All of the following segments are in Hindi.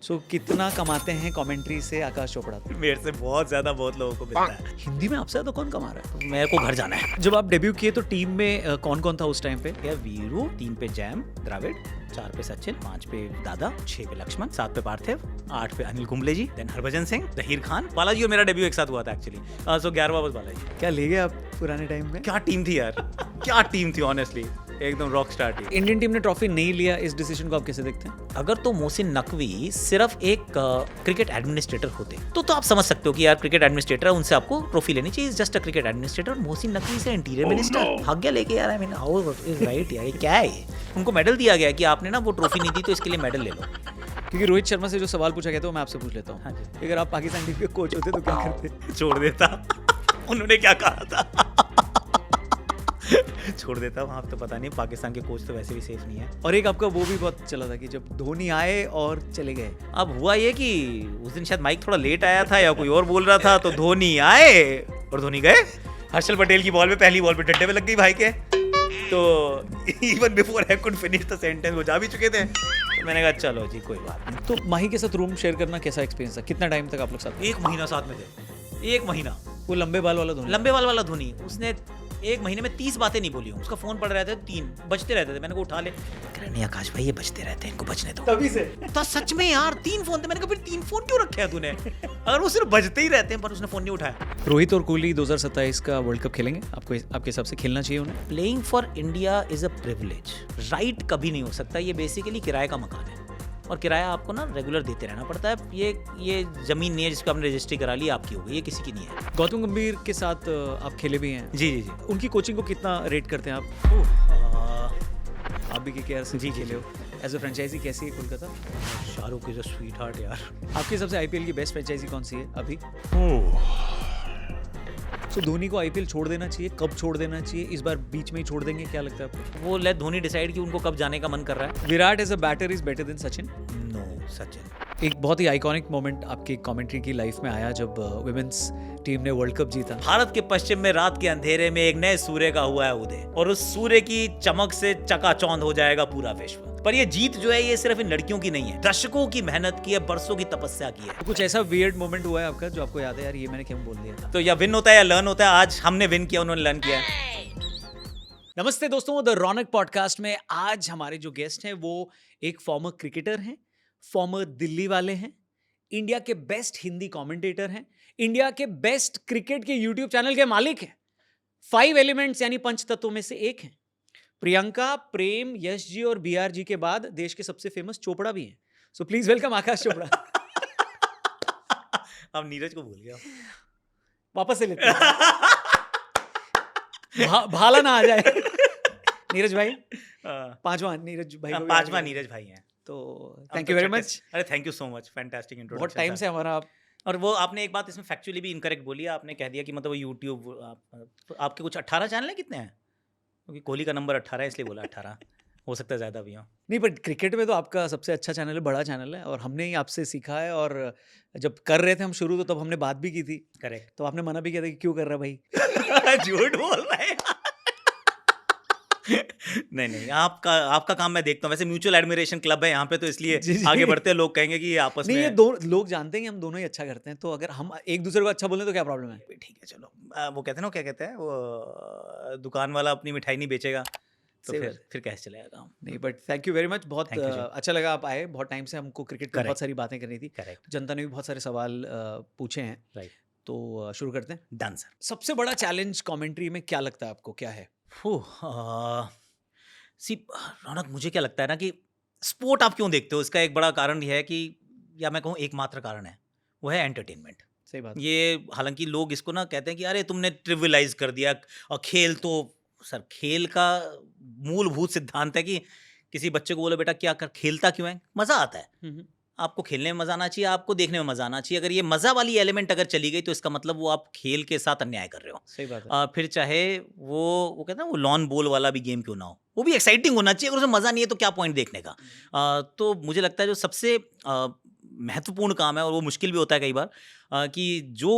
सो कितना कमाते हैं कमेंट्री से आकाश चोपड़ा? मेरे से बहुत ज्यादा बहुत लोगों को मिलता है। हिंदी में आपसे ज्यादा कौन कमा रहा है? मेरे को घर जाना है। जब आप डेब्यू किए तो टीम में कौन कौन था उस टाइम पे? क्या वीरू, 3 पे जैम द्रविड़, 4 पे सचिन, 5 पे दादा, 6 पे लक्ष्मण, 7 पे पार्थिव, 8 पे अनिल कुंबले जी, देन हरभजन सिंह, जहीर खान, बालाजी और मेरा डेब्यू एक साथ हुआ था एक्चुअली। सो 11वां बस बालाजी। क्या ले गए आप पुराने टाइम में? क्या टीम थी यार, क्या टीम थी ऑनेस्टली, एकदम rock star team. Indian team ने ट्रॉफी नहीं लिया, इस डिसीजन को आप कैसे देखते हैं? अगर तो मोहसिन नकवी सिर्फ एक क्रिकेट एडमिनिस्ट्रेटर होते तो आप समझ सकते हो कि यार क्रिकेट एडमिनिस्ट्रेटर है, उनसे आपको ट्रॉफी लेनी चाहिए, just a cricket administrator. Mohsin Naqvi से इंटीरियर मिनिस्टर भाग्य लेके यार, I mean how is right यार, ये क्या है ये? उनको मेडल दिया गया कि आपने ना वो ट्रॉफी नहीं दी तो इसके लिए मेडल ले लो। क्योंकि रोहित शर्मा से जो सवाल पूछा गया था वो मैं आपसे पूछ लेता हूँ। हाँ जी। अगर आप पाकिस्तान टीम के कोच होते तो क्या करते? छोड़ देता। उन्होंने क्या कहा था? छोड़ देता। वहाँ तो पता नहीं, पाकिस्तान के कोच तो वैसे भी सेफ नहीं है। और एक आपका वो भी बहुत चला था कि जब धोनी आए और चले गए। अब हुआ ये कि उस दिन शायद माइक थोड़ा लेट आया था या कोई और बोल रहा था, तो धोनी आए और धोनी गए। हर्षल पटेल की बॉल पे, पहली बॉल पे डंडे पे लग गई भाई के, तो even before I could finish the sentence वो जा भी चुके थे। तो मैंने कहा चलो जी कोई बात नहीं। तो माही के साथ रूम शेयर करना कैसा एक्सपीरियंस था? कितना टाइम तक आप लोग साथ? 1 महीना साथ में थे, 1 महीना। वो लंबे बाल वाला धोनी? लंबे बाल वाला धोनी, उसने 1 महीने में 30 बातें नहीं बोली हूँ। उसका फोन पड़ रहे थे 3 बजते रहते थे, मैंने को उठा ले, कह रहे नहीं आकाश भाई ये बजते रहते हैं, इनको बजने दो। तभी से तो सच में यार 3 फोन थे, मैंने कहा फिर 3 फोन क्यों रखे हैं तूने? अगर वो सिर्फ बजते ही रहते हैं, पर उसने फोन नहीं उठाया। रोहित और कोहली 2027 का वर्ल्ड कप खेलेंगे, आपको आपके हिसाब से खेलना चाहिए उन्हें? Playing for India is a privilege, right कभी नहीं हो सकता। ये बेसिकली किराए का मकान है और किराया आपको ना रेगुलर देते रहना पड़ता है। ये जमीन नहीं है जिसको आपने रजिस्ट्री करा ली, आपकी हो गई, ये किसी की नहीं है। गौतम गंभीर के साथ आप खेले भी हैं। जी जी जी। उनकी कोचिंग को कितना रेट करते हैं आप? आप भी KKR से जी, खेले हो, एज अ फ्रेंचाइजी कैसी है Kolkata? Shahrukh is a sweet heart यार। आपके हिसाब से IPL की बेस्ट फ्रेंचाइजी कौन सी है अभी? तो धोनी को IPL छोड़ देना चाहिए, कब छोड़ देना चाहिए? इस बार बीच में ही छोड़ देंगे, क्या लगता है आपको? वो लेट धोनी डिसाइड कि उनको कब जाने का मन कर रहा है। Virat as a batter is better than Sachin? No, Sachin. एक बहुत ही आइकॉनिक मोमेंट आपकी कमेंट्री की लाइफ में आया जब वुमेन्स टीम ने वर्ल्ड कप जीता। भारत के पश्चिम में रात के अंधेरे में एक नए सूर्य का हुआ है उदय, और उस सूर्य की चमक से चकाचौंध हो जाएगा पूरा विश्व। पर ये जीत जो है ये सिर्फ इन लड़कियों की नहीं है, दशकों की मेहनत की है, बरसों की तपस्या की है। तो कुछ ऐसा वियर्ड मोमेंट हुआ है आपका जो आपको याद है, यार ये मैंने क्यों बोल दिया था? तो या विन होता है या लर्न होता है। आज हमने विन किया, उन्होंने लर्न किया। नमस्ते दोस्तों, द रौनक पॉडकास्ट में आज हमारे जो गेस्ट हैं वो एक फॉर्मर क्रिकेटर हैं, फॉर्मर दिल्ली वाले हैं, इंडिया के बेस्ट हिंदी कमेंटेटर हैं, इंडिया के बेस्ट क्रिकेट के यूट्यूब चैनल के मालिक हैं, 5 एलिमेंट्स यानी पंच तत्वों में से एक हैं। प्रियंका, प्रेम, यश जी और BR जी के बाद देश के सबसे फेमस चोपड़ा भी हैं। सो प्लीज वेलकम आकाश चोपड़ा। अब नीरज को भूल गया। वापस से लेते हैं। भाला ना आ जाए। नीरज भाई, पांचवा नीरज भाई को भी पांचवा याद नीरज भाई हैं। तो थैंक यू वेरी मच। अरे thank you so much, fantastic introduction. बहुत टाइम से हमारा और वो आपने एक बात इसमें फैक्चुअली भी इनकरेक्ट बोली है, आपने कह दिया कि मतलब वो यूट्यूब आपके कुछ 18 चैनल है, कितने हैं? क्योंकि कोहली का नंबर 18 है इसलिए बोला 18, हो सकता है ज़्यादा भी हो। नहीं, बट क्रिकेट में तो आपका सबसे अच्छा चैनल है, बड़ा चैनल है, और हमने ही आपसे सीखा है। और जब कर रहे थे हम शुरू तो तब हमने बात भी की थी। करेक्ट। तो आपने मना भी किया था कि क्यों कर रहा भाई। झूठ बोल रहे हैं। नहीं, आपका काम मैं देखता हूँ। वैसे म्यूचुअल एडमिरेशन क्लब है यहाँ पे, तो इसलिए जी, जी। आगे बढ़ते लोग कहेंगे कि ये आपस नहीं, में ये दो लोग जानते हैं कि हम दोनों ही अच्छा करते हैं, तो अगर हम एक दूसरे को अच्छा बोलें तो क्या प्रॉब्लम है? ठीक है चलो। वो कहते हैं ना, क्या कहते हैं वो, दुकान वाला अपनी मिठाई नहीं बेचेगा तो सही बात। फिर कैसे चलेगा काम। नहीं, but thank you very much. बहुत Thank you, जी। अच्छा लगा आप आए। बहुत टाइम से हमको क्रिकेट पे बहुत Correct. सारी बातें करनी थी। करेक्ट, जनता ने भी बहुत सारे सवाल पूछे हैं, राइट, तो शुरू करते हैं। Done sir. सबसे बड़ा चैलेंज कमेंट्री में क्या लगता है आपको, क्या है? सी रौनक, मुझे क्या लगता है ना कि स्पोर्ट आप क्यों देखते हो, इसका एक बड़ा कारण यह है कि, या मैं कहूँ एकमात्र कारण है, वो है एंटरटेनमेंट। सही बात। ये हालांकि लोग इसको ना कहते हैं कि अरे तुमने ट्रिविलाइज कर दिया, और खेल तो सर, खेल का मूलभूत सिद्धांत है कि किसी बच्चे को बोलो बेटा क्या कर, खेलता क्यों है, मज़ा आता है। आपको खेलने में मज़ा आना चाहिए, आपको देखने में मज़ा आना चाहिए। अगर ये मज़ा वाली एलिमेंट अगर चली गई तो इसका मतलब वो आप खेल के साथ अन्याय कर रहे हो। सही बात है। फिर चाहे वो कहते हैं वो लॉन बॉल वाला भी गेम क्यों ना हो, वो भी एक्साइटिंग होना चाहिए। अगर उसमें मज़ा नहीं है तो क्या पॉइंट देखने का। तो मुझे लगता है जो सबसे महत्वपूर्ण काम है, और वो मुश्किल भी होता है कई बार, कि जो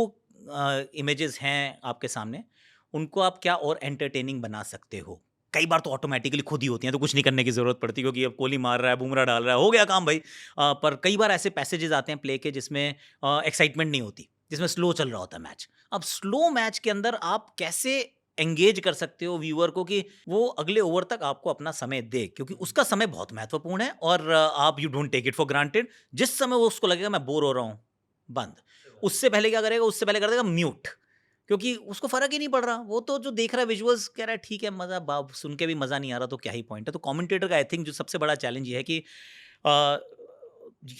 इमेजेस हैं आपके सामने, उनको आप क्या और एंटरटेनिंग बना सकते हो, कई बार तो ऑटोमेटिकली खुद ही होती हैं, तो कुछ नहीं करने की ज़रूरत पड़ती, क्योंकि अब कोहली मार रहा है, बुमराह डाल रहा है, हो गया काम भाई। पर कई बार ऐसे पैसेजेस आते हैं प्ले के जिसमें एक्साइटमेंट नहीं होती, जिसमें स्लो चल रहा होता है मैच। अब स्लो मैच के अंदर आप कैसे एंगेज कर सकते हो व्यूअर को कि वो अगले ओवर तक आपको अपना समय दे, क्योंकि उसका समय बहुत महत्वपूर्ण है और आप you don't take it for granted. जिस समय वो उसको लगेगा मैं बोर हो रहा हूँ, बंद। उससे पहले क्या करेगा? उससे पहले कर देगा म्यूट, क्योंकि उसको फर्क ही नहीं पड़ रहा। वो तो जो देख रहा है विजुअल्स कह रहा है ठीक है, मजा बाब सुन के भी मजा नहीं आ रहा, तो क्या ही पॉइंट है। तो कमेंटेटर का आई थिंक जो सबसे बड़ा चैलेंज ये है कि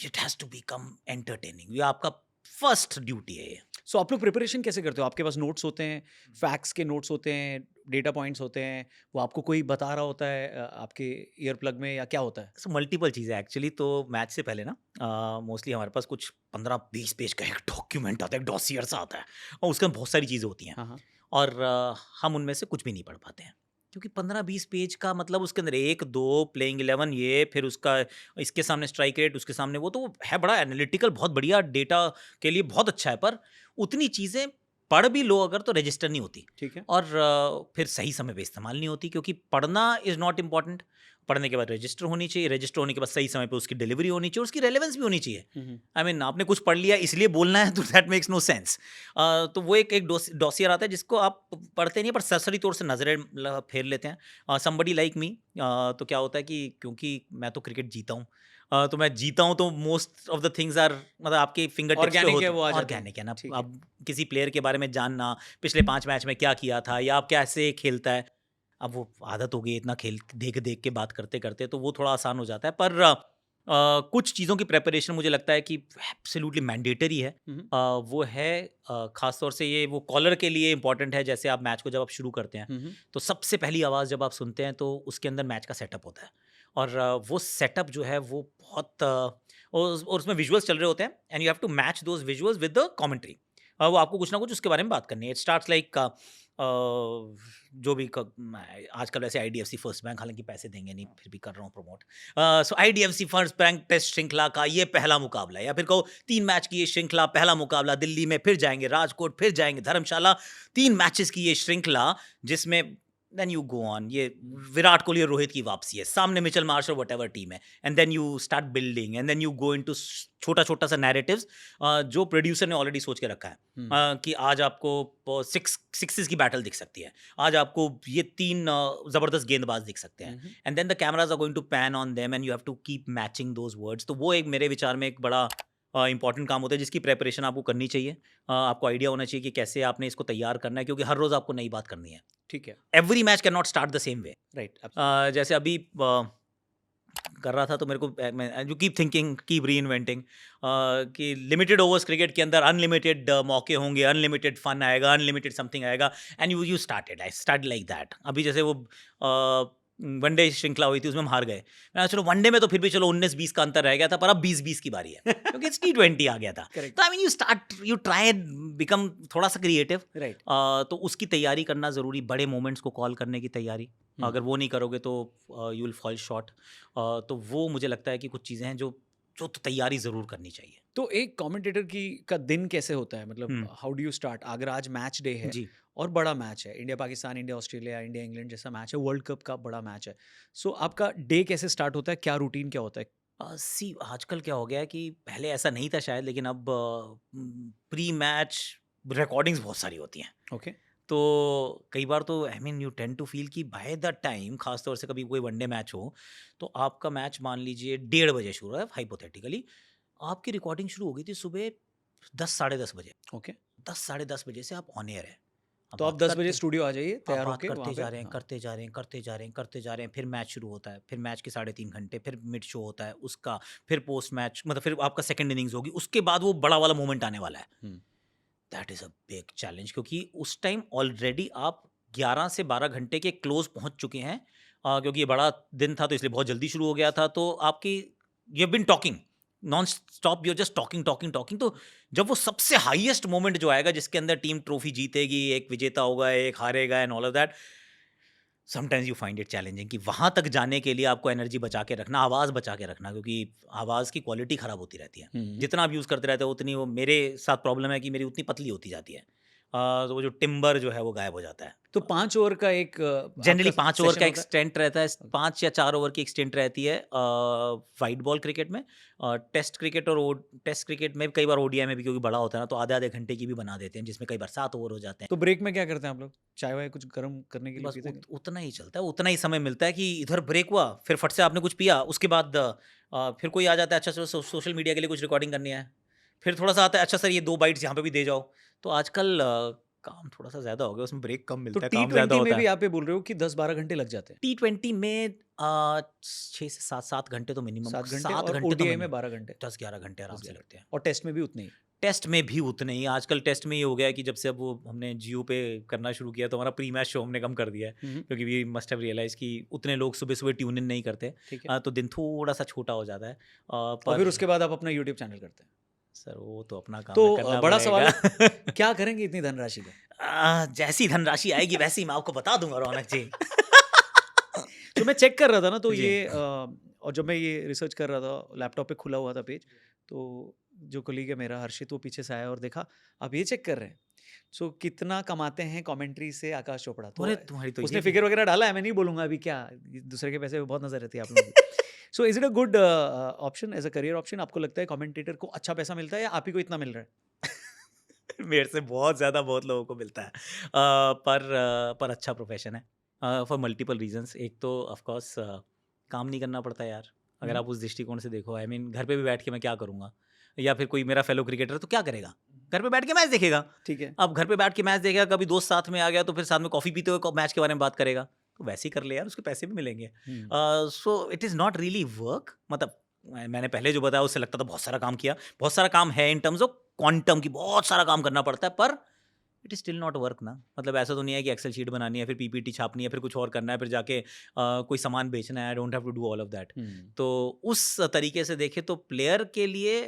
it has to become entertaining. ये आपका फर्स्ट ड्यूटी है ये। सो आप लोग प्रिपरेशन कैसे करते हो? आपके पास नोट्स होते हैं, फैक्ट्स के नोट्स होते हैं, डेटा पॉइंट्स होते हैं, वो आपको कोई बता रहा होता है आपके ईयर प्लग में, या क्या होता है? सो मल्टीपल चीज़ें एक्चुअली। तो मैच से पहले ना मोस्टली हमारे पास कुछ 15-20 पेज का एक डॉक्यूमेंट आता है, एक डॉसियर सा आता है, और उसके अंदर बहुत सारी चीज़ें होती हैं। हाँ, हाँ। और हम उनमें से कुछ भी नहीं पढ़ पाते हैं, क्योंकि 15-20 पेज का मतलब उसके अंदर 1-2 प्लेइंग 11, ये फिर उसका इसके सामने स्ट्राइक रेट, उसके सामने वो, तो है बड़ा एनालिटिकल, बहुत बढ़िया, डेटा के लिए बहुत अच्छा है, पर उतनी चीज़ें पढ़ भी लो अगर तो रजिस्टर नहीं होती, ठीक है। और फिर सही समय पे इस्तेमाल नहीं होती, क्योंकि पढ़ना इज़ नॉट इम्पॉर्टेंट। पढ़ने के बाद रजिस्टर होनी चाहिए, रजिस्टर होने के बाद सही समय पे उसकी डिलीवरी होनी चाहिए, और उसकी रेलेवेंस भी होनी चाहिए। आई मीन आपने कुछ पढ़ लिया इसलिए बोलना है, तो दैट मेक्स नो सेंस। तो वो एक एक डॉसियर आता है जिसको आप पढ़ते नहीं, पर सरसरी तौर से नजरें फेर लेते हैं। समबडी लाइक मी, तो क्या होता है कि क्योंकि मैं तो क्रिकेट जीता हूँ, तो मैं जीता हूँ, तो most of the things are, मतलब आपके फिंगर टिप्स पे ऑर्गेनिक होते है, हैं। वो आ जाते हैं। ऑर्गेनिक है ना, ठीक है। अब किसी प्लेयर के बारे में जानना, पिछले 5 मैच में क्या किया था, या आप कैसे खेलता है, अब वो आदत हो गई है इतना खेल देख देख के बात करते करते, तो वो थोड़ा आसान हो जाता है। पर कुछ चीज़ों की प्रेपरेशन मुझे लगता है कि एब्सोल्युटली मैंडेटरी है। हुँ, वो है खास तौर से ये वो कॉलर के लिए इंपॉर्टेंट है। जैसे आप मैच को जब आप शुरू करते हैं, हुँ। तो सबसे पहली आवाज़ जब आप सुनते हैं, तो उसके अंदर मैच का सेटअप होता है, और वो सेटअप जो है वो बहुत और उसमें विजुअल्स चल रहे होते हैं, and you have to match those visuals with the commentary. वो आपको कुछ ना कुछ उसके बारे में बात करनी है। इट स्टार्ट्स लाइक जो भी आजकल वैसे आईडीएफसी फर्स्ट बैंक, हालांकि पैसे देंगे नहीं, फिर भी कर रहा हूँ प्रमोट। सो आईडीएफसी फर्स्ट बैंक टेस्ट श्रृंखला का ये पहला मुकाबला है, या फिर कहो 3 मैच की ये श्रृंखला, पहला मुकाबला दिल्ली में, फिर जाएंगे राजकोट, फिर जाएंगे धर्मशाला, 3 मैचेस की ये श्रृंखला, जिसमें देन यू गो ऑन, ये विराट कोहली और रोहित की वापसी है, सामने मिचेल मार्श और वट टीम है, and then you start building, and then you go into छोटा छोटा सा नैरेटिव्स जो प्रोड्यूसर ने ऑलरेडी सोच के रखा है। कि आज आपको सिक्सेस की बैटल दिख सकती है, आज आपको ये 3 जबरदस्त गेंदबाज दिख सकते हैं, and then the cameras are going to pan on them, and you have to keep matching those words. तो वो एक मेरे विचार में एक बड़ा इंपॉर्टेंट काम होता है, जिसकी प्रेपरेशन आपको करनी चाहिए। आपको आइडिया होना चाहिए कि कैसे आपने इसको तैयार करना है, क्योंकि हर रोज आपको नई बात करनी है। ठीक है। Every match can not start the same way. Right. जैसे अभी कर रहा था, तो मेरे को यू कीप थिंकिंग, कीप री इन्वेंटिंग, कि लिमिटेड ओवर्स क्रिकेट के अंदर अनलिमिटेड मौके होंगे, अनलिमिटेड फन आएगा, अनलिमिटेड समथिंग आएगा, and you started, I start like that. अभी जैसे वो वनडे श्रृंखला हुई थी, उसमें हम हार गए। मैंने चलो वनडे में तो फिर भी चलो 19-20 का अंतर रह गया था, पर अब 20-20 की बारी है, क्योंकि इट्स T20 आ गया था। Correct. तो I mean you try become थोड़ा सा क्रिएटिव। राइट। तो उसकी तैयारी करना ज़रूरी, बड़े मोमेंट्स को कॉल करने की तैयारी। अगर वो नहीं करोगे तो यू विल फॉल शॉर्ट। तो वो मुझे लगता है कि कुछ चीज़ें हैं जो जो तो तैयारी ज़रूर करनी चाहिए। तो एक कमेंटेटर की का दिन कैसे होता है? मतलब हम्म, हाउ डू यू स्टार्ट? अगर आज मैच डे है जी। और बड़ा मैच है, India Pakistan, India Australia, India England जैसा मैच है, वर्ल्ड कप का बड़ा मैच है, सो आपका डे कैसे स्टार्ट होता है? क्या रूटीन क्या होता है? सी आजकल क्या हो गया है कि पहले ऐसा नहीं था शायद, लेकिन अब प्री मैच रिकॉर्डिंग्स बहुत सारी होती हैं। ओके। तो कई बार तो I mean you tend to feel कि बाय द टाइम, खासतौर से कभी कोई वनडे मैच हो, तो आपका मैच मान लीजिए 1:30 बजे शुरू है, हाइपोथेटिकली आपकी रिकॉर्डिंग शुरू हो गई थी सुबह 10 साढ़े 10 बजे। ओके। 10 साढ़े 10 बजे से आप ऑन एयर है। अब तो आप बात 10 बजे करते स्टूडियो आ जाइए आप तैयार बात होके करते वहाँ पे। जा रहे हैं, हाँ। करते जा रहे हैं, करते जा रहे हैं, करते जा रहे हैं, फिर मैच शुरू होता है, फिर मैच के 3.5 घंटे, फिर मिड शो होता है उसका, फिर पोस्ट मैच, मतलब फिर आपका सेकंड इनिंग्स होगी, उसके बाद वो बड़ा वाला मोमेंट आने वाला है। Hmm, that is a big challenge, क्योंकि उस टाइम ऑलरेडी आप 11 से 12 घंटे के क्लोज पहुंच चुके हैं। क्योंकि ये बड़ा दिन था, तो इसलिए बहुत जल्दी शुरू हो गया था। तो आपकी you have been talking non stop, you just talking talking talking. तो जब वो सबसे हाईएस्ट मोमेंट जो आएगा, जिसके अंदर टीम ट्रॉफी जीतेगी, एक विजेता होगा, एक हारेगा, and all of that, sometimes you find it challenging कि वहाँ तक जाने के लिए आपको एनर्जी बचा के रखना, आवाज़ बचा के रखना, क्योंकि आवाज़ की क्वालिटी ख़राब होती रहती है। हम्म। जितना आप यूज़ करते रहते हो, उतनी वो, मेरे साथ प्रॉब्लम है कि मेरी उतनी पतली होती जाती है। तो वो जो टिम्बर जो है वो गायब हो जाता है। तो 5 ओवर का एक जनरली आपका 5 ओवर सेशन का होता एक है? स्टेंट रहता है, 5 या 4 ओवर की एक स्टेंट रहती है व्हाइट बॉल क्रिकेट में। टेस्ट क्रिकेट में कई बार ओडीआई में भी क्योंकि बड़ा होता है ना, तो आधे-आधे घंटे की भी बना देते हैं, जिसमें कई बार 7 ओवर हो जाते हैं। तो ब्रेक में क्या करते हैं आप लोग? चाय-वाय कुछ गर्म करने के लिए बस पीते हैं? उतना ही चलता है, उतना ही समय मिलता है कि इधर ब्रेक हुआ, फिर फट से आपने कुछ पिया, उसके बाद फिर कोई आ जाता है, अच्छा सर सोशल मीडिया के लिए कुछ रिकॉर्डिंग करनी है। फिर थोड़ा-सा आता है, अच्छा सर ये 2 बाइट्स यहाँ पे भी दे जाओ। तो आजकल काम थोड़ा-सा ज़्यादा हो गया, उसमें ब्रेक कम तो मिलता है, काम ज़्यादा टी20 में होता भी है। आप ये बोल रहे हो कि 10-12 घंटे लग जाते हैं? टी20 में 6 से 7 घंटे तो मिनिमम 7 घंटे 7 और घंटे तो ओडीआई में मिनिमम 12 घंटे, 10-11 घंटे आराम से 10-11 लगते हैं। और टेस्ट में भी उतने ही? टेस्ट में भी उतने ही, आजकल टेस्ट में ये हो गया है कि जब से अब वो हमने जियो पे करना शुरू किया तो हमारा प्री मैच शो हमने कम कर दिया है, हुँ, हुँ। क्योंकि वी मस्ट हैव रियलाइज कि उतने लोग सुबह-सुबह ट्यून इन नहीं करते। ठीक है। तो दिन थोड़ा-सा छोटा हो जाता है। और फिर पर उसके बाद आप अपना यूट्यूब चैनल करते हैं। सर वो तो अपना काम तो है, करना बड़ा सवाल पड़ेगा। है, क्या करेंगे इतनी धनराशि का? जैसी धनराशि आएगी वैसे ही मैं आपको बता दूँगा रौनक जी। तो मैं चेक कर रहा था ना, तो जी। ये और जब मैं ये रिसर्च कर रहा था, लैपटॉप पे खुला हुआ था पेज, तो जो कोलीग है मेरा हर्षित, वो पीछे से आया और देखा, आप ये चेक कर रहे हैं। सो कितना कमाते हैं कमेंट्री से आकाश चोपड़ा? तो अरे तुम्हारी तो उसने ये भी फिगर वगैरह डाला है, मैं नहीं बोलूँगा अभी क्या, दूसरे के पैसे पे बहुत नज़र रहती है आप लोगों की। So is it a good option as a career option? आपको लगता है कमेंटेटर को अच्छा पैसा मिलता है या आप ही को इतना मिल रहा है? मेरे से बहुत ज़्यादा बहुत लोगों को मिलता है। पर अच्छा प्रोफ़ेशन है फॉर मल्टीपल रीज़न्स। एक तो ऑफ़ कोर्स काम नहीं करना पड़ता यार, अगर हुँ। आप उस दृष्टिकोण से देखो। आई मीन घर पे भी बैठ के मैं क्या करूँगा? या फिर कोई मेरा फेलो क्रिकेटर है तो क्या करेगा? घर पे बैठ के मैच देखेगा। ठीक है। अब घर पे बैठ के मैच देखेगा, कभी दोस्त साथ में आ गया तो फिर साथ में कॉफ़ी पीते हुए मैच के बारे में बात करेगा। तो वैसे ही कर ले यार, उसके पैसे भी मिलेंगे। हुँ। So it is not really work. मतलब मैंने पहले जो बताया उससे लगता था बहुत सारा काम किया। बहुत सारा काम है इन टर्म्स ऑफ क्वांटम की, बहुत सारा काम करना पड़ता है, पर it is still not work ना। मतलब ऐसा तो नहीं है कि एक्सेल शीट बनानी है, फिर पीपीटी छापनी है, फिर कुछ और करना है, फिर जाके कोई सामान बेचना है। I don't have to do all of that. हुँ। तो उस तरीके से देखें तो प्लेयर के लिए,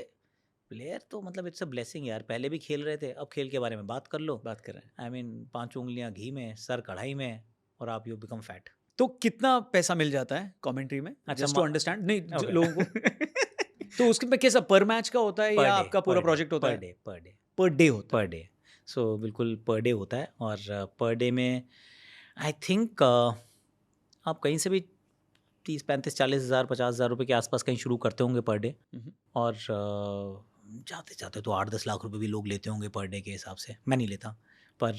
प्लेयर तो मतलब इट्स अ ब्लेसिंग यार। पहले भी खेल रहे थे, अब खेल के बारे में बात कर लो। बात कर रहे हैं। आई मीन 5 उँगलियाँ घी में, सर कढ़ाई में, और आप यू बिकम फैट। तो कितना पैसा मिल जाता है कमेंट्री में? अच्छा जस्ट टू अंडरस्टैंड, नहीं ओके। लोगों को। तो उसके में कैसा पर मैच का होता है पर या डे, आपका पूरा प्रोजेक्ट होता पर है? Day, per day, per day होता है। Per day. सो बिल्कुल पर डे होता है। और पर डे में आई थिंक आप कहीं से भी 30-35-40 हज़ार 50,000 रुपये के आसपास कहीं शुरू करते होंगे पर डे। हुँ, हुँ। और जाते जाते तो 8-10 लाख रुपए भी लोग लेते होंगे पर डे के हिसाब से। मैं नहीं लेता, पर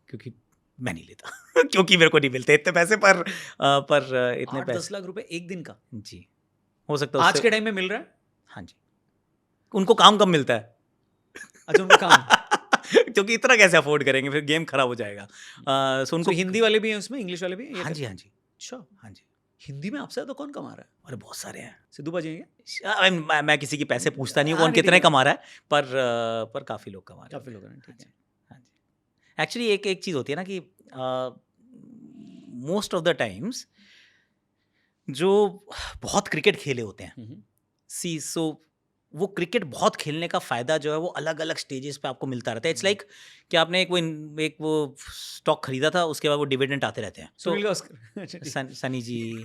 क्योंकि मैं नहीं लेता क्योंकि मेरे को नहीं मिलते इतने पैसे। पर इतने 8-10 पैसे लाख रुपए एक दिन का? जी, हो सकता है आज उससे। के टाइम में मिल रहा है? हाँ जी, उनको काम कम मिलता है। अच्छा, उनका काम। क्योंकि इतना कैसे अफोर्ड करेंगे, फिर गेम खराब हो जाएगा। सो सो उनको हिंदी वाले भी हैं उसमें, इंग्लिश वाले भी हैं? ये हाँ कर जी, हाँ जी, अच्छा, हाँ जी। हिंदी में आपसे ज़्यादा कौन कमा रहा है? अरे बहुत सारे हैं। सिद्धू पाजी हैं क्या? मैं किसी के पैसे पूछता नहीं हूँ हाँ, कौन नहीं, ठीक कितने है। कमा रहा है, पर काफ़ी लोग कमा रहे हैं। काफ़ी लोग हैं, हाँ ठीक जी, है। हाँ जी। एक्चुअली एक एक चीज़ होती है ना कि मोस्ट ऑफ द टाइम्स जो बहुत क्रिकेट खेले होते हैं, हुँ, हुँ। सो वो क्रिकेट बहुत खेलने का फ़ायदा जो है वो अलग-अलग स्टेजेस पे आपको मिलता रहता है। इट्स लाइक कि आपने एक वो स्टॉक खरीदा था, उसके बाद वो डिविडेंड आते रहते हैं। तो सुनील गावस्कर। अच्छा, ठीक। सनी जी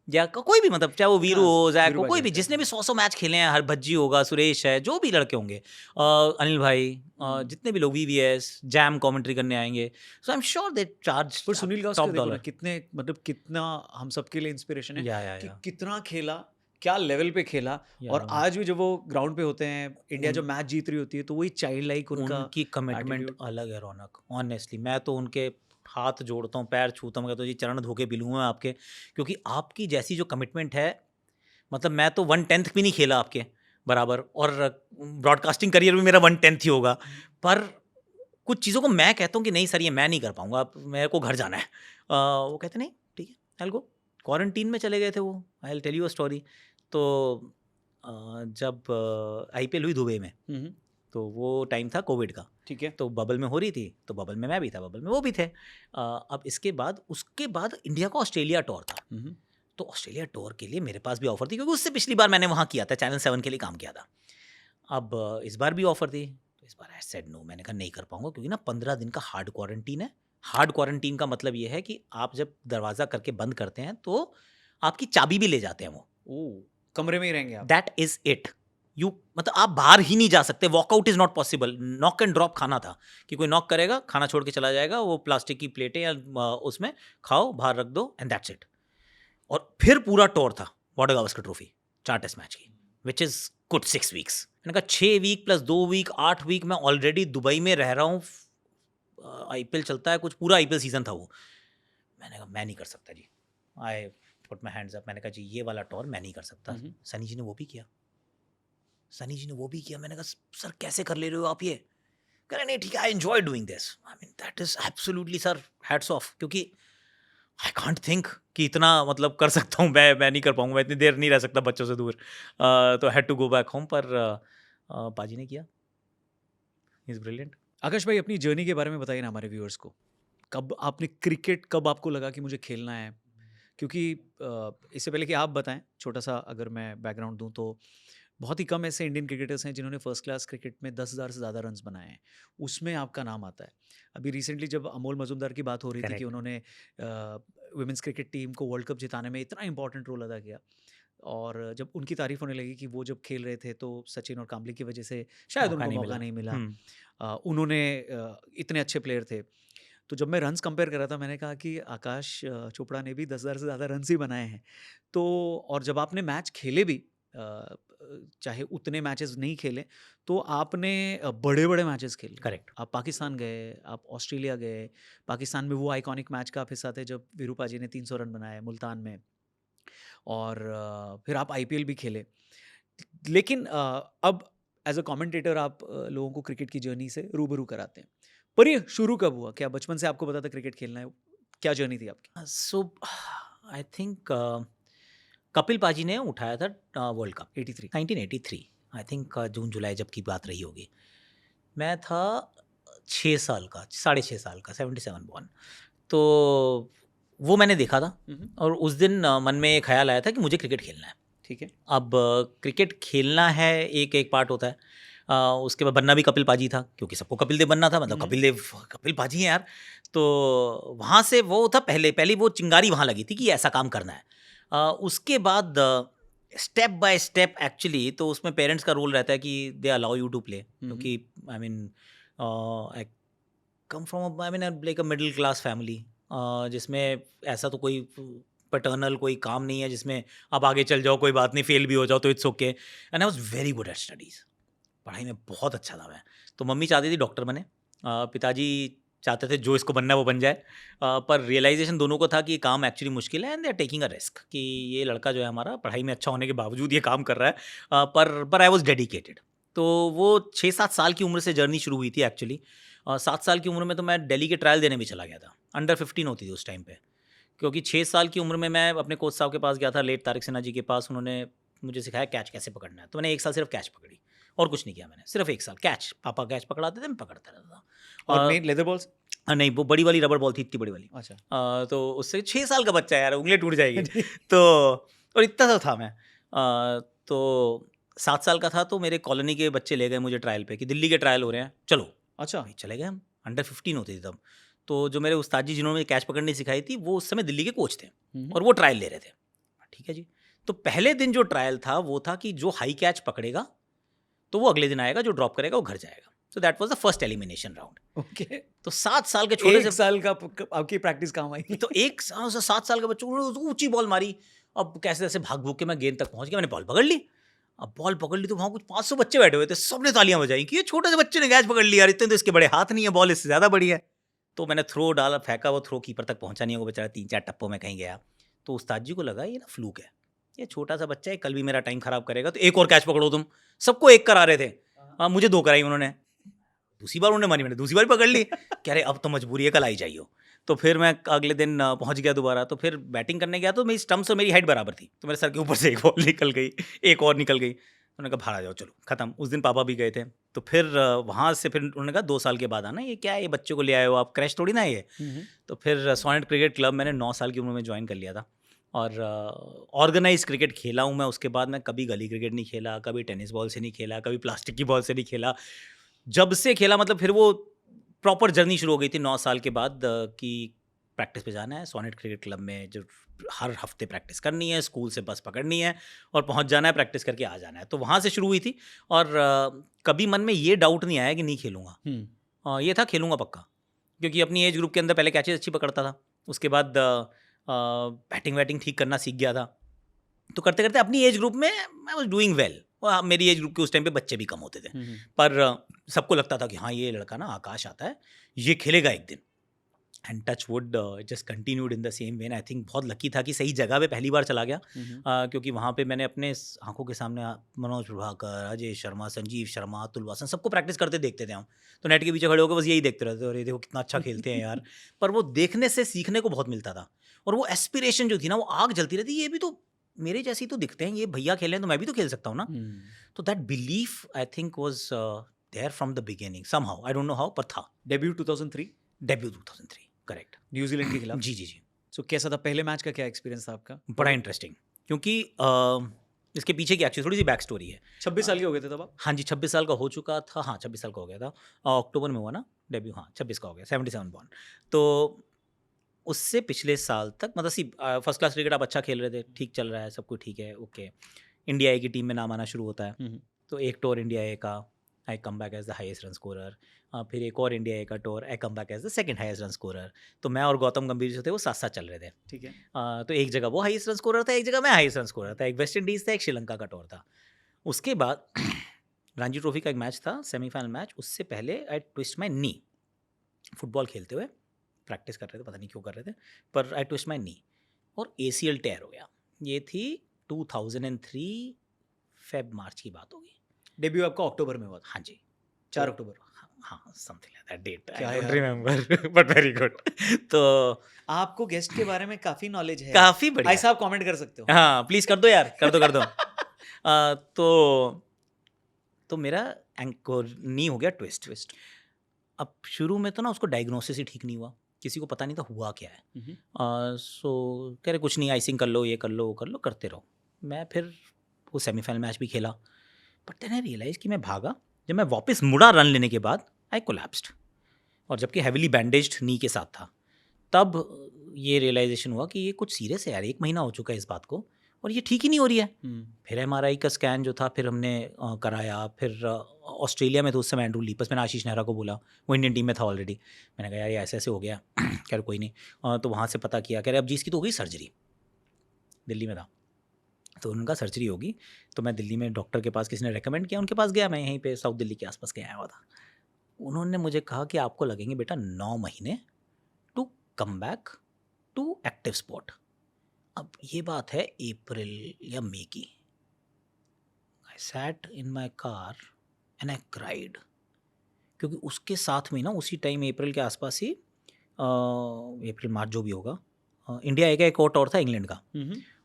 या कोई भी, मतलब चाहे वो वीरू हाँ, हो, ज़ैक वीरू हो, पाजी कोई भी अच्छा जिसने है। भी 100-100 मैच खेले हैं, हर भज्जी होगा, सुरेश है, जो भी लड़के होंगे, अनिल भाई, जितने भी लोग, वीवीएस, जैम कमेंट्री करने आएंगे। So I am sure they charge पर सुनील गावस्कर टॉप देखो ना, डॉलर। कितने मतलब कितना हम सबके लिए इंस्पिरेशन है कि या कितना खेला, क्या लेवल पे खेला, या और आज भी जब वो ग्राउंड पे होते हैं, इंडिया उन जब मैच जीत रही होती है, तो वही चाइल्ड लाइक उनका उनकी कमिटमेंट एटीट्यूड। अलग है रौनक। ऑनेस्टली मैं तो उनके हाथ जोड़ता हूँ, पैर छूता हूँ, कहता हूँ जी चरण धो के पी लूँगा मैं आपके, क्योंकि आपकी जैसी जो कमिटमेंट है, मतलब मैं तो 1/10 भी नहीं खेला आपके बराबर, और ब्रॉडकास्टिंग करियर भी मेरा 1/10 ही होगा। पर कुछ चीज़ों को मैं कहता हूँ कि नहीं सर ये मैं नहीं कर पाऊँगा, अब मेरे को घर जाना है। वो कहते नहीं ठीक है, आई विल गो। क्वारंटीन में चले गए थे वो, I will tell you a story. तो जब आईपीएल हुई दुबई में, हुँ, हुँ। तो वो टाइम था कोविड का, ठीक है। तो बबल में हो रही थी, तो बबल में मैं भी था, बबल में वो भी थे। अब उसके बाद इंडिया का ऑस्ट्रेलिया टूर था। हुँ, हुँ। तो ऑस्ट्रेलिया टूर के लिए मेरे पास भी ऑफर थी, क्योंकि उससे पिछली बार मैंने वहाँ किया था, चैनल 7 के लिए काम किया था। अब इस बार भी ऑफर थी, तो इस बार आई सेड नो, मैंने कहा नहीं कर पाऊंगा, क्योंकि ना 15 दिन का हार्ड क्वारंटीन है। हार्ड क्वारंटीन का मतलब ये है कि आप जब दरवाज़ा करके बंद करते हैं तो आपकी चाबी भी ले जाते हैं वो। ओह! कमरे में ही रहेंगे आप? That is it. मतलब आप बाहर ही नहीं जा सकते, walkout is not possible. Knock and drop खाना था कि कोई नॉक करेगा, खाना छोड़ के चला जाएगा, वो प्लास्टिक की प्लेटें या उसमें खाओ, बाहर रख दो, एंड दैट्स इट। और फिर पूरा टूर था Border Gavaskar trophy 4 test match की, विच इज गुड 6 वीक्स। मैंने कहा 6 वीक प्लस 2 वीक 8 वीक मैं ऑलरेडी दुबई में रह रहा हूँ, आईपीएल चलता है, कुछ पूरा आईपीएल सीजन था वो। मैंने कहा मैं नहीं कर सकता जी, I put my hands up. मैंने कहा जी ये वाला टूर मैं नहीं कर सकता। सनी जी ने वो भी किया, सनी जी ने वो भी किया। मैंने कहा सर कैसे कर ले रहे हो आप ये? कह रहे नहीं ठीक है, I enjoy doing this. I mean that is absolutely sir hats off, क्योंकि आई कांट थिंक कि इतना मतलब कर सकता हूँ मैं नहीं कर पाऊंगा, मैं इतनी देर नहीं रह सकता बच्चों से दूर। तो had to go back home, पर पाजी ने किया, ही इज ब्रिलियंट। आकाश भाई, अपनी जर्नी के बारे में बताइए ना हमारे व्यूअर्स को। कब आपने क्रिकेट, कब आपको लगा कि मुझे खेलना है? क्योंकि इससे पहले कि आप बताएं, छोटा सा अगर मैं बैकग्राउंड दूं तो बहुत ही कम ऐसे इंडियन क्रिकेटर्स हैं जिन्होंने फर्स्ट क्लास क्रिकेट में 10,000 से ज़्यादा रन्स बनाए हैं। उसमें आपका नाम आता है। अभी रिसेंटली जब अमोल मजूमदार की बात हो रही थी कि करेक्ट। उन्होंने वुमेंस क्रिकेट टीम को वर्ल्ड कप जिताने में इतना इंपॉर्टेंट रोल अदा किया, और जब उनकी तारीफ होने लगी कि वो जब खेल रहे थे तो सचिन और काम्बली की वजह से शायद मौका उनको नहीं मौका मिला। नहीं मिला। उन्होंने इतने अच्छे प्लेयर थे। तो जब मैं रन्स कंपेयर कर रहा था, मैंने कहा कि आकाश चोपड़ा ने भी 10,000 से ज़्यादा रन्स ही बनाए हैं। तो और जब आपने मैच खेले भी, चाहे उतने मैचेस नहीं खेले, तो आपने बड़े-बड़े मैचेस खेले। करेक्ट। आप पाकिस्तान गए, आप ऑस्ट्रेलिया गए। पाकिस्तान में वो आइकॉनिक मैच का आप हिस्सा थे जब विरूपा जी ने 300 रन बनाए मुल्तान में, और फिर आप आईपीएल भी खेले। लेकिन अब एज़ अ कमेंटेटर आप लोगों को क्रिकेट की जर्नी से रूबरू कराते हैं। पर ये शुरू कब हुआ? क्या बचपन से आपको पता था क्रिकेट खेलना है? क्या जर्नी थी आपकी? सो आई थिंक कपिल पाजी ने उठाया था वर्ल्ड कप 83। 1983, आई थिंक जून जुलाई जब की बात रही होगी। मैं था 6 साल का, 6.5 साल का, 77 बॉर्न। तो वो मैंने देखा था, और उस दिन मन में एक ख्याल आया था कि मुझे क्रिकेट खेलना है। ठीक है। अब क्रिकेट खेलना है एक एक पार्ट होता है, उसके बाद बनना भी कपिल पाजी था, क्योंकि सबको कपिल देव बनना था, मतलब कपिल देव कपिल पाजी हैं यार। तो वहाँ से वो था, पहली वो चिंगारी वहाँ लगी थी कि ऐसा काम करना है। उसके बाद स्टेप बाय स्टेप एक्चुअली, तो उसमें पेरेंट्स का रोल रहता है कि they allow you to play, क्योंकि I mean I come from I mean like a middle class family, जिसमें ऐसा तो कोई पैटर्नल कोई काम नहीं है जिसमें आप आगे चल जाओ, कोई बात नहीं, फेल भी हो जाओ तो it's okay. And I was very good at studies, पढ़ाई में बहुत अच्छा था मैं। तो मम्मी चाहती थी डॉक्टर बने, पिताजी चाहते थे जो इसको बनना है वो बन जाए, पर रियलाइजेशन दोनों को था कि ये काम एक्चुअली मुश्किल है, and they are taking a risk कि ये लड़का जो है हमारा पढ़ाई में अच्छा होने के बावजूद ये काम कर रहा है। पर आई वॉज डेडिकेटेड। तो वो 6-7 साल की उम्र से जर्नी शुरू हुई थी एक्चुअली। 7 साल की उम्र में तो मैं दिल्ली के ट्रायल देने भी चला गया था, अंडर 15 होती थी उस टाइम पे, क्योंकि 6 साल की उम्र में मैं अपने कोच साहब के पास गया था, लेट तारिक सिन्हा जी के पास। उन्होंने मुझे सिखाया कैच कैसे पकड़ना है, तो मैंने 1 साल सिर्फ कैच पकड़ी, और कुछ नहीं किया मैंने, सिर्फ 1 साल कैच। पापा कैच पकड़ाते थे, मैं पकड़ता रहता था। और मेन लेदर बॉल्स? नहीं, वो बड़ी वाली रबर बॉल थी, इतनी बड़ी वाली। अच्छा। तो उससे 6 साल का बच्चा है यार, उंगलियां टूट जाएगी। तो और इतना सा था मैं। तो 7 साल का था, तो मेरे कॉलोनी के बच्चे ले गए मुझे ट्रायल पे कि दिल्ली के ट्रायल हो रहे हैं, चलो। अच्छा। भाई चले गए हम, अंडर 15 होती थी तब। तो जो मेरे उस्ताद जी जिन्होंने मुझे कैच पकड़नी सिखाई थी, वो उस समय दिल्ली के कोच थे, और वो ट्रायल ले रहे थे। ठीक है जी। तो पहले दिन जो ट्रायल था वो था कि जो हाई कैच पकड़ेगा तो वो अगले दिन आएगा, जो ड्रॉप करेगा वो घर जाएगा। तो that was the first elimination round. Okay. तो 7 साल के छोटे 1 से, साल का आपकी प्रैक्टिस काम आई। तो 7 साल के बच्चों ने ऊंची बॉल मारी। अब कैसे कैसे भाग भूग के मैं गेंद तक पहुंच गया, मैंने बॉल पकड़ ली। अब बॉल पकड़ ली तो वहाँ कुछ 500 बच्चे बैठे हुए थे, सबने तालियां बजाई कि ये छोटे से बच्चे ने कैच पकड़ लिया यार, इतने तो इसके बड़े हाथ नहीं है, बॉल इससे ज़्यादा बड़ी है। तो मैंने थ्रो डाला, फेंका, वो थ्रो कीपर तक पहुंचा नहीं, वो बेचारा 3-4 टप्पों में कहीं गया। तो उस्ताद जी को लगा ये ना फ्लूक है, ये छोटा सा बच्चा है, कल भी मेरा टाइम खराब करेगा, तो एक और कैच पकड़ो तुम। सबको एक करा रहे थे, मुझे 2 कराई उन्होंने। दूसरी बार उन्होंने मारी, मैंने दूसरी बार पकड़ ली। कह रहे अब तो मजबूरी है, कल आई जाइयो। तो फिर मैं अगले दिन पहुंच गया दोबारा। तो फिर बैटिंग करने गया, तो मेरी स्टम्प्स और मेरी हाइट बराबर थी, तो मेरे सर के ऊपर से एक बॉल निकल गई, एक और निकल गई। उन्होंने कहा बाहर आ जाओ, चलो खत्म। उस दिन पापा भी गए थे। तो फिर वहाँ से फिर उन्होंने कहा 2 साल के बाद आना, ये क्या है, ये बच्चे को ले आए हो आप, क्रैश थोड़ी ना है ये। तो फिर सोनेट क्रिकेट क्लब मैंने 9 साल की उम्र में ज्वाइन कर लिया था, और ऑर्गेनाइज क्रिकेट खेला हूँ मैं। उसके बाद मैं कभी गली क्रिकेट नहीं खेला, कभी टेनिस बॉल से नहीं खेला, कभी प्लास्टिक की बॉल से नहीं खेला। जब से खेला मतलब फिर वो प्रॉपर जर्नी शुरू हो गई थी 9 साल के बाद, कि प्रैक्टिस पे जाना है, सोनेट क्रिकेट क्लब में जो हर हफ्ते प्रैक्टिस करनी है, स्कूल से बस पकड़नी है और पहुंच जाना है, प्रैक्टिस करके आ जाना है। तो वहाँ से शुरू हुई थी और कभी मन में ये डाउट नहीं आया कि नहीं खेलूँगा। ये था खेलूँगा पक्का, क्योंकि अपनी एज ग्रुप के अंदर पहले कैचेज़ अच्छी पकड़ता था, उसके बाद बैटिंग वैटिंग ठीक करना सीख गया था। तो करते-करते अपनी एज ग्रुप में आई वाज़ डूइंग वेल। मेरी एज ग्रुप के उस टाइम पे बच्चे भी कम होते थे। पर सबको लगता था कि हाँ, ये लड़का ना आकाश आता है, ये खेलेगा एक दिन। And touch wood just continued in the same when. I think बहुत लकी था कि सही जगह पे पहली बार चला गया, क्योंकि वहाँ पे मैंने अपने आंखों के सामने मनोज प्रभाकर, अजय शर्मा, संजीव शर्मा, अतुल वासन सबको प्रैक्टिस करते देखते थे हम। तो नेट के पीछे खड़े होकर बस यही देखते रहते, और ये देखो कितना अच्छा खेलते हैं यार। पर वो देखने से सीखने को बहुत मिलता था, और वो एस्पिरेशन जो थी ना, वो आग जलती रहती, ये भी तो मेरे जैसे ही तो दिखते हैं, ये भैया खेलें तो मैं भी तो खेल सकता हूँ ना। तो that belief I think was there from the beginning somehow, I don't know how, पर था। डेब्यू 2003 डेब्यू 2003 करेक्ट, न्यूजीलैंड के खिलाफ। जी जी जी। सो कैसा था पहले मैच का, क्या एक्सपीरियंस था आपका? बड़ा इंटरेस्टिंग, क्योंकि इसके पीछे की एक्चुअली थोड़ी सी बैक स्टोरी है। 26 साल के हो गए थे तब आप? हाँ जी, 26 साल का हो चुका था। हाँ, 26 साल का हो गया था। अक्टूबर में हुआ ना डेब्यू, हाँ 26 का हो गया, 77 बॉर्न। तो उससे पिछले साल तक मतलब फर्स्ट क्लास क्रिकेट आप अच्छा खेल रहे थे, ठीक चल रहा है, सब कुछ ठीक है, ओके। इंडिया ए की टीम में नाम आना शुरू होता है, तो एक टूर इंडिया ए का, I come back as the highest run scorer. फिर एक और इंडिया ए का tour, I come back as the second highest run scorer. तो मैं और गौतम गंभीर जो थे वो साथ साथ चल रहे थे, ठीक है। तो एक जगह वो हाईएस्ट रन स्कोरर था, एक जगह मैं हाईएस्ट रन स्कोरर था, एक वेस्ट इंडीज़ था, एक श्रीलंका का टूर था। उसके बाद रणजी ट्रॉफी का एक मैच था, सेमीफाइनल मैच। उससे पहले आई ट्विस्ट माई नी, फुटबॉल खेलते हुए प्रैक्टिस कर रहे थे, पता नहीं क्यों कर रहे थे, पर आई ट्विस्ट माई नी और ACL टेयर हो गया। ये थी 2003 फेब मार्च की बात होगी। डेब्यू आपका अक्टूबर में हुआ था? हाँ जी, 4 अक्टूबर। हाँ, समथिंग लाइक दैट डेट, क्या आई डोंट यार? Remember, but very good. तो आपको गेस्ट के बारे में काफी नॉलेज है। काफ़ी बढ़िया। ऐसा आप कमेंट कर सकते हो। हाँ, प्लीज़ कर दो यार, कर दो। तो मेरा नी हो गया ट्विस्ट। अब शुरू में तो ना उसको डायग्नोसिस ही ठीक नहीं हुआ, किसी को पता नहीं था हुआ क्या है। सो कह रहे कुछ नहीं, आइसिंग कर लो, ये कर लो, वो कर लो, करते रहो। मैं फिर वो सेमीफाइनल मैच भी खेला, बट देन आई रियलाइज कि मैं भागा। जब मैं वापस मुड़ा रन लेने के बाद, आई कोलैप्स्ड, और जबकि हेविली बैंडेज्ड नी के साथ था। तब ये रियलाइजेशन हुआ कि ये कुछ सीरियस है यार, 1 महीना हो चुका है इस बात को और ये ठीक ही नहीं हो रही है। फिर MRI का स्कैन जो था फिर हमने कराया। फिर ऑस्ट्रेलिया में तो उस समय एंड्रू लीपस, मैंने आशीष नेहरा को बोला, वो इंडियन टीम में था ऑलरेडी। मैंने कहा यार ये ऐसे ऐसे हो गया। कह रहे कोई नहीं। तो वहाँ से पता किया, कह रहे अब जी इसकी तो हो गई सर्जरी, दिल्ली में था तो उनका सर्जरी होगी। तो मैं दिल्ली में डॉक्टर के पास, किसी ने रेकमेंड किया, उनके पास गया। मैं यहीं पे साउथ दिल्ली के आसपास के आया हुआ था। उन्होंने मुझे कहा कि आपको लगेंगे बेटा 9 महीने to come back to active sport. अब ये बात है अप्रैल या मई की। I sat in my car and I cried, क्योंकि उसके साथ में ना उसी टाइम अप्रैल के आसपास ही, अप्रैल मार्च जो भी होगा, इंडिया ए का एक और टूर था इंग्लैंड का,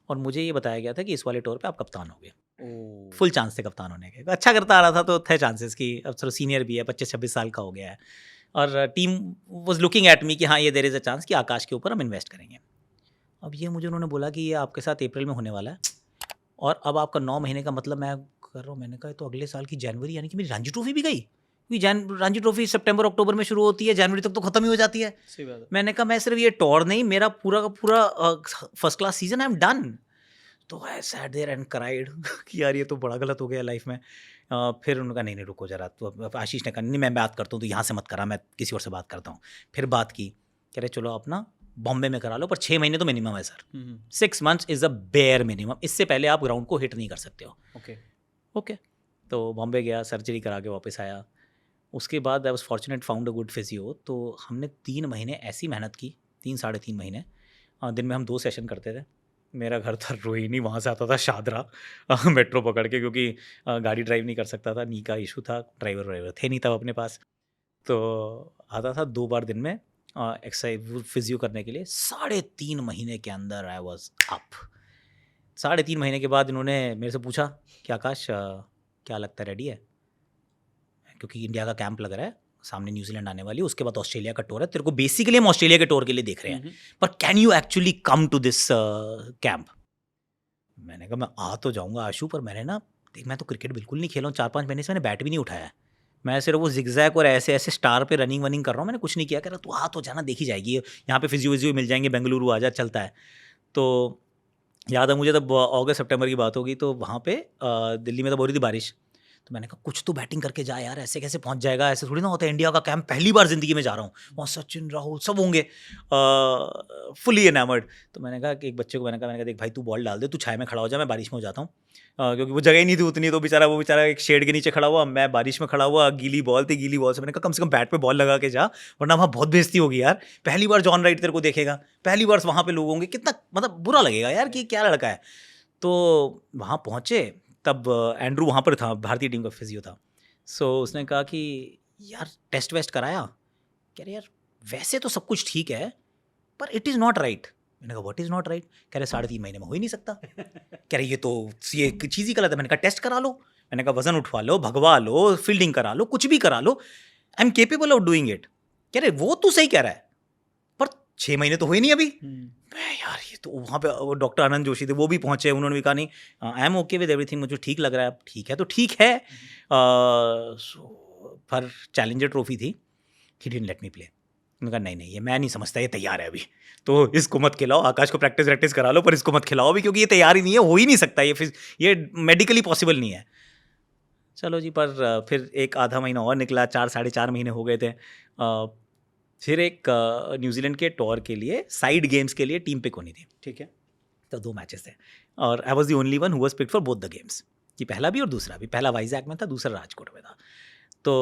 और मुझे ये बताया गया था कि इस वाले टूर पे आप कप्तान हो गए। फुल चांस थे कप्तान होने के, अच्छा करता आ रहा था तो थे चांसेस कि अब चलो सीनियर भी है, 25-26 साल का हो गया है, और team was looking at me कि हाँ ये देयर इज़ अ चांस कि आकाश के ऊपर हम इन्वेस्ट करेंगे। अब ये मुझे उन्होंने बोला कि ये आपके साथ अप्रैल में होने वाला है, और अब आपका 9 महीने का मतलब मैं कर रहा हूँ। मैंने कहा तो अगले साल की जनवरी, यानी कि मेरी रणजी ट्रॉफी भी गई, क्योंकि रणजी ट्रॉफी सितंबर अक्टूबर में शुरू होती है, जनवरी तक तो खत्म ही हो जाती है। सही बात है। मैंने कहा मैं सिर्फ ये टूर नहीं, मेरा पूरा का पूरा first class season I am done. तो I sat there and cried कि यार ये तो बड़ा गलत हो गया लाइफ में। फिर उन्होंने कहा नहीं रुको जरा, तो आशीष ने कहा नहीं मैं बात करता हूँ, तो यहाँ से मत करा, मैं किसी और से बात करता हूँ। फिर बात की, कह रहे चलो अपना बॉम्बे में करा लो, पर 6 महीने तो मिनिमम है sir. 6 months is a bare minimum, इससे पहले आप ग्राउंड को हिट नहीं कर सकते हो। ओके। तो बॉम्बे गया, सर्जरी करा के वापस आया। उसके बाद I was fortunate, found a good physio. तो हमने 3 महीने ऐसी मेहनत की, 3-3.5 महीने। दिन में हम 2 सेशन करते थे। मेरा घर था रोहिणी, वहाँ से आता था शादरा मेट्रो पकड़ के, क्योंकि गाड़ी ड्राइव नहीं कर सकता था, नी का इशू था, ड्राइवर थे नहीं तब अपने पास। तो आता था 2 बार दिन में एक्सरसाइज फिजियो करने के लिए। 3.5 महीने के अंदर आई वॉज अप। 3.5 महीने के बाद इन्होंने मेरे से पूछा कि आकाश क्या लगता है रेडी है, क्योंकि इंडिया का कैंप लग रहा है, सामने न्यूजीलैंड आने वाली है, उसके बाद ऑस्ट्रेलिया का टूर है, तेरे को बेसिकली हम ऑस्ट्रेलिया के टूर के लिए देख रहे हैं, पर can you actually come to this camp. मैंने कहा मैं आ तो जाऊंगा आशु, पर मैंने ना देख, मैं तो क्रिकेट बिल्कुल नहीं खेला हूँ, 4-5 महीने से मैंने बैट भी नहीं उठाया है, मैं सिर्फ वो जिगजैग और ऐसे ऐसे स्टार पे रनिंग वनिंग कर रहा हूँ, मैंने कुछ नहीं किया। कह रहा तू तो जाना, देखी जाएगी, यहाँ पे फिजियो विजियो मिल जाएंगे, बेंगलुरु आ जा, चलता है। तो याद है मुझे, तब अगस्त सितंबर की बात होगी, तो वहाँ पे दिल्ली में तब हो रही थी बारिश। तो मैंने कहा कुछ तो बैटिंग करके जा यार, ऐसे कैसे पहुँच जाएगा, ऐसे थोड़ी ना होता है। इंडिया का कैंप पहली बार ज़िंदगी में जा रहा हूँ, वहाँ सचिन राहुल सब होंगे, फुली एनामर्ड। तो मैंने कहा कि एक बच्चे को मैंने कहा देख भाई तू बॉल डाल दे, तू छाया में खड़ा हो जा, मैं बारिश में हो जाता हूँ। क्योंकि वो जगह ही नहीं थी उतनी, तो वो बेचारा एक शेड के नीचे खड़ा हुआ, मैं बारिश में खड़ा हुआ, गीली बॉल थी, गीली बॉल से मैंने कहा कम से कम बैट पे बॉल लगा के जा, वरना वहाँ बहुत बेइज्जती होगी यार। पहली बार जॉन राइट तेरे को देखेगा, पहली बार वहाँ पे लोग होंगे, कितना मतलब बुरा लगेगा यार कि क्या लड़का है। तो वहाँ पहुँचे, तब एंड्रू वहाँ पर था, भारतीय टीम का फिजियो था। सो उसने कहा कि यार टेस्ट वेस्ट कराया? कह रहे यार वैसे तो सब कुछ ठीक है, पर इट इज़ नॉट राइट। मैंने कहा व्हाट इज़ नॉट राइट? कह रहे 3.5 महीने में हो ही नहीं सकता। कह रहे ये चीज़ ही गलत है। मैंने कहा टेस्ट करा लो, मैंने कहा वजन उठवा लो, भगवा लो, फील्डिंग करा लो, कुछ भी करा लो, I am capable of doing it. कह रहे वो तू सही कह रहा है, पर 6 महीने तो हुए नहीं अभी। मैं यार ये तो वहाँ पे वो डॉक्टर आनंद जोशी थे, वो भी पहुँचे, उन्होंने भी कहा नहीं आई एम ओके विद एवरीथिंग, मुझे ठीक लग रहा है। ठीक है तो ठीक है। पर चैलेंजर ट्रॉफी थी, he didn't let me play. मैंने कहा नहीं ये मैं नहीं समझता, ये तैयार है अभी, तो इसको मत खिलाओ। आकाश को प्रैक्टिस करा लो, पर इसको मत खिलाओ अभी, क्योंकि ये तैयार ही नहीं है, हो ही नहीं सकता, ये मेडिकली पॉसिबल नहीं है। चलो जी, पर फिर एक आधा महीना और निकला, 4-4.5 महीने हो गए थे। फिर एक न्यूजीलैंड के टूर के लिए साइड गेम्स के लिए टीम पिक होनी थी। ठीक है। तो 2 मैचेस थे, और I was the only one who was picked for both the games, कि पहला भी और दूसरा भी। पहला वाइजैक में था, दूसरा राजकोट में था। तो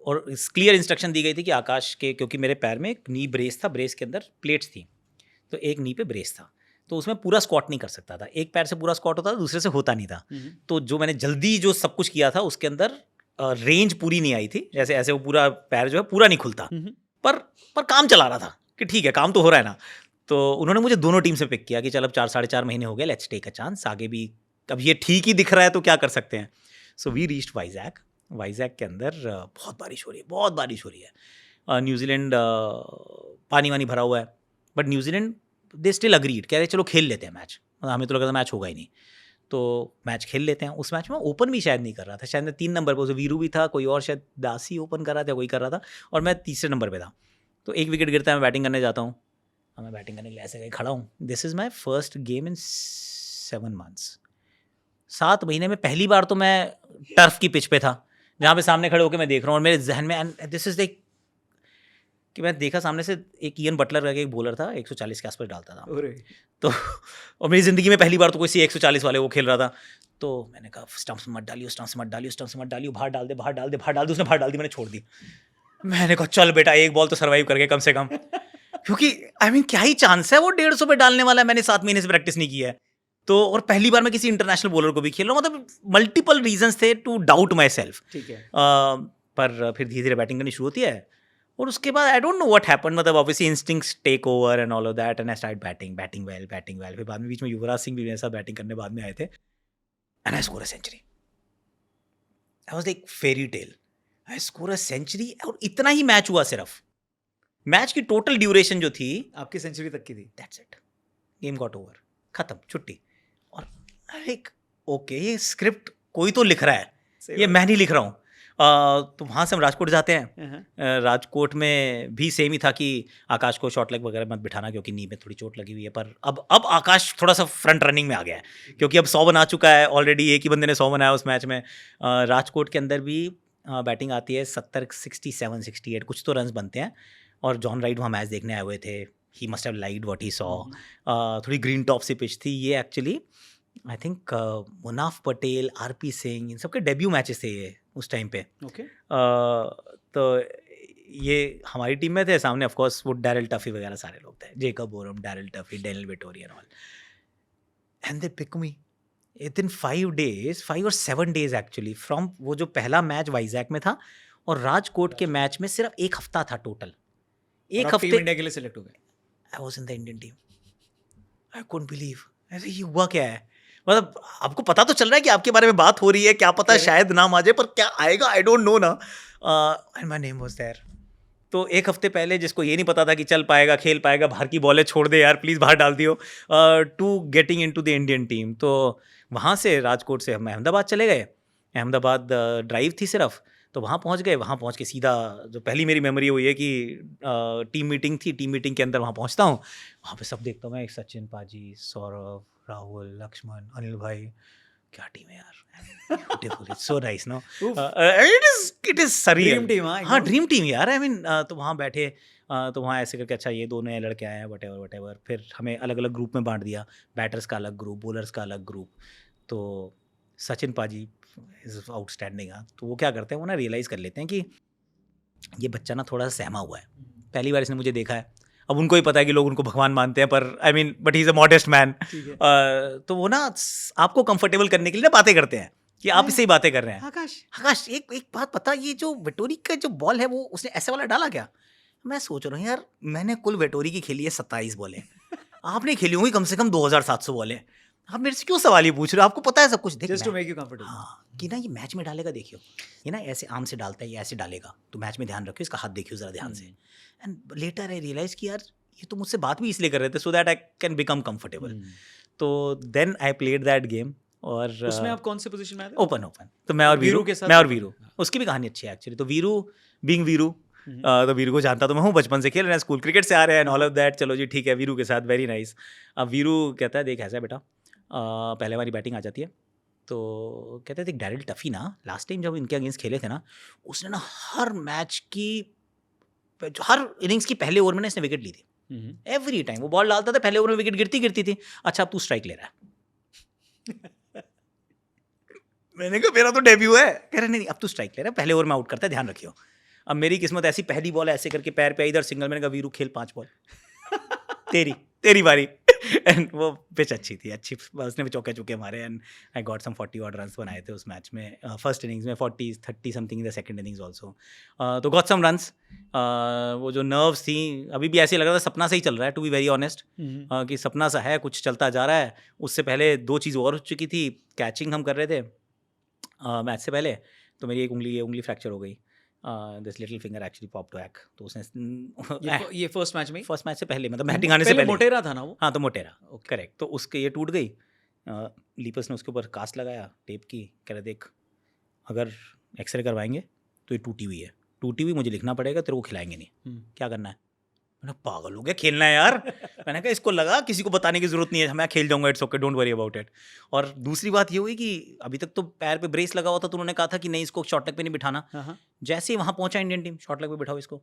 और क्लियर इंस्ट्रक्शन दी गई थी कि आकाश के, क्योंकि मेरे पैर में एक नी ब्रेस था, ब्रेस के अंदर प्लेट्स थी, तो एक नी पे ब्रेस था, तो उसमें पूरा स्क्वाट नहीं कर सकता था। एक पैर से पूरा स्क्वाट होता था, दूसरे से होता नहीं था। तो जो मैंने जल्दी जो सब कुछ किया था, उसके अंदर रेंज पूरी नहीं आई थी, जैसे ऐसे वो पूरा पैर जो है पूरा नहीं खुलता, पर काम चला रहा था कि ठीक है काम तो हो रहा है ना। तो उन्होंने मुझे दोनों टीम से पिक किया कि चल अब 4-4.5 महीने हो गए, लेट्स टेक अ चांस, आगे भी अब ये ठीक ही दिख रहा है तो क्या कर सकते हैं। So we reached Vizag. Vizag के अंदर बहुत बारिश हो रही है, बहुत बारिश हो रही है। न्यूजीलैंड पानी वानी भरा हुआ है, but New Zealand they still agreed, कह रहे चलो खेल लेते हैं मैच, हमें तो लगा था मैच होगा ही नहीं, तो मैच खेल लेते हैं। उस मैच में ओपन भी शायद नहीं कर रहा था, शायद मैं 3 नंबर पर, वीरू भी था, कोई और शायद दासी ओपन कर रहा था, कोई कर रहा था, और मैं तीसरे नंबर पे था। तो एक विकेट गिरता है, मैं बैटिंग करने जाता हूँ, मैं बैटिंग करने के लिए ऐसे कहीं खड़ा हूँ। This is my first game in 7 months। 7 महीने में पहली बार तो मैं टर्फ की पिच पे था, जहाँ पे सामने खड़े होकर मैं देख रहा हूँ, और मेरे जहन में दिस इज़ लाइक कि मैं देखा सामने से एक इयन बटलर करके एक बॉलर था, 140 के आसपास डालता था। तो और मेरी ज़िंदगी में पहली बार तो कोई 140 वाले वो खेल रहा था। तो मैंने कहा स्टंप्स मत डालियो, स्टंप्स मत डालियो, स्टंप्स मत डालियो, बाहर डाल दे, बाहर डाल दे, बाहर डाल दे। उसने बाहर डाल दी, मैंने छोड़ दी। मैंने कहा चल बेटा एक बॉल तो सर्वाइव करके कम से कम, क्योंकि आई मीन क्या ही चांस है, वो 150 पे डालने वाला है, मैंने 7 महीने से प्रैक्टिस नहीं किया है। तो और पहली बार मैं किसी इंटरनेशनल बॉलर को भी खेल रहा हूँ, मतलब मल्टीपल रीजंस थे टू डाउट माई सेल्फ। ठीक है। पर फिर धीरे धीरे बैटिंग करनी शुरू होती है, और उसके बाद I don't know what happened, मतलब obviously instincts take over and all of that, and I start batting well. फिर बाद में बीच में युवराज सिंह भी मेरे साथ बैटिंग करने बाद में आए थे, and I score a century. I was like fairy tale, I score a century, और इतना ही मैच हुआ सिर्फ। मैच की टोटल ड्यूरेशन जो थी आपकी सेंचुरी तक की थी। That's it, game got over, खत्म, छुट्टी। और लाइक ओके ये स्क्रिप्ट कोई तो लिख रहा है, ये मैं नहीं लिख रहा हूँ। तो वहाँ से हम राजकोट जाते हैं। राजकोट में भी सेम ही था कि आकाश को शॉर्ट लेग वगैरह मत बिठाना, क्योंकि नी में थोड़ी चोट लगी हुई है। पर अब आकाश थोड़ा सा फ्रंट रनिंग में आ गया है, क्योंकि अब 100 बना चुका है ऑलरेडी, एक ही बंदे ने 100 बनाया उस मैच में। राजकोट के अंदर भी बैटिंग आती है 70, 67, 68 कुछ तो रन्स बनते हैं, और जॉन राइट वहाँ मैच देखने आए हुए थे। He must have liked what he saw. थोड़ी ग्रीन टॉप सी पिच थी ये actually. I think Munaf Patel, RP Singh, इन सबके डेब्यू मैचेस थे ये उस टाइम पे। ओके। तो ये हमारी टीम में थे, सामने ऑफ कोर्स वो डैरिल टफी वगैरह सारे लोग थे, Jacob Oram, Daryl Tuffey, Daniel Vettori and all, and they pick me within 5 days, 5 or 7 days actually, from वो जो पहला मैच वाइजैक में था और राजकोट के मैच में सिर्फ 1 हफ्ता था टोटल। एक हफ्ते टीम इंडिया के लिए सिलेक्ट हो गए। I was in the Indian team. I couldn't believe, ऐसे ये हुआ क्या है? मतलब आपको पता तो चल रहा है कि आपके बारे में बात हो रही है, क्या पता शायद नाम आ जाए, पर क्या आएगा आई डोंट नो ना। And my name was there. तो 1 हफ्ते पहले, जिसको ये नहीं पता था कि चल पाएगा, खेल पाएगा, बाहर की बॉलें छोड़ दे यार प्लीज़, बाहर डाल दियो, to getting into the Indian team. तो वहाँ से राजकोट से हम अहमदाबाद चले गए। अहमदाबाद ड्राइव थी सिर्फ, तो वहाँ पहुँच गए, वहाँ पहुँच के सीधा जो पहली मेरी मेमोरी हुई है कि टीम मीटिंग थी, टीम मीटिंग के अंदर वहाँ पहुँचता हूँ, वहाँ पे सब देखता हूँ मैं, सचिन पाजी, सौरभ, राहुल, लक्ष्मण, अनिल भाई, क्या टीम है यार, beautiful, it's so nice no, Oof. It is surreal, dream team, हाँ हाँ एकदम। ड्रीम टीम यार, आई मीन तो वहाँ बैठे, तो वहाँ ऐसे करके अच्छा ये 2 नए लड़के आए हैं, वटेवर वटेवर, फिर हमें अलग अलग ग्रुप में बांट दिया, बैटर्स का अलग ग्रुप, बॉलर्स का अलग ग्रुप। तो सचिन पाजी इज आउटस्टैंडिंग, हाँ, तो वो क्या करते हैं, वो ना रियलाइज़ कर लेते हैं कि ये बच्चा ना थोड़ा सा सहमा हुआ है, पहली बार इसने मुझे देखा है, अब उनको ही पता है कि लोग उनको भगवान मानते हैं, पर I mean but he is a modest man, ठीक है। तो वो ना आपको कंफर्टेबल करने के लिए ना बातें करते हैं कि आप इससे ही बातें कर रहे हैं। आकाश, आकाश एक एक बात पता, ये जो वेटोरी का जो बॉल है वो उसने ऐसे वाला डाला क्या? मैं सोच रहा हूँ यार, मैंने कुल वेटोरी की खेली है 27 बॉलें, आपने खेली होंगी कम से कम 2700 बॉलें, आप मेरे से क्यों सवाल ये पूछ रहे हो, आपको पता है सब कुछ। देख जस्ट टू मैं- मेक यू कंफर्टेबल। हाँ कि ना ये मैच में डालेगा, देखियो ये ना ऐसे आर्म से डालता है, ये ऐसे डालेगा, तो मैच में ध्यान रखियो, इसका हाथ देखियो जरा ध्यान से। एंड लेटर आई रियलाइज कि यार ये तो मुझसे बात भी इसलिए कर रहे थे so that I can become comfortable. तो then I played that game, और उसमें आप कौन से पोजीशन में आए थे? ओपन ओपन, तो मैं और वीरू वीरू के साथ मैं और open वीरू, है। उसकी भी कहानी अच्छी है एक्चुअली। तो वीरू बीइंग वीरू, तो वीरू को जानता तो मैं हूँ, बचपन से खेल रहे हैं, स्कूल क्रिकेट से आ रहे हैं, ऑल ऑफ दैट, चलो जी ठीक है, वीरू के साथ वेरी नाइस। अब वीरू कहता है देख ऐसा है बेटा, पहले हमारी बैटिंग आ जाती है, तो कहते थे डैरिल टफी ना लास्ट टाइम जब इनके अगेंस्ट खेले थे ना, उसने ना हर मैच की हर इनिंग्स की पहले ओवर में ना इसने विकेट ली थी, एवरी टाइम वो बॉल डालता था, पहले ओवर में विकेट गिरती थी। अच्छा अब तू स्ट्राइक ले रहा है मैंने कहा मेरा तो डेब्यू है, कह रहे नहीं अब तू स्ट्राइक ले रहा है, पहले ओवर में आउट करता है, ध्यान रखियो। अब मेरी किस्मत ऐसी, पहली बॉल ऐसे करके पैर पे आई, इधर सिंगल, मैंने कहा वीरू खेल 5 बॉल तेरी बारी एंड वो पिच अच्छी थी, अच्छी, उसने भी चौके चौके मारे, and I got some 40 odd runs बनाए थे उस मैच में, फर्स्ट इनिंग्स में 40-30 something in the second innings also, तो गॉट सम रन्स। वो जो नर्व्स थी, अभी भी ऐसे लग रहा था सपना से ही चल रहा है, टू बी वेरी ऑनेस्ट, कि सपना सा है, कुछ चलता जा रहा है। उससे पहले 2 चीज़ और हो चुकी थी, कैचिंग हम कर रहे थे मैच से पहले, तो मेरी एक उंगली फ्रैक्चर हो गई, this little finger actually popped back, तो उसने ये फर्स्ट मैच में ही? फर्स्ट मैच से पहले, मतलब बैटिंग आने से पहले मोटेरा था ना वो? हाँ तो मोटेरा, करेक्ट, तो उसके ये टूट गई, लीपर्स ने उसके ऊपर कास्ट लगाया टेप की, कह रहे देख अगर एक्सरे करवाएंगे तो ये टूटी हुई मुझे लिखना पड़ेगा, तेरे को खिलाएंगे नहीं, क्या करना है? मैंने पागल हो गया, खेलना है यार मैंने कहा इसको लगा किसी को बताने की जरूरत नहीं है, मैं खेल जाऊंगा, it's okay, don't worry about it. और दूसरी बात ये हुई कि अभी तक तो पैर पे ब्रेस लगा हुआ था, तो उन्होंने कहा था कि नहीं इसको शॉर्ट लेग पे नहीं बिठाना, जैसे ही वहां पहुंचा इंडियन टीम, शॉर्ट लेग पे बिठाओ इसको।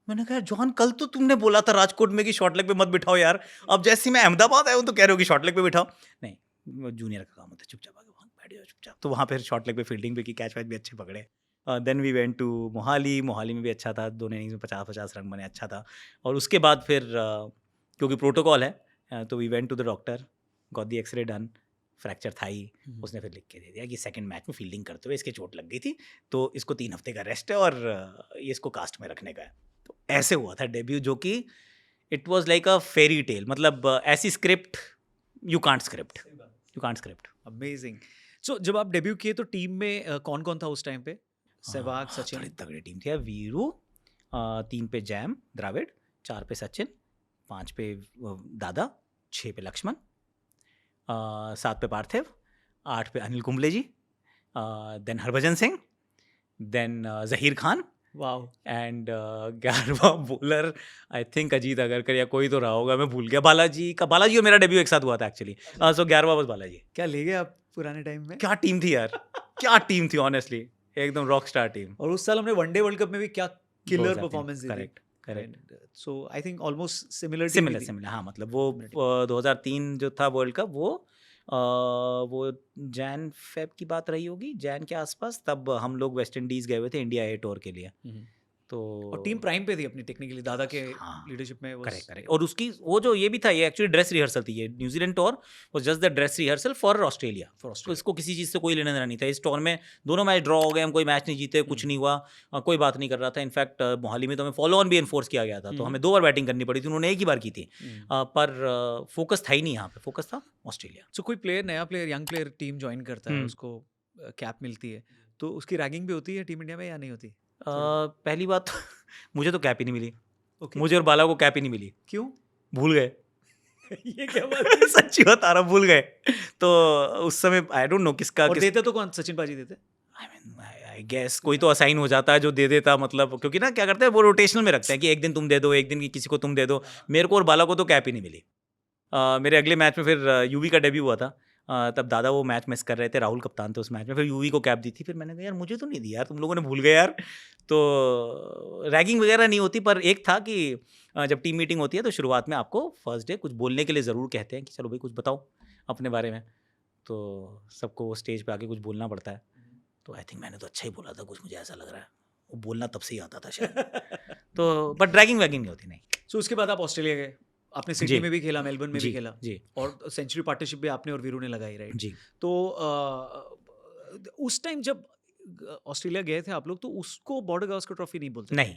मैंने कहा जॉन कल तो तुमने बोला था राजकोट में कि शॉर्ट लेग पे मत बिठाओ यार, अब जैसे मैं अहमदाबाद आया हूँ तो कह रहे हो कि शॉर्ट लेग पे बिठाओ। नहीं, वो जूनियर का काम होता है, चुपचाप आगे वहाँ बैठ जाओ चुपचाप। तो वहाँ फिर शॉर्ट लेग पे फील्डिंग भी की, कैच वैच भी अच्छे पकड़े। Then we went to Mohali में भी अच्छा था, दोनों इनिंग्स में 50-50 रन बने, अच्छा था। और उसके बाद फिर क्योंकि प्रोटोकॉल है, तो we went to the doctor, got the x-ray done, fracture था ही, उसने फिर लिख के दे दिया कि सेकंड मैच में फील्डिंग करते हुए इसके चोट लग गई थी, तो इसको 3 हफ्ते का रेस्ट है और ये इसको कास्ट में रखने का है। तो ऐसे हुआ था डेब्यू, जो कि it was like a fairy tale, मतलब ऐसी script you can't script. Amazing. So जब आप डेब्यू किए तो टीम में कौन कौन था उस टाइम पे? सहवाग, बड़ी सचिन? तगड़ी टीम थी यार। वीरू 3 पे जैम द्राविड, 4 पे सचिन, 5 पे दादा, 6 पे लक्ष्मण, 7 पे पार्थिव, 8 पे Anil Kumble ji, then Harbhajan Singh, then Zaheer Khan, wow. And 11वां bowler I think Ajit Agarkar या कोई तो रहा होगा, मैं भूल गया। बालाजी और मेरा डेब्यू एक साथ हुआ था एक्चुअली, सो 11वां बस बालाजी। क्या ले गए आप पुराने टाइम में? क्या टीम थी यार, क्या टीम थी ऑनेस्टली, एकदम रॉक स्टार टीम। और उस साल हमने वनडे वर्ल्ड कप में भी क्या किलर परफॉर्मेंस दी थी। Correct. So I think almost similar similar, हाँ, मतलब वो 2003 जो था वर्ल्ड कप, वो जैन फेब की बात रही होगी, जैन के आसपास, तब हम लोग वेस्ट इंडीज गए हुए थे इंडिया ए टूर के लिए, तो और टीम प्राइम पे थी अपनी टेक्निकली, दादा के हाँ, लीडरशिप में। करेक्ट। और उसकी वो जो ये भी था, ये एक्चुअली ड्रेस रिहर्सल थी, ये New Zealand tour was just the dress rehearsal for Australia. तो इसको किसी चीज़ से कोई लेना देना नहीं था। इस टूर में दोनों मैच ड्रॉ हो गए, हम कोई मैच नहीं जीते, कुछ नहीं हुआ, कोई बात नहीं कर रहा था। इनफैक्ट मोहाली में तो हमें फॉलो ऑन भी एनफोर्स किया गया था, तो हमें 2 बार बैटिंग करनी पड़ी थी, उन्होंने एक ही बार की थी, पर फोकस था ही नहीं यहाँ पे, फोकस था ऑस्ट्रेलिया। सो कोई प्लेयर, नया player, young player team join करता है, उसको कैप मिलती है, तो उसकी रैगिंग भी होती है टीम इंडिया में या नहीं होती? पहली बात मुझे तो कैप ही नहीं मिली। Okay. मुझे और बाला को कैप ही नहीं मिली। क्यों? भूल गए ये क्या बात है? सच्ची बता रहा, भूल गए। तो उस समय आई डोंट नो किसका और देते तो कौन? सचिन पाजी देते? आई आई गेस कोई तो असाइन हो जाता है जो दे देता, मतलब क्योंकि ना क्या करते हैं वो रोटेशनल में रखते हैं कि एक दिन तुम दे दो, एक दिन किसी को तुम दे दो। मेरे को और बाला को तो कैप ही नहीं मिली। मेरे अगले मैच में फिर यूवी का डेब्यू हुआ था। तब दादा वो मैच मिस कर रहे थे, राहुल कप्तान थे उस मैच में, फिर यूवी को कैप दी थी। फिर मैंने कहा यार मुझे तो नहीं दी यार, तुम लोगों ने भूल गए यार। तो रैगिंग वगैरह नहीं होती, पर एक था कि जब टीम मीटिंग होती है तो शुरुआत में आपको फर्स्ट डे कुछ बोलने के लिए ज़रूर कहते हैं कि चलो भाई कुछ बताओ अपने बारे में। तो सबको वो स्टेज पे आके कुछ बोलना पड़ता है। तो आई थिंक मैंने तो अच्छा ही बोला था कुछ, मुझे ऐसा लग रहा है वो बोलना तब से ही आता था शायद। तो बट रैगिंग वैगिंग नहीं होती, नहीं। सो उसके बाद आप ऑस्ट्रेलिया गए, आपने सिडनी जी में भी खेला, मेलबर्न में भी जी खेला, जी और सेंचुरी पार्टनरशिप भी आपने और वीरू ने लगाई, राइट? जी। तो उस टाइम जब ऑस्ट्रेलिया गए थे आप लोग, तो उसको बॉर्डर गावस्कर ट्रॉफी नहीं बोलते थे। नहीं,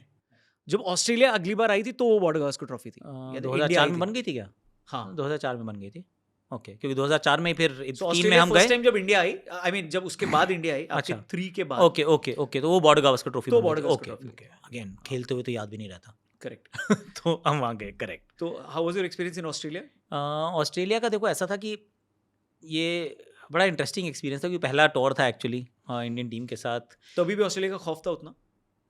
जब ऑस्ट्रेलिया अगली बार आई थी तो वो बॉर्डर गावस्कर ट्रॉफी थी, या तो इंडिया 2004 आई में थी। बन गई थी क्या? हाँ, 2004 में बन गई थी। ओके, क्योंकि 2004 में फिर सो 3 में ऑस्ट्रेलिया हम फर्स्ट गए। टाइम जब इंडिया आई, आई मीन जब उसके बाद इंडिया आई, आपके अच्छा, 3 के बाद, ओके ओके ओके, तो वो बॉर्डर गावस्कर ट्रॉफी तो बन गई बॉर्डर थी। Gavaskar okay trophy. Okay, again खेलते हुए तो याद भी नहीं रहता। करेक्ट। तो हम वहाँ गए, करेक्ट। तो how was your experience in Australia? Australia का देखो ऐसा था कि ये बड़ा इंटरेस्टिंग एक्सपीरियंस था, क्योंकि पहला टूर था एक्चुअली इंडियन टीम के साथ। तभी भी ऑस्ट्रेलिया का खौफ था उतना?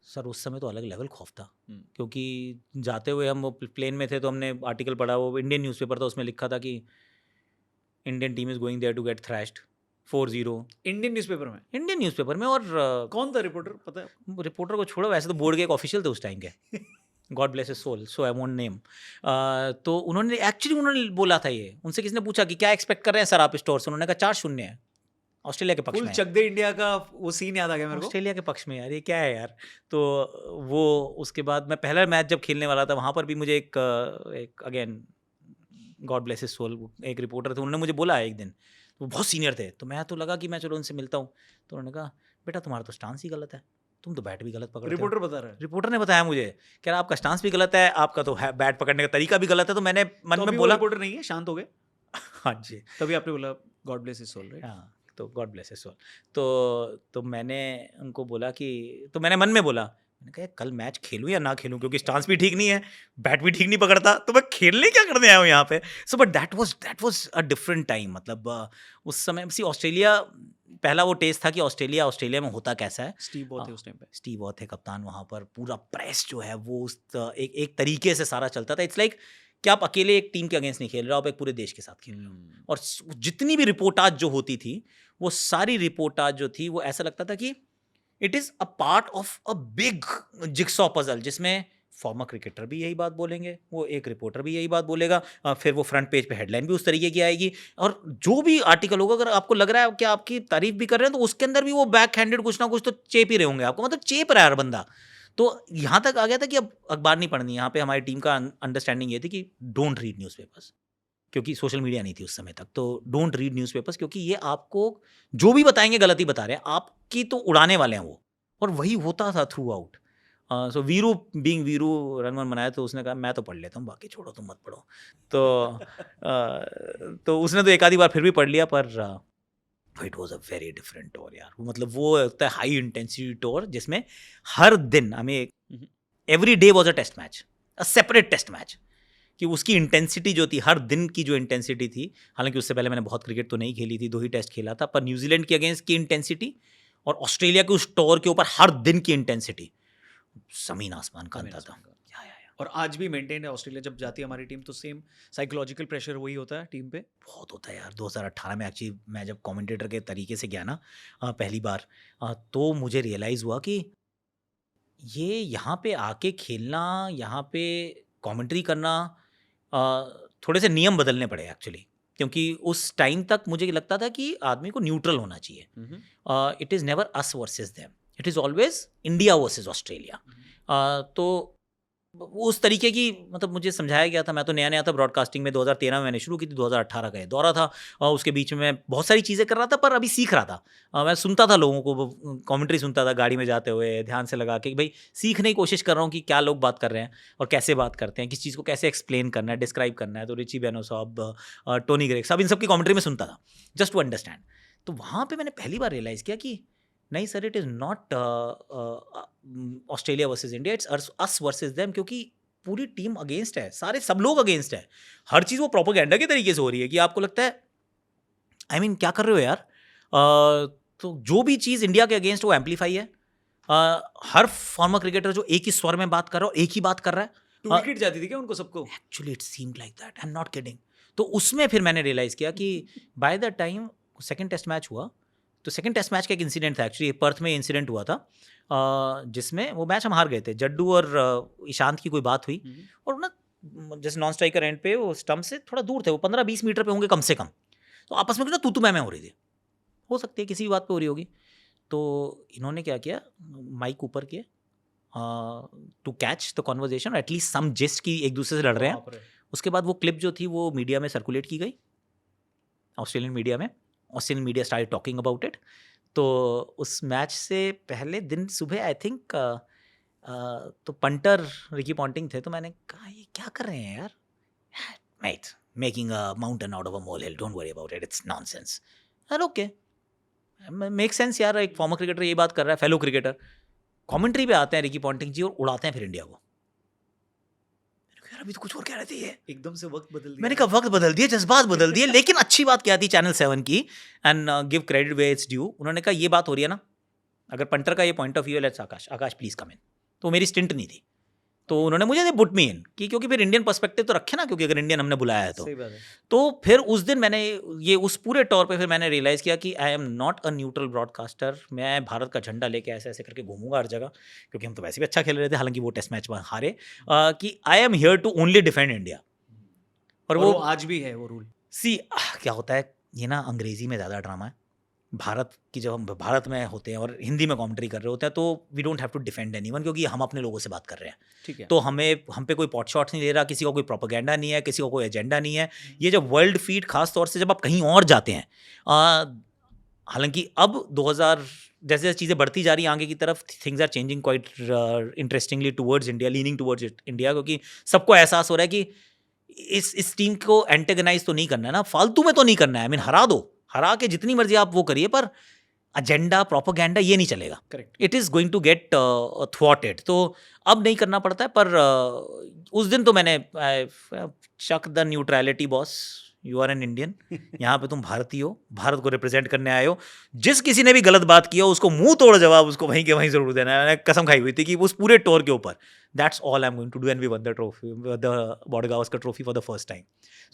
सर उस समय तो अलग लेवल खौफ था, हम्म। क्योंकि जाते हुए हम वो प्लेन में थे तो हमने आर्टिकल पढ़ा, वो इंडियन न्यूज़पेपर था, उसमें लिखा था कि Indian team is going there to get thrashed 4-0। Indian newspaper में? इंडियन न्यूज़पेपर में। और कौन था रिपोर्टर, पता है? रिपोर्टर को छोड़ो, वैसे तो बोर्ड के एक ऑफिशियल थे उस टाइम के, God bless his soul, so I won't name. तो उन्होंने बोला था ये, उनसे किसी ने पूछा कि क्या एक्सपेक्ट कर रहे हैं सर आप इस टूर से, उन्होंने कहा 4-0 है ऑस्ट्रेलिया के पक्ष फुल में। चक दे इंडिया का वो सीन याद आ गया मेरे को। ऑस्ट्रेलिया के पक्ष में यार, ये क्या है यार। तो वो उसके बाद मैं पहला मैच जब खेलने वाला था वहाँ पर भी मुझे एक again God bless his soul, एक रिपोर्टर थे, उन्होंने मुझे बोला एक दिन, वो बहुत सीनियर थे, तो मैं तो लगा कि मैं चलो उनसे मिलता हूँ। तो उन्होंने कहा बेटा तुम्हारा तो स्टांस ही गलत है, तुम तो बैट भी गलत पकड़ते हो। रिपोर्टर बता रहा है। रिपोर्टर ने बताया मुझे, कह रहा आपका स्टांस भी गलत है, आपका तो बैट पकड़ने का तरीका भी गलत है। तो मैंने मन तो में अभी वो बोला रिपोर्टर नहीं है, शांत हो गए, हाँ जी, तभी आपने बोला God bless his soul, right? हाँ, तो गॉड ब्लेस हिज सोल। तो मैंने उनको बोला कि, तो मैंने मन में बोला, मैंने कहा कल मैच खेलूँ या ना खेलूँ, क्योंकि स्टांस भी ठीक नहीं है, बैट भी ठीक नहीं पकड़ता, तो मैं खेलने क्या करने आया हूँ यहाँ पे। So but that was a different time. मतलब उस समय सी ऑस्ट्रेलिया, पहला वो टेस्ट था कि ऑस्ट्रेलिया में होता कैसा है। स्टीव वॉ थे उस टाइम पे। स्टीव वॉ थे कप्तान वहाँ पर, पूरा प्रेस जो है वो एक तरीके से सारा चलता था। इट्स लाइक कि आप अकेले एक टीम के अगेंस्ट नहीं खेल रहे हो, आप एक पूरे देश के साथ खेल रहे हो। और जितनी भी रिपोर्टाज जो होती थी, वो सारी रिपोर्टाज जो थी वो ऐसा लगता था कि it is a part of a big jigsaw puzzle, जिसमें फॉर्मर क्रिकेटर भी यही बात बोलेंगे, वो एक रिपोर्टर भी यही बात बोलेगा, फिर वो फ्रंट पेज पे हेडलाइन भी उस तरीके की आएगी, और जो भी आर्टिकल होगा अगर आपको लग रहा है कि आपकी तारीफ भी कर रहे हैं तो उसके अंदर भी वो बैक हैंडेड कुछ ना कुछ तो चेप ही रहे होंगे आपको, मतलब चेप रहा है हर बंदा। तो यहाँ तक आ गया था कि अब अखबार नहीं पढ़नी। यहाँ पे हमारी टीम का अंडरस्टैंडिंग ये थी कि डोंट रीड न्यूज़पेपर्स, क्योंकि सोशल मीडिया नहीं थी उस समय तक। तो डोंट रीड न्यूज़पेपर्स, क्योंकि ये आपको जो भी बताएंगे गलत ही बता रहे हैं, आपकी तो उड़ाने वाले हैं वो। और वही होता था थ्रू आउट। सो वीरू रन वन बनाया, तो उसने कहा मैं तो पढ़ लेता हूँ, बाकी छोड़ो तुम मत पढ़ो। तो उसने तो एक आधी बार फिर भी पढ़ लिया, पर it was a very different tour यार। मतलब वो होता है हाई इंटेंसिटी टूर, जिसमें हर दिन हमें, every day was a test match, a separate test match, कि उसकी इंटेंसिटी जो थी, हर दिन की जो इंटेंसिटी थी, हालांकि उससे पहले मैंने बहुत क्रिकेट तो नहीं खेली थी, 2 ही टेस्ट खेला था, पर न्यूजीलैंड के अगेंस्ट की इंटेंसिटी और ऑस्ट्रेलिया के उस टूर के ऊपर हर दिन की इंटेंसिटी जमीन आसमान का अंतर था। और आज भी मेंटेन है ऑस्ट्रेलिया, जब जाती है हमारी टीम तो सेम साइकोलॉजिकल प्रेशर वही होता है टीम पे। बहुत होता है यार। 2018 में एक्चुअली मैं जब कमेंटेटर के तरीके से गया ना पहली बार, तो मुझे रियलाइज़ हुआ कि ये यहाँ पे आके खेलना, यहाँ पे कमेंट्री करना, थोड़े से नियम बदलने पड़े एक्चुअली, क्योंकि उस टाइम तक मुझे लगता था कि आदमी को न्यूट्रल होना चाहिए। It is never us versus them, it is always India versus Australia. तो उस तरीके की, मतलब मुझे समझाया गया था। मैं तो नया था ब्रॉडकास्टिंग में, 2013 में मैंने शुरू की थी, 2018 का ये दौरा था, और उसके बीच में मैं बहुत सारी चीज़ें कर रहा था, पर अभी सीख रहा था। मैं सुनता था लोगों को, कमेंट्री सुनता था गाड़ी में जाते हुए, ध्यान से लगा के, भाई सीखने की कोशिश कर रहा हूँ कि क्या लोग बात कर रहे हैं और कैसे बात करते हैं, किस चीज़ को कैसे एक्सप्लेन करना है, डिस्क्राइब करना है। तो रिची बेनो साहब, टोनी ग्रेग साहब, इन सब की कमेंट्री में सुनता था जस्ट टू अंडरस्टैंड। तो वहाँ पर मैंने पहली बार रियलाइज़ किया कि नहीं sir, it is not Australia versus India, it's us versus them, क्योंकि पूरी टीम अगेंस्ट है, सारे सब लोग अगेंस्ट है। हर चीज़ वो प्रोपेगेंडा के तरीके से हो रही है कि आपको लगता है I mean, क्या कर रहे हो यार। तो जो भी चीज़ इंडिया के अगेंस्ट वो एम्पलीफाई है, हर फॉर्मर क्रिकेटर जो एक ही स्वर में बात कर रहा है और एक ही बात कर रहा है, टूल किट जाती थी क्या उनको सबको? Actually it seemed like that, I am not kidding. तो उसमें फिर मैंने रियलाइज किया कि by the time second test match हुआ, तो सेकंड टेस्ट मैच का एक इंसिडेंट था एक्चुअली, पर्थ में इंसिडेंट हुआ था, जिसमें वो मैच हम हार गए थे, जड्डू और ईशांत की कोई बात हुई, और ना जैसे नॉन स्ट्राइकर एंड पे वो स्टंप से थोड़ा दूर थे, वो 15-20 मीटर पे होंगे कम से कम, तो आपस में ना तू मैं हो रही थी, हो सकती है किसी भी बात पे हो रही होगी। तो इन्होंने क्या किया, माइक ऊपर किए to catch the conversation, at least some gist की एक दूसरे से लड़ रहे हैं। उसके बाद वो क्लिप जो थी वो मीडिया में सर्कुलेट की गई, ऑस्ट्रेलियन मीडिया में, Australian media started talking about it. तो उस मैच से पहले दिन सुबह आई थिंक तो पंटर रिकी पॉन्टिंग थे, तो मैंने कहा ये क्या कर रहे हैं यार, mate making a mountain out of a molehill, don't worry about it, it's nonsense. यार ओके, मेक सेंस यार, एक फॉर्मर क्रिकेटर ये बात कर रहा है, फेलो क्रिकेटर, कमेंट्री पे आते हैं रिकी पॉन्टिंग जी और उड़ाते हैं फिर इंडिया को। यार अभी तो कुछ और कह रहे थे, ये एकदम से वक्त बदल दिया। मैंने कहा वक्त बदल दिया, जज्बात बदल दिए, लेकिन अच्छी बात क्या थी चैनल 7 की, and give credit way it's due, उन्होंने कहा ये बात हो रही है ना, अगर पंटर का ये पॉइंट ऑफ व्यू है, लेट्स आकाश प्लीज कम इन। तो मेरी स्टिंट नहीं थी, तो उन्होंने मुझे बुट मी इन की, क्योंकि फिर इंडियन पर्सपेक्टिव तो रखे ना, क्योंकि अगर इंडियन हमने बुलाया है सही बात है। तो फिर उस दिन मैंने ये उस पूरे टॉर पे फिर मैंने रियलाइज़ किया कि I am not a neutral broadcaster, मैं भारत का झंडा लेके ऐसे ऐसे करके घूमूंगा हर जगह, क्योंकि हम तो वैसे भी अच्छा खेल रहे थे, हालांकि वो टेस्ट मैच में हारे, कि I am here to only defend India. और वो आज भी है वो रूल। क्या होता है, ये ना अंग्रेजी में ज़्यादा ड्रामा है, भारत की जब हम भारत में होते हैं और हिंदी में कमेंट्री कर रहे होते हैं, तो we don't have to defend anyone, क्योंकि हम अपने लोगों से बात कर रहे हैं, ठीक है। तो हम पे कोई पॉट शॉट्स नहीं ले रहा, किसी का कोई प्रोपेगेंडा नहीं है, किसी का कोई एजेंडा नहीं है। ये जब वर्ल्ड फीड, खास तौर से जब आप कहीं और जाते हैं, हालांकि अब 2000 जैसे जैसे चीज़ें बढ़ती जा रही हैं आगे की तरफ, things are changing quite interestingly towards India, leaning towards India, क्योंकि सबको एहसास हो रहा है कि इस टीम को एंटेगनाइज तो नहीं करना है ना, फालतू में तो नहीं करना है, आई मीन हरा के जितनी मर्जी आप वो करिए, पर एजेंडा प्रोपेगेंडा ये नहीं चलेगा, correct, it is going to get थ्वॉटेड। तो अब नहीं करना पड़ता है, पर उस दिन तो मैंने chuck the neutrality boss, you are an Indian, यहाँ पे तुम भारतीय हो, भारत को रिप्रेजेंट करने आए हो, जिस किसी ने भी गलत बात किया उसको मुंह तोड़ जवाब उसको वहीं के वहीं जरूर देना है। मैंने कसम खाई हुई थी कि उस पूरे टूर के ऊपर, that's all I am going to do, and we one the trophy, the बॉडगावस्कर trophy for the first time,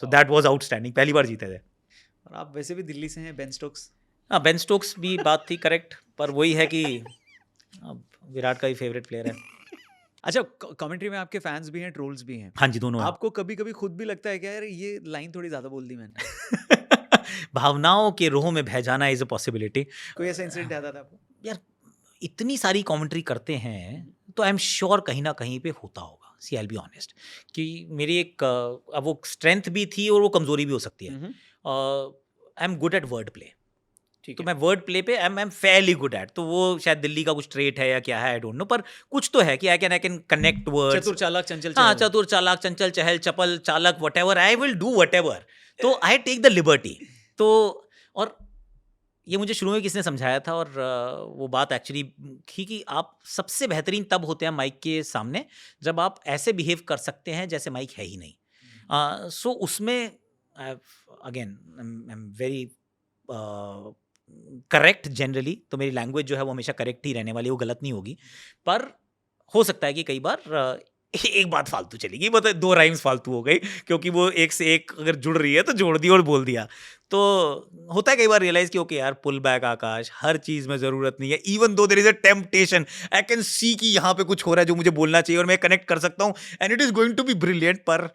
so that was outstanding, पहली बार जीते थे। और आप वैसे भी दिल्ली से हैं, बेन स्टोक्स। हाँ, बेन स्टोक्स भी बात थी, करेक्ट, पर वही है कि अब विराट का ही फेवरेट प्लेयर है। अच्छा, कमेंट्री में आपके फैंस भी हैं, ट्रोल्स भी हैं। हाँ जी, दोनों हैं। आपको कभी कभी खुद भी लगता है कि यार ये लाइन थोड़ी ज्यादा बोल दी मैंने? भावनाओं के रोह में बह जाना इज अ पॉसिबिलिटी। कोई ऐसा इंसिडेंट याद आता है आपको? यार इतनी सारी कमेंट्री करते हैं, तो आई एम श्योर कहीं ना कहीं पे होता होगा। सी आई बी ऑनेस्ट कि मेरी एक अब वो स्ट्रेंथ भी थी और वो कमजोरी भी हो सकती है। I am good at word play, तो मैं वर्ड प्ले पे I am fairly good at, तो वो शायद दिल्ली का कुछ ट्रेट है या क्या है, आई डोंट नो, पर कुछ तो है कि आई कैन कनेक्ट वर्ड्स। चतुर चालाक चंचल हाँ, चहल। चतुर चालाक चंचल चहल चपल चालक, whatever, I will do whatever, तो आई टेक द लिबर्टी। तो और ये मुझे शुरू में किसने समझाया था, और वो बात एक्चुअली थी कि आप सबसे बेहतरीन तब होते हैं माइक के सामने जब आप ऐसे बिहेव कर सकते हैं जैसे माइक है ही नहीं। सो उसमें again I am very correct generally, तो मेरी लैंग्वेज जो है वो हमेशा करेक्ट ही रहने वाली है, वो गलत नहीं होगी, पर हो सकता है कि कई बार एक बात फालतू चलेगी, मतलब 2 राइम्स फालतू हो गई, क्योंकि वो एक से एक अगर जुड़ रही है तो जोड़ दी और बोल दिया। तो होता है कई बार रियलाइज कि ओके यार, पुल बैक आकाश, हर चीज में जरूरत नहीं है, even though there is a temptation, I can see कि यहाँ पे कुछ हो रहा है जो मुझे बोलना चाहिए और मैं कनेक्ट कर सकता हूँ, and it is going to be brilliant, पर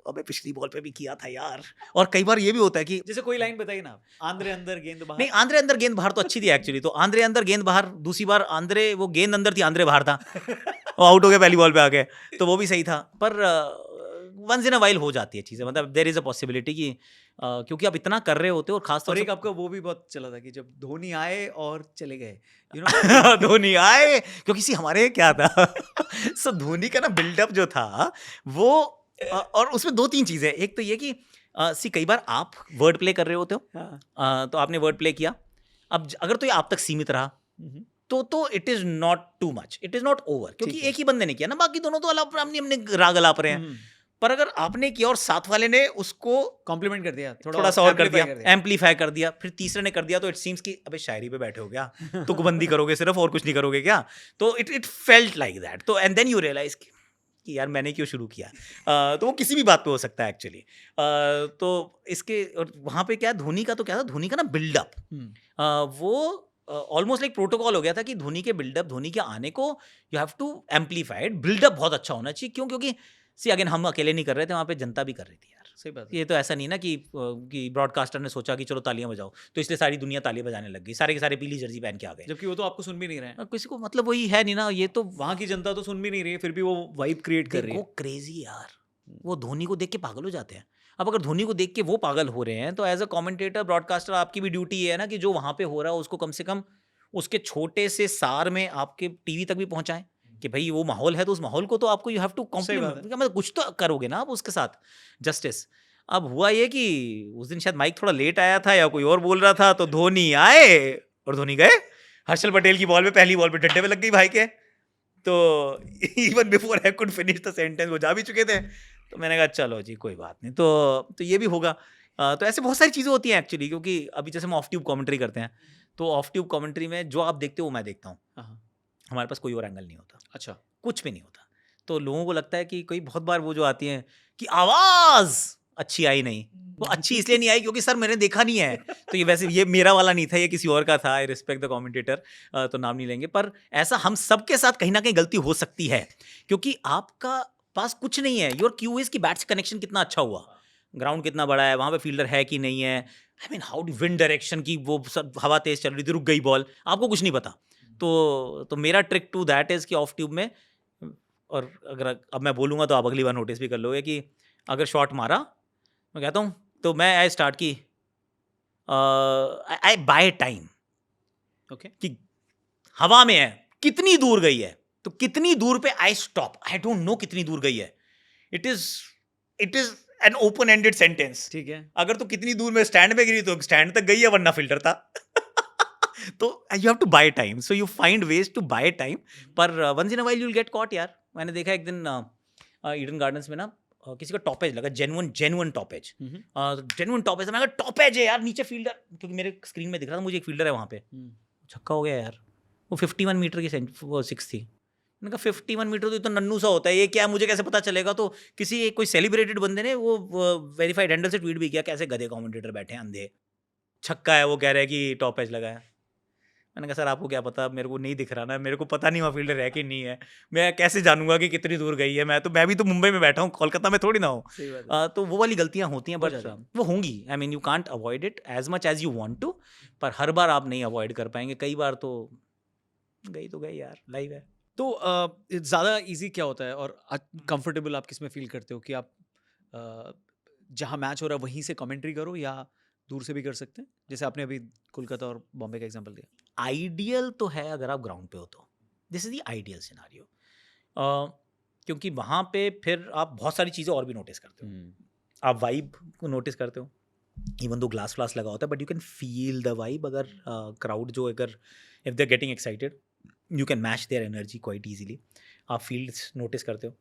अबे पिछली बॉल पे भी किया था यार। और कई बार ये भी होता है कि जैसे कोई लाइन बताइए ना, आंद्रे अंदर गेंद बाहर। नहीं, आंद्रे अंदर गेंद बाहर तो अच्छी थी एक्चुअली, तो आंद्रे अंदर गेंद बाहर, दूसरी बार आंद्रे वो गेंद अंदर थी, आंद्रे बाहर था, वो आउट हो गया पहली बॉल पे आके, तो वो भी सही था। पर वंस इन अ वाइल हो जाती है चीज़ें, मतलब देयर इज अ पॉसिबिलिटी कि क्योंकि आप इतना कर रहे होते हो, और खास और तौर एक से आपका वो भी बहुत चला था कि जब धोनी आए और चले गए, यू नो। धोनी आए, क्योंकि सी हमारे क्या था सो धोनी का ना बिल्डअप जो था वो और उसमें 2-3 चीज़ें, एक तो ये कि सी कई बार आप वर्ड प्ले कर रहे होते हो, तो आपने वर्ड प्ले किया, अब अगर तो ये आप तक सीमित रहा तो it is not too much, it is not over, क्योंकि एक ही बंदे ने किया ना, बाकी दोनों तो अपनी अपने राग अलाप रहे हैं। पर अगर आपने किया और साथ वाले ने उसको कॉम्प्लीमेंट कर दिया, थोड़ा सा और कर amplify दिया, एम्पलीफाई कर दिया, फिर तीसरे ने कर दिया, तो इट सीम्स कि अबे शायरी पे बैठे हो क्या, तुकबंदी करोगे सिर्फ और कुछ नहीं करोगे क्या? तो इट फेल्ट लाइक दैट। तो एंड देन यू रियलाइज कि यार मैंने क्यों शुरू किया। तो वो किसी भी बात पे हो सकता है एक्चुअली। तो इसके और वहाँ पे क्या धोनी का, तो क्या था धोनी का ना बिल्डअप, वो ऑलमोस्ट लाइक प्रोटोकॉल हो गया था कि धोनी के बिल्डअप, धोनी के आने को you have to amplified, buildup बहुत अच्छा होना चाहिए। क्यों? क्योंकि सी अगेन हम अकेले नहीं कर रहे थे, वहाँ पे जनता भी कर रही थी यार। सही बात है। ये तो ऐसा नहीं ना कि ब्रॉडकास्टर ने सोचा कि चलो तालियां बजाओ, तो इसलिए सारी दुनिया तालियां बजाने लग गई, सारे के सारे पीली जर्सी पहन के आ गए। जबकि वो तो आपको सुन भी नहीं रहे हैं, किसी को मतलब वही है नहीं ना, ये तो वहाँ की जनता तो सुन भी नहीं रही है, फिर भी वो वाइब क्रिएट कर रही वो है। क्रेजी यार, वो धोनी को देख के पागल हो जाते हैं। अब अगर धोनी को देख के वो पागल हो रहे हैं, तो एज अ कमेंटेटर, ब्रॉडकास्टर, आपकी भी ड्यूटी है ना कि जो वहाँ पे हो रहा है उसको कम से कम उसके छोटे से सार में आपके टीवी तक भी पहुंचाएं कि भाई वो माहौल है, तो उस माहौल को तो आपको यू हैव टू कॉम्प्लीमेंट, मतलब कुछ तो करोगे ना आप उसके साथ जस्टिस। अब हुआ ये कि उस दिन शायद माइक थोड़ा लेट आया था या कोई और बोल रहा था, तो धोनी आए और धोनी गए। हर्षल पटेल की बॉल पे, पहली बॉल पे डंडे पे लग गई भाई के, तो even before I could finish the sentence वो जा भी चुके थे। तो मैंने कहा चलो जी कोई बात नहीं, तो ये भी होगा। तो ऐसे बहुत सारी चीज़ें होती हैं एक्चुअली, क्योंकि अभी जैसे हम ऑफ ट्यूब कमेंट्री करते हैं, तो ऑफ ट्यूब कमेंट्री में जो आप देखते हो वो मैं देखता हूँ, हमारे पास कोई और एंगल नहीं होता, अच्छा, कुछ भी नहीं होता। तो लोगों को लगता है कि कोई बहुत बार वो जो आती हैं कि आवाज़ अच्छी आई नहीं, वो अच्छी इसलिए नहीं आई क्योंकि सर मैंने देखा नहीं है। तो ये वैसे ये मेरा वाला नहीं था, ये किसी और का था। आई रिस्पेक्ट द कमेंटेटर, तो नाम नहीं लेंगे, पर ऐसा हम सबके साथ कहीं ना कहीं गलती हो सकती है, क्योंकि आपका पास कुछ नहीं है। योर क्यू इज कि बैट से कनेक्शन कितना अच्छा हुआ, ग्राउंड कितना बड़ा है, वहाँ पे फील्डर है कि नहीं है, I mean how wind direction की, वो सब हवा तेज चल रही थी, रुक गई बॉल, आपको कुछ नहीं पता। तो मेरा ट्रिक टू दैट इज़ कि ऑफ ट्यूब में, और अगर अब मैं बोलूँगा तो आप अगली बार नोटिस भी कर लोगे कि अगर शॉट मारा, मैं कहता हूँ, तो मैं आई स्टार्ट की आई बाय टाइम, ओके, कि हवा में है, कितनी दूर गई है, तो कितनी दूर पे I stop, I don't no कितनी दूर गई है। It is an open ended sentence. ठीक है। अगर तो कितनी दूर में स्टैंड पे गिरी तो स्टैंड तक गई है, वरना फिल्टर था। तो you have to buy time, so you find ways to buy time, पर once in a while you will get caught यार। मैंने देखा एक दिन ईडन गार्डन्स में ना, किसी का टॉपेज लगा, जेन्युइन टॉपेज, जेन्युइन टॉपेज। मैं कहा टॉपेज है यार, नीचे फील्डर, क्योंकि मेरे स्क्रीन में दिख रहा था मुझे एक फील्डर है वहाँ पे, छक्का हो गया यार। वो 51 मीटर की वो 6 थी। मैंने कहा 51 मीटर तो नन्नू सा होता है, ये क्या है, मुझे कैसे पता चलेगा? तो किसी कोई सेलिब्रेटेड बंदे ने वो वेरीफाइड हैंडल से ट्वीट भी किया, कैसे गधे कमेंटेटर बैठे हैं अंधे, छक्का है वो कह रहे हैं कि टॉपेज लगा है। मैंने कहा सर आपको क्या पता, मेरे को नहीं दिख रहा ना, मेरे को पता नहीं वहाँ फील्डर है कि नहीं है, मैं कैसे जानूंगा कि कितनी दूर गई है? मैं भी तो मुंबई में बैठा हूँ, कोलकाता में थोड़ी ना हूँ। तो वो वाली गलतियाँ होती हैं, बट वो होंगी। I mean you can't avoid it as much as you want to, पर हर बार आप नहीं अवॉइड कर पाएंगे। कई बार तो गई यार, लाइव है। तो ज़्यादा इजी क्या होता है और कंफर्टेबल आप किस में फील करते हो, कि आप जहाँ मैच हो रहा है वहीं से कमेंट्री करो, या दूर से भी कर सकते हैं, जैसे आपने अभी कोलकाता और बॉम्बे का एग्जांपल दिया? आइडियल तो है अगर आप ग्राउंड पे हो तो, this is the ideal scenario, क्योंकि वहाँ पे फिर आप बहुत सारी चीज़ें और भी नोटिस करते हो। आप वाइब को नोटिस करते हो, इवन दो ग्लास फ्लास लगा होता है, but you can feel the vibe. अगर क्राउड जो, अगर if they are getting excited, you can match their energy quite easily. आप फील्ड्स नोटिस करते हो,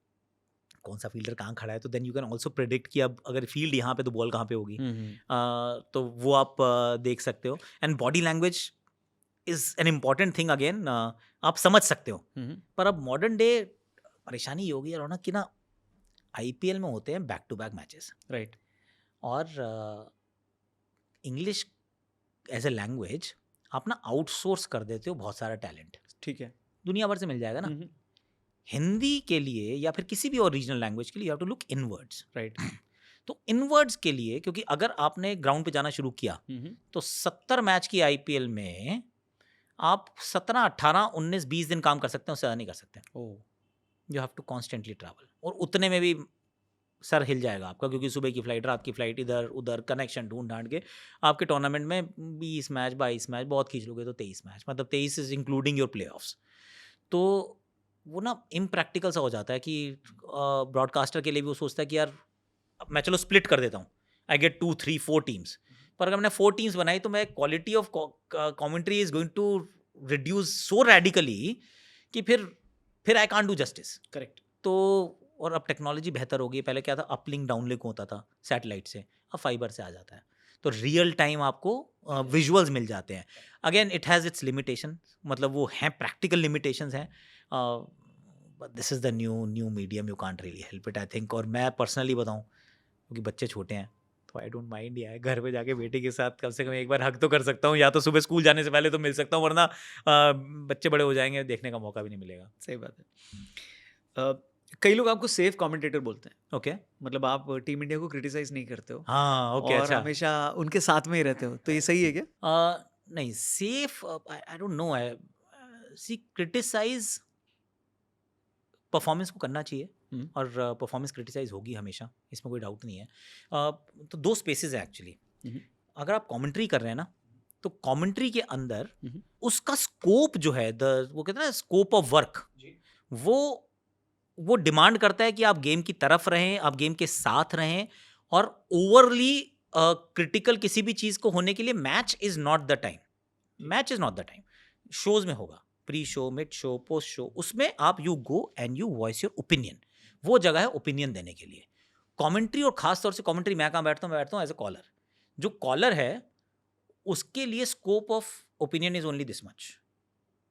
कौन सा फील्डर कहाँ खड़ा है, तो then you can also predict कि अब अगर फील्ड यहाँ पे तो बॉल कहाँ पे होगी। तो वो आप देख सकते हो। And body language is an important thing again, आप समझ सकते हो। पर अब मॉडर्न डे परेशानी ये होगी रौनक कि ना, IPL में होते हैं back to back matches, right, और इंग्लिश एज ए लैंग्वेज आप ना आउटसोर्स कर देते हो बहुत सारा टैलेंट। ठीक है, दुनिया भर से मिल जाएगा ना। हिंदी के लिए या फिर किसी भी और रीजनल लैंग्वेज के लिए, you have to look inwards, right. तो इनवर्ड्स के लिए, क्योंकि अगर आपने ग्राउंड पे जाना शुरू किया, तो 70 मैच की IPL में आप 17, 18, 19, 20 दिन काम कर सकते हैं, उससे ज़्यादा नहीं कर सकते। You have to constantly travel, और उतने में भी सर हिल जाएगा आपका, क्योंकि सुबह की फ्लाइट, रात की फ्लाइट, इधर उधर कनेक्शन ढूंढ ढांड के आपके टूर्नामेंट में 20 मैच, 22 मैच, बहुत खींच लोगे तो 23 मैच, मतलब 23 is including your play offs. तो वो ना इम्प्रैक्टिकल सा हो जाता है कि ब्रॉडकास्टर के लिए भी वो सोचता है कि यार मैं चलो स्प्लिट कर देता हूँ, आई गेट 2, 3, 4 टीम्स, पर अगर मैंने 4 टीम्स बनाई तो मैं quality of commentary is going to reduce so radically कि फिर I can't do justice. Correct. तो और अब टेक्नोलॉजी बेहतर हो गई है। पहले क्या था, अपलिंक डाउनलिंक होता था सैटेलाइट से, अब फाइबर से आ जाता है, तो रियल टाइम आपको विजुअल्स मिल जाते हैं। Again it has its limitation, मतलब वो हैं प्रैक्टिकल लिमिटेशंस हैं, but this is the new medium, you can't really help it I think. और मैं पर्सनली बताऊं, क्योंकि बच्चे छोटे हैं, तो आई डोंट माइंड यार, घर पे जाके बेटे के साथ कम से कम एक बार हग तो कर सकता हूँ, या तो सुबह स्कूल जाने से पहले तो मिल सकता हूँ, वरना बच्चे बड़े हो जाएंगे, देखने का मौका भी नहीं मिलेगा। सही बात है। कई लोग आपको सेफ कमेंटेटर बोलते हैं, ओके, मतलब आप टीम इंडिया को क्रिटिसाइज नहीं करते हो हाँ, ओके, और अच्छा। हमेशा उनके साथ में ही रहते हो, तो ये सही है क्या? नहीं, safe, I don't know, see criticise performance को करना चाहिए, हम्म, और परफॉर्मेंस क्रिटिसाइज होगी हमेशा, इसमें कोई डाउट नहीं है। तो दो स्पेसेस है एक्चुअली। हम्म, अगर आप कमेंट्री कर रहे हैं ना, तो कमेंट्री के अंदर हम्म, उसका स्कोप जो है, वो कहते हैं ना स्कोप ऑफ वर्क, वो वो डिमांड करता है कि आप गेम की तरफ रहें, आप गेम के साथ रहें, और ओवरली क्रिटिकल किसी भी चीज को होने के लिए match is not the time. Match is not the time. Shows में होगा, pre show, mid show, post show, उसमें आप you go and you voice your opinion, वो जगह है ओपिनियन देने के लिए। कमेंट्री, और खास तौर से कमेंट्री, मैं कहाँ बैठता हूँ, मैं बैठता हूँ एज अ कॉलर। जो कॉलर है उसके लिए scope of opinion is only this much.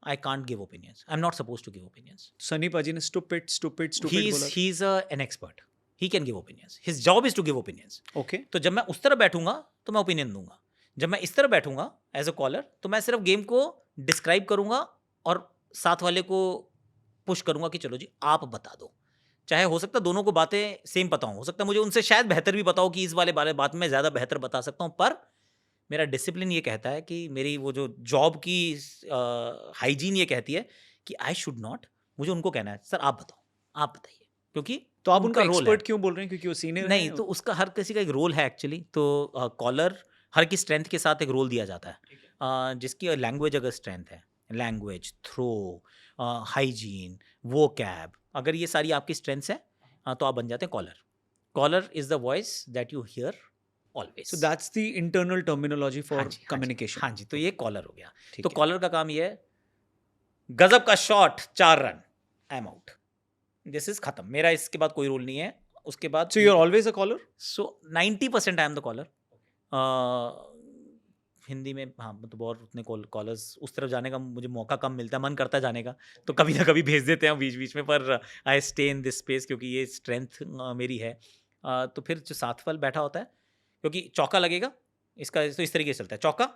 I can't give opinions, I am not suppose to give opinions. Sunny paaji ने स्टूपिड स्टूपिड स्टूपिड बोला। he is an expert, he can give opinions, his job is to give opinions। Okay, तो जब मैं उस तरफ बैठूंगा तो मैं ओपिनियन दूंगा, जब मैं इस तरफ बैठूंगा एज अ कॉलर तो मैं सिर्फ गेम को डिस्क्राइब करूंगा और साथ वाले को पुश करूंगा कि चलो जी आप बता दो। चाहे हो सकता है दोनों को बातें सेम पता हो सकता है मुझे उनसे शायद बेहतर भी पता हो कि इस वाले बारे बात में ज़्यादा बेहतर बता सकता हूँ, पर मेरा डिसिप्लिन ये कहता है कि मेरी वो जो जॉब की हाइजीन ये कहती है कि आई शुड नॉट, मुझे उनको कहना है सर आप बताओ, आप बताइए, क्योंकि तो आप उनको उनका रोल है। एक्सपर्ट क्यों बोल रहे हैं, क्योंकि वो सीनियर नहीं, हैं? तो उसका हर किसी का एक रोल है एक्चुअली। तो कॉलर हर की स्ट्रेंथ के साथ एक रोल दिया जाता है। जिसकी लैंग्वेज अगर स्ट्रेंथ है, लैंग्वेज, थ्रो, हाइजीन, वो कैब, अगर ये सारी आपकी स्ट्रेंथ्स हैं, तो आप बन जाते हैं caller. Caller is the voice that you hear always. So that's the internal terminology हाँ फॉर जी, हाँ जी, कम्युनिकेशन। हाँ जी, तो ये कॉलर हो गया। ठीक तो है। कॉलर का काम ये है, गजब का shot, 4 run, I am out, this is खत्म, मेरा इसके बाद कोई रोल नहीं है। उसके बाद so you are always a caller? So 90% I am the caller. Hindi में हाँ, मतलब और उतने कॉलर्स उस तरफ जाने का मुझे मौका कम मिलता है, मन करता है जाने का, तो कभी ना कभी भेज देते हैं बीच बीच में, पर I stay in this space क्योंकि ये स्ट्रेंथ मेरी है। तो फिर जो साथ वाल बैठा होता है, क्योंकि चौका लगेगा इसका, तो इस तरीके से चलता है, चौका,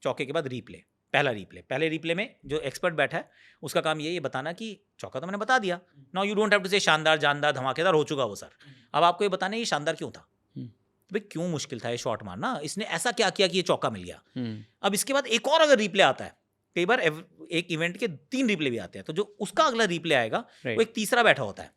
चौके के बाद रीप्ले, पहले रीप्ले में जो एक्सपर्ट बैठा है उसका काम ये बताना कि चौका तो मैंने बता दिया, now you don't have to say शानदार, जानदार, धमाकेदार हो चुका वो सर, अब आपको ये बताना है ये शानदार क्यों था, तो भाई क्यों मुश्किल था ये शॉट मारना, इसने ऐसा क्या किया कि ये चौका मिल गया। अब इसके बाद एक और अगर रिप्ले आता है, कई बार एक इवेंट के 3 रिप्ले भी आते हैं, तो जो उसका अगला रिप्ले आएगा वो एक तीसरा बैठा होता है,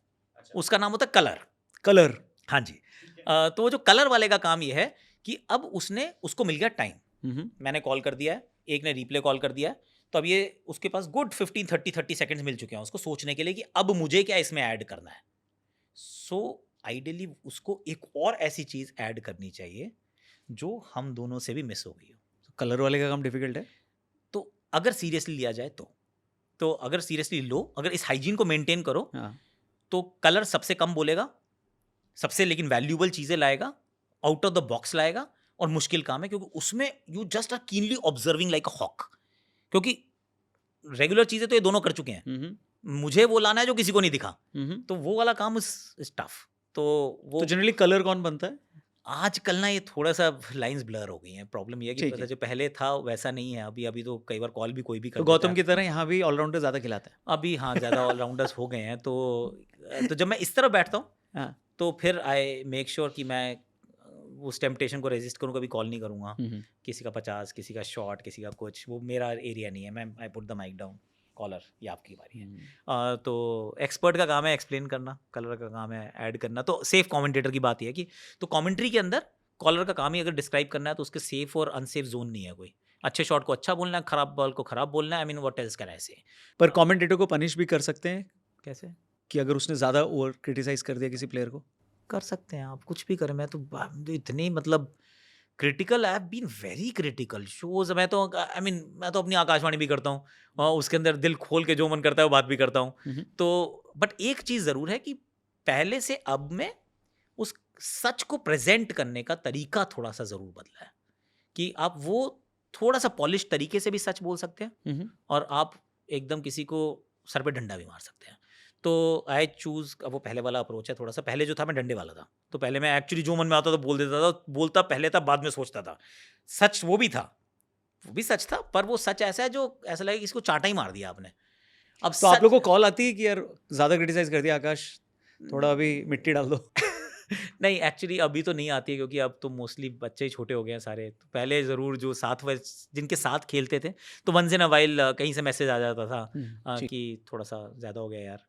उसका नाम होता है कलर। कलर, हाँ जी। तो वो जो कलर वाले का काम ये है कि अब उसको मिल गया टाइम, मैंने कॉल कर दिया है, एक ने रिप्ले कॉल कर दिया है, तो अब ये उसके पास गुड 15-30 सेकंड्स मिल चुके हैं उसको सोचने के लिए कि अब मुझे क्या इसमें ऐड करना है। सो आइडियली उसको एक और ऐसी चीज ऐड करनी चाहिए जो हम दोनों से भी मिस हो गई हो। कलर वाले का काम डिफिकल्ट है। तो अगर सीरियसली लिया जाए तो अगर सीरियसली लो, अगर इस हाइजीन को मेंटेन करो, हाँ, तो कलर सबसे कम बोलेगा, सबसे लेकिन वैल्यूएबल चीजें लाएगा, आउट ऑफ द बॉक्स लाएगा, और मुश्किल काम है क्योंकि उसमें you just are keenly observing like a hawk, क्योंकि रेगुलर चीजें तो ये दोनों कर चुके हैं, मुझे वो लाना है जो किसी को नहीं दिखा, तो वो वाला काम इज टफ। तो वो तो जनरली कलर कौन बनता है? आजकल ना ये थोड़ा सा लाइंस ब्लर हो गई हैं, प्रॉब्लम ये है कि ठीक है। जो पहले था वैसा नहीं है अभी तो कई बार कॉल भी कोई भी कर तो देता गौतम है। की तरह यहाँ भी ऑलराउंडर ज्यादा खिलाता है। अभी हाँ, ज़्यादा ऑलराउंडर्स हो गए हैं, तो जब मैं इस तरफ बैठता हूँ हाँ, तो फिर आई मेक श्योर कि मैं उस टेम्पटेशन को रेजिस्ट करूँ, कभी कॉल नहीं करूँगा, किसी का 50, किसी का शॉट, किसी का कुछ, वो मेरा एरिया नहीं है, मैं I put the mike down, caller ये आपकी बारी है। तो एक्सपर्ट का काम है एक्सप्लेन करना, कलर का काम है ऐड करना। तो सेफ कमेंटेटर की बात ये है कि तो कमेंट्री के अंदर कॉलर का काम ही अगर डिस्क्राइब करना है तो उसके सेफ और अनसेफ जोन नहीं है कोई, अच्छे शॉट को अच्छा बोलना है, खराब बॉल को खराब बोलना है, I mean what else can I से। पर कमेंटेटर को पनिश भी कर सकते हैं कैसे कि अगर उसने ज्यादा ओवर क्रिटिसाइज कर दिया किसी प्लेयर को? कर सकते हैं आप, कुछ भी करें। मैं तो इतनी मतलब critical, I have been very critical shows, मैं तो आई मीन मैं तो अपनी आकाशवाणी भी करता हूँ और उसके अंदर दिल खोल के जो मन करता है वो बात भी करता हूँ। तो बट एक चीज़ ज़रूर है कि पहले से अब में उस सच को प्रेजेंट करने का तरीका थोड़ा सा जरूर बदला है कि आप वो थोड़ा सा पॉलिश तरीके से भी सच बोल सकते हैं और आप एकदम किसी को सर पे डंडा भी मार सकते हैं। तो आई चूज, अब वो पहले वाला अप्रोच है थोड़ा सा। पहले जो था मैं डंडे वाला था, तो पहले मैं एक्चुअली जो मन में आता था बोल देता था, बोलता पहले था बाद में सोचता था। सच वो भी था, वो भी सच था, पर वो सच ऐसा है जो ऐसा लगे कि इसको चाटा ही मार दिया आपने। अब तो आप लोग को कॉल आती है कि यार ज्यादा क्रिटिसाइज कर दिया आकाश, थोड़ा अभी मिट्टी डाल दो? नहीं, एक्चुअली अभी तो नहीं आती है क्योंकि अब तो मोस्टली बच्चे ही छोटे हो गए हैं सारे। तो पहले ज़रूर जो साथ जिनके साथ खेलते थे तो वंस इन अ वाइल कहीं से मैसेज आ जाता था कि थोड़ा सा ज़्यादा हो गया यार।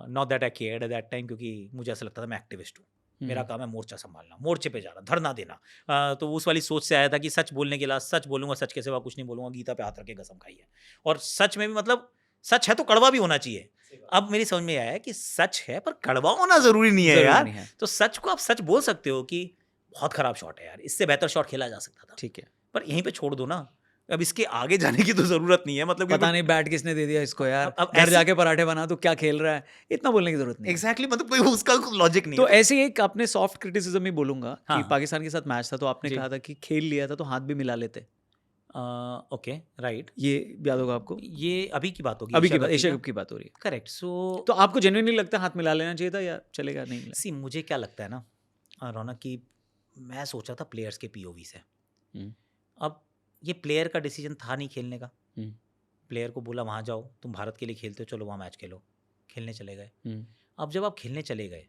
Not that I cared at that time, क्योंकि मुझे ऐसा लगता था मैं एक्टिविस्ट हूँ, मेरा काम है मोर्चा संभालना, मोर्चे पे जाना, धरना देना। तो उस वाली सोच से आया था कि सच बोलने के लिए सच बोलूंगा, सच के सिवा कुछ नहीं बोलूंगा, गीता पे हाथ रख के कसम खाई है। और सच में भी मतलब सच है तो कड़वा भी होना चाहिए। अब मेरी समझ में आया है कि सच है पर कड़वा होना जरूरी नहीं है यार। तो सच को आप सच बोल सकते हो कि बहुत खराब शॉट है यार, इससे बेहतर शॉट खेला जा सकता था, ठीक है, पर यहीं पे छोड़ दो ना, अब इसके आगे जाने की तो जरूरत नहीं है। मतलब पता नहीं बैट किसने दे दिया इसको यार, अब घर जाके पराठे बना तो क्या खेल रहा है, इतना बोलने की जरूरत नहीं। एग्जैक्टली, मतलब कोई उसका लॉजिक नहीं तो है। ऐसे एक आपने सॉफ्ट क्रिटिसिज्म ही बोलूंगा कि हाँ। पाकिस्तान के साथ मैच था तो आपने कहा था कि खेल लिया था तो हाथ भी मिला लेते। ओके, राइट, ये याद होगा आपको? ये अभी की बात होगी, अभी की बात, एशिया कप की बात हो रही है। करेक्ट। सो तो आपको जेन्युइनली लगता है हाथ मिला लेना चाहिए था या चलेगा नहीं मिला? सी, मुझे क्या लगता है ना रौनक, कि मैं सोचा था प्लेयर्स के पीओवी से। अब ये प्लेयर का डिसीजन था नहीं खेलने का। प्लेयर को बोला वहाँ जाओ, तुम भारत के लिए खेलते हो, चलो वहाँ मैच खेलो, खेलने चले गए। अब जब आप खेलने चले गए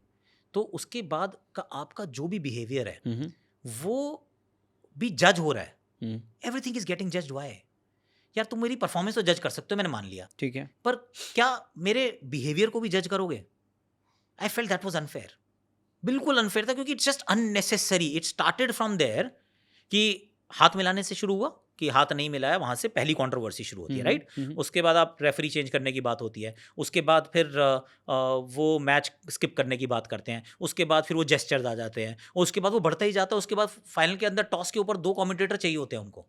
तो उसके बाद का आपका जो भी बिहेवियर है वो भी जज हो रहा है। Everything is getting judged. Why? यार तुम मेरी परफॉर्मेंस तो जज कर सकते हो, मैंने मान लिया, ठीक है, पर क्या मेरे बिहेवियर को भी जज करोगे? I felt that was unfair, बिल्कुल अनफेयर था, क्योंकि it's just unnecessary. It started from there कि हाथ मिलाने से शुरू हुआ कि हाथ नहीं मिलाया, वहां से पहली कंट्रोवर्सी शुरू होती है, राइट? उसके बाद आप रेफरी चेंज करने की बात होती है, उसके बाद फिर वो मैच स्किप करने की बात करते हैं, उसके बाद फिर वो जेस्चर्स आ जाते हैं, और उसके बाद वो बढ़ता ही जाता है। उसके बाद फाइनल के अंदर टॉस के ऊपर 2 कमेंटेटर चाहिए होते हैं उनको।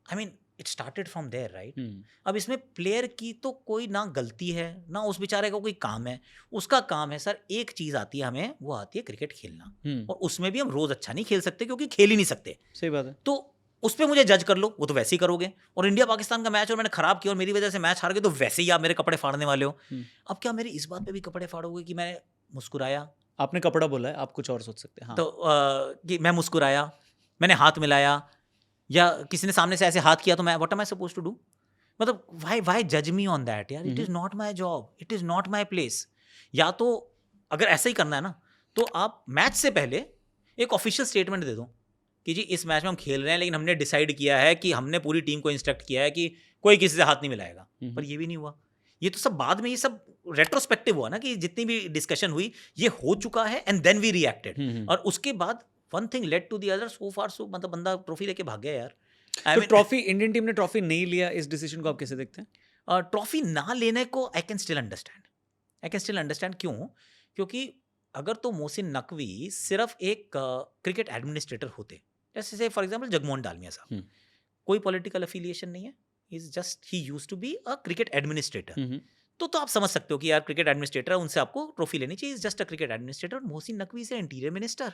I mean it started from there, right? अब इसमें प्लेयर की तो कोई ना गलती है ना उस बेचारे का कोई काम है। उसका काम है सर, एक चीज आती है हमें, वो आती है क्रिकेट खेलना, और उसमें भी हम रोज अच्छा नहीं खेल सकते क्योंकि खेल ही नहीं सकते। सही बात है। तो उस पर मुझे जज कर लो, वो तो वैसे ही करोगे। और इंडिया पाकिस्तान का मैच और मैंने खराब किया और मेरी वजह से मैच हार गए, तो वैसे ही आप मेरे कपड़े फाड़ने वाले हो। अब क्या मेरे इस बात पे भी कपड़े फाड़ोगे कि मैं मुस्कुराया? आपने कपड़ा बोला है, आप कुछ और सोच सकते हैं। हाँ। तो कि मैं मुस्कुराया, मैंने हाथ मिलाया, या किसी ने सामने से ऐसे हाथ किया, तो मैं what am I suppose to do? मतलब व्हाई जज मी ऑन दैट यार? It is not my job, it is not my place. या तो अगर ऐसा ही करना है ना, तो आप मैच से पहले एक ऑफिशियल स्टेटमेंट दे दो कि जी इस मैच में हम खेल रहे हैं, लेकिन हमने डिसाइड किया है कि हमने पूरी टीम को इंस्ट्रक्ट किया है कि कोई किसी से हाथ नहीं मिलाएगा। पर ये भी नहीं हुआ। ये तो सब बाद में, ये सब रेट्रोस्पेक्टिव हुआ ना, कि जितनी भी डिस्कशन हुई ये हो चुका है एंड देन वी रिएक्टेड, और उसके बाद one thing led to the other, so far so, मतलब बंदा ट्रॉफी लेके भाग गया यार। तो ट्रॉफी, इंडियन टीम ने ट्रॉफी नहीं लिया, इस डिसीजन को आप कैसे देखते हैं? ट्रॉफी ना लेने को आई कैन स्टिल अंडरस्टैंड। क्यों? क्योंकि अगर तो मोहसिन नकवी सिर्फ एक क्रिकेट एडमिनिस्ट्रेटर होते, जैसे से फॉर एग्जांपल जगमोहन डालमिया साहब, कोई पॉलिटिकल एफिलिएशन नहीं है, he used to be a cricket administrator, तो आप समझ सकते हो कि यार क्रिकेट एडमिनिस्ट्रेटर, उनसे आपको ट्रॉफी लेनी चाहिए, just a cricket administrator. Mohsin Naqvi से इंटीरियर मिनिस्टर,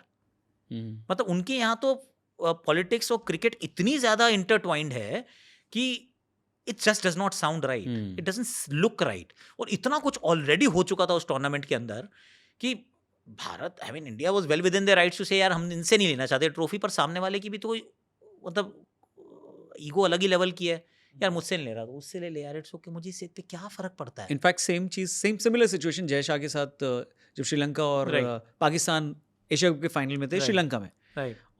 मतलब उनके यहाँ तो पॉलिटिक्स और क्रिकेट इतनी ज्यादा इंटरट्वाइंड है कि it just does not sound right, it doesn't look right. और इतना कुछ ऑलरेडी हो चुका था उस टूर्नामेंट के अंदर कि Bharat, I mean India was well within the rights to say यार हम इनसे नहीं लेना चाहते ट्रॉफी, पर सामने वाले की भी तो मतलब ईगो अलग ही लेवल की है। यार मुझसे नहीं ले रहा तो उससे ले ले यार, इट्स ओके, मुझे इससे पे क्या फर्क पड़ता है? इनफैक्ट सेम चीज, सिमिलर सिचुएशन जय शाह के साथ जब श्रीलंका और पाकिस्तान एशिया कप के फाइनल में थे श्रीलंका में,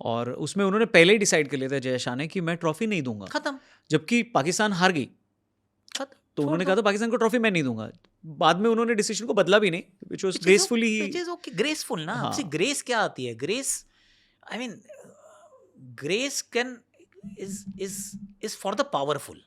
और उसमें उन्होंने पहले ही डिसाइड कर लिया था जय शाह ने कि मैं ट्रॉफी नहीं दूंगा, खत्म। जबकि पाकिस्तान हार गई, तो उन्होंने कहा था पाकिस्तान को ट्रॉफी मैं नहीं दूंगा। बाद में उन्होंने डिसीजन को बदला भी नहीं, व्हिच वाज ग्रेसफुली। ग्रेसफुल ना, हाँ। ग्रेस क्या आती है? Grace, I mean grace can is for the powerful.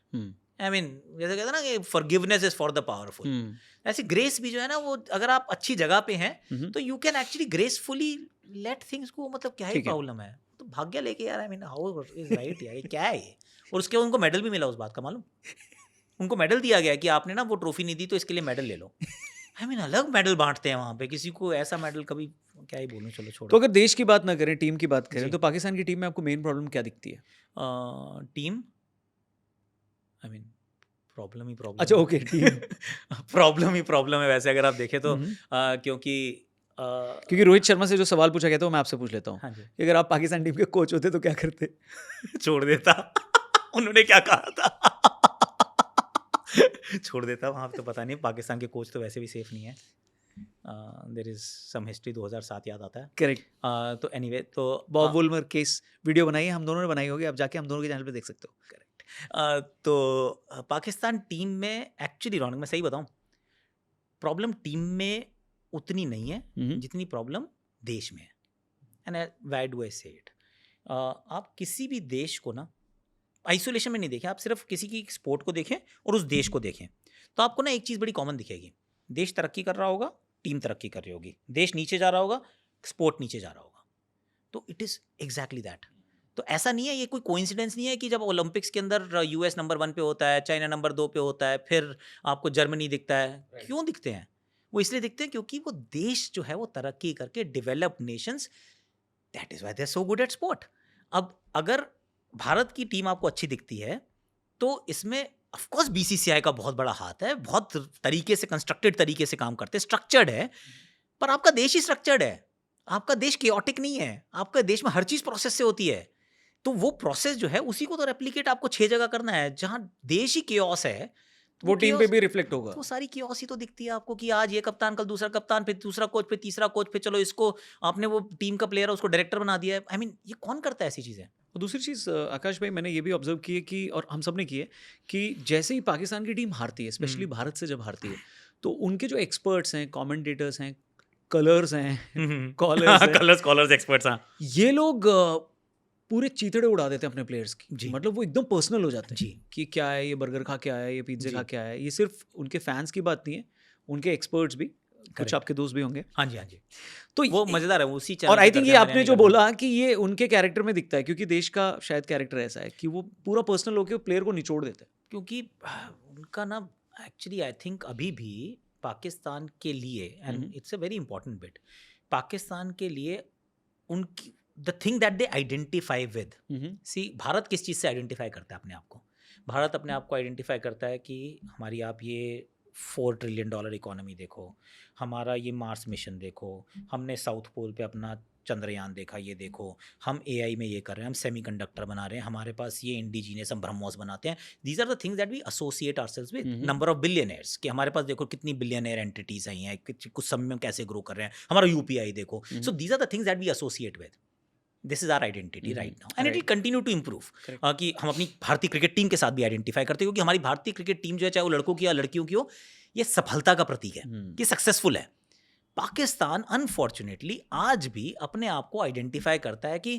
I mean जैसे कहते हैं ना कि forgiveness is for the powerful, ऐसे ग्रेस भी जो है ना, वो अगर आप अच्छी जगह पे हैं तो you can actually gracefully let things go. मतलब क्या ही प्रॉब्लम है? तो भाग्य लेके यार, I mean how is right यार, ये क्या है ये? और उसके उनको मेडल भी मिला उस बात का, मालूम? उनको मेडल दिया गया कि आपने ना वो ट्रॉफी नहीं दी तो इसके लिए मेडल ले लो। आई मीन अलग मेडल बांटते हैं वहाँ पे, किसी को ऐसा मेडल कभी, क्या ही बोलूँ, चलो तो छोड़ो। अगर देश की बात ना करें, टीम की बात करें, जी। तो पाकिस्तान की टीम में आपको मेन प्रॉब्लम क्या दिखती है? टीम, आई मीन प्रॉब्लम ही अच्छा, प्रॉब्लम ओके, टीम। है। प्रॉब्लम ही प्रॉब्लम है वैसे अगर आप देखें तो, हम्म। क्योंकि क्योंकि रोहित शर्मा से जो सवाल पूछा गया था वो मैं आपसे पूछ लेता हूँ हाँ जी, कि अगर आप पाकिस्तान टीम के कोच होते तो क्या करते? छोड़ देता। उन्होंने क्या कहा था? छोड़ देता वहाँ पे, तो पता नहीं, पाकिस्तान के कोच तो वैसे भी सेफ नहीं है। देयर इज सम हिस्ट्री, 2007 याद आता है। करेक्ट। तो एनीवे, तो बॉब वोल्मर केस वीडियो बनाई है, हम दोनों ने बनाई होगी, आप जाके हम दोनों के चैनल पे देख सकते हो। तो पाकिस्तान टीम में एक्चुअली, रौनक मैं सही बताऊं, प्रॉब्लम टीम में उतनी नहीं है जितनी प्रॉब्लम देश में है। एंड व्हाई डू आई से इट? आप किसी भी देश को ना आइसोलेशन में नहीं देखें, आप सिर्फ किसी की स्पोर्ट को देखें और उस देश को देखें, तो आपको ना एक चीज़ बड़ी कॉमन दिखेगी। देश तरक्की कर रहा होगा, टीम तरक्की कर रही होगी, देश नीचे जा रहा होगा, स्पोर्ट नीचे जा रहा होगा। तो इट इज़ एग्जैक्टली दैट। तो ऐसा नहीं है, ये कोई कोइंसिडेंस नहीं है कि जब ओलंपिक्स के अंदर यूएस नंबर 1 पे होता है, चाइना नंबर 2 पे होता है, फिर आपको जर्मनी दिखता है। क्यों दिखते हैं? वो इसलिए दिखते हैं क्योंकि वो देश जो है वो तरक्की करके, developed nations, that is why they are so good at sport. अब अगर भारत की टीम आपको अच्छी दिखती है, तो इसमें ऑफ कोर्स बीसीसीआई का बहुत बड़ा हाथ है, बहुत तरीके से कंस्ट्रक्टेड तरीके से काम करते हैं, स्ट्रक्चर्ड है। पर आपका देश ही स्ट्रक्चर्ड है, आपका देश केओटिक नहीं है, आपका देश में हर चीज प्रोसेस से होती है। तो वो प्रोसेस जो है उसी को तो रेप्लिकेट आपको 6 जगह करना है, जहां देश ही केओस है, तो वो टीम पे chaos- भी रिफ्लेक्ट होगा। तो वो सारी केओस ही तो दिखती है आपको कि आज ये कप्तान, कल दूसरा कप्तान, फिर दूसरा कोच, फिर तीसरा कोच, फिर चलो इसको, आपने वो टीम का प्लेयर है उसको डायरेक्टर बना दिया है। आई मीन ये कौन करता है ऐसी चीजें? और दूसरी चीज़ आकाश भाई, मैंने ये भी ऑब्जर्व की है कि, और हम सब ने की है, कि जैसे ही पाकिस्तान की टीम हारती है, स्पेशली भारत से जब हारती है, तो उनके जो एक्सपर्ट्स हैं, कमेंटेटर्स हैं, कलर्स हैं, कॉलर्स हैं, कलर्स कॉलर्स एक्सपर्ट्स, हाँ ये लोग पूरे चीथड़े उड़ा देते हैं अपने प्लेयर्स की। जी। मतलब वो एकदम पर्सनल हो जाते हैं जी कि क्या है ये, बर्गर खा के आया है, ये पिज्जे जी। खा के आया है। ये सिर्फ उनके फैंस की बात नहीं है, उनके एक्सपर्ट्स भी, कुछ Correct. आपके दोस्त भी होंगे। हाँ जी, हाँ जी। तो वो मजेदार है, उसी चैनल और आई पे थिंक करते ये हैं, आपने बिरयानी जो करते हैं। बोला कि ये उनके कैरेक्टर में दिखता है, क्योंकि देश का शायद कैरेक्टर ऐसा है कि वो पूरा पर्सनल होकर प्लेयर को निचोड़ देते हैं। क्योंकि उनका ना, एक्चुअली आई थिंक अभी भी पाकिस्तान के लिए, and it's a very important bit, Pakistan के लिए उनकी the thing that they identify with, see Bharat किस चीज़ से आइडेंटिफाई करता है अपने आप को? भारत अपने आप को आइडेंटिफाई करता है कि हमारी, आप ये $4 ट्रिलियन इकोनॉमी देखो, हमारा ये मार्स मिशन देखो, हमने साउथ पोल पे अपना चंद्रयान देखा, ये देखो, हम एआई में ये कर रहे हैं, हम सेमीकंडक्टर बना रहे हैं, हमारे पास ये इंडिजीनियस, हम ब्रह्मोस बनाते हैं। These are the things that we associate ourselves with. Number of billionaires, कि हमारे पास देखो कितनी बिलियनियर एंटिटीज आई हैं, कुछ समय में कैसे ग्रो कर रहे हैं, हमारा यूपीआई देखो। So these are the things that we associate with. This is our identity right now, and it will continue to improve. कि हम अपनी भारतीय क्रिकेट टीम के साथ भी आइडेंटिफाई करते हैं, क्योंकि हमारी भारतीय क्रिकेट टीम जो है, चाहे वो लड़कों की या लड़कियों की हो, ये सफलता का प्रतीक है कि सक्सेसफुल है। पाकिस्तान अनफॉर्चुनेटली आज भी अपने आप को आइडेंटिफाई करता है कि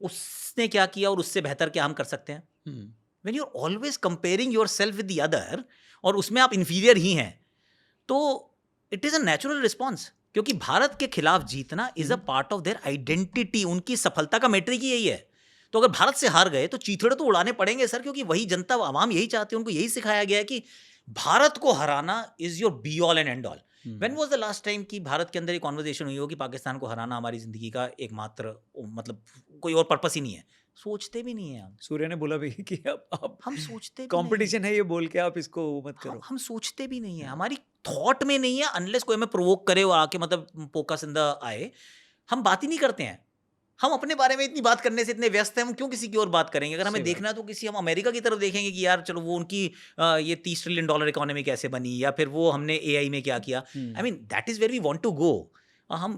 उसने क्या किया और उससे बेहतर क्या हम कर सकते हैं। When you are always comparing yourself with the other, और उसमें आप इंफीरियर ही हैं, तो it is a natural response. क्योंकि भारत के खिलाफ जीतना is a part of their identity, उनकी सफलता का मेट्रिक ही यही है। तो अगर भारत से हार गए तो चीथड़े तो उड़ाने पड़ेंगे सर, क्योंकि वही जनता, आवाम यही चाहती है, उनको यही सिखाया गया है कि भारत को हराना is your be all and and all. When was the last time कि भारत के अंदर एक कॉन्वर्जेशन हुई हो कि पाकिस्तान को हराना हमारी जिंदगी का एकमात्र, मतलब कोई और पर्पस ही नहीं है? सोचते भी नहीं है हम। सूर्य ने बोला भी कि अब हम सोचते भी कंपटीशन है ये बोल के आप इसको मत नहीं। करो। हम सोचते भी नहीं है, हमारी थॉट में नहीं है, अनलेस कोई हमें प्रोवोक करे और आके, मतलब पोकस इन द आए, हम बात ही नहीं करते हैं। हम अपने बारे में इतनी बात करने से इतने व्यस्त हैं, हम क्यों किसी की और बात करेंगे? अगर हमें सही देखना है तो किसी, हम अमेरिका की तरफ देखेंगे कि यार चलो वो उनकी ये $30 ट्रिलियन इकोनॉमी कैसे बनी, या फिर वो हमने एआई में क्या किया। I mean that is where we want to go. हम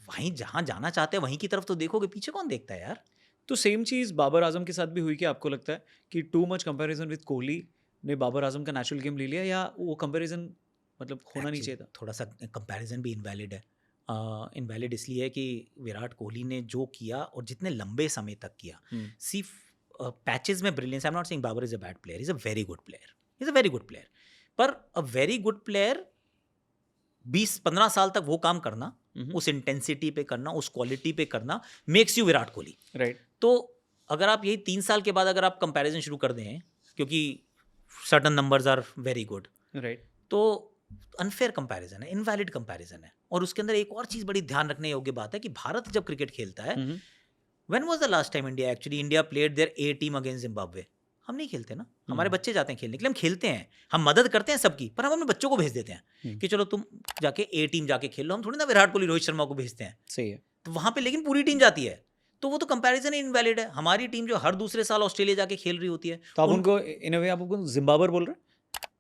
वहीं जहां जाना चाहते हैं वहीं की तरफ तो देखोगे, पीछे कौन देखता है यार? तो सेम चीज़ बाबर आजम के साथ भी हुई कि आपको लगता है कि too much comparison with Kohli ने बाबर आजम का नेचुरल गेम ले लिया, या वो कंपैरिजन मतलब होना नहीं चाहिए था? थोड़ा सा कंपैरिजन भी इनवैलिड है। इनवैलिड इसलिए है कि विराट कोहली ने जो किया और जितने लंबे समय तक किया, सी पैचेस में brilliance, I am not saying Babar is a bad player, is a very good player, is a very good player. पर अ वेरी गुड प्लेयर 20-15 साल तक वो काम करना, उस इंटेंसिटी पे करना, उस क्वालिटी पे करना, makes you Virat Kohli. Right. तो अगर आप यही 3 साल के बाद अगर आप कंपैरिजन शुरू कर दें, क्योंकि certain numbers are very good, right. तो अनफेयर कंपैरिजन है, इनवैलिड कंपैरिजन है। और उसके अंदर एक और चीज बड़ी ध्यान रखने योग्य बात है कि भारत जब क्रिकेट खेलता है, when was the last time India played their A team against Zimbabwe? हम नहीं खेलते ना, हमारे बच्चे जाते हैं खेलने के लिए, हम खेलते हैं, हम मदद करते हैं सबकी, पर हम अपने बच्चों को भेज देते हैं कि चलो तुम जाके ए टीम जाके खेल लो। हम थोड़ी ना विराट कोहली रोहित शर्मा को भेजते हैं। सही है। तो वहां पे लेकिन पूरी टीम जाती है, तो वो तो कंपैरिजन इनवैलिड है। हमारी टीम जो हर दूसरे साल ऑस्ट्रेलिया जाके खेल रही होती है, तो आप उनको इन अ वे आप उनको जिम्बाब्वे बोल रहे हैं?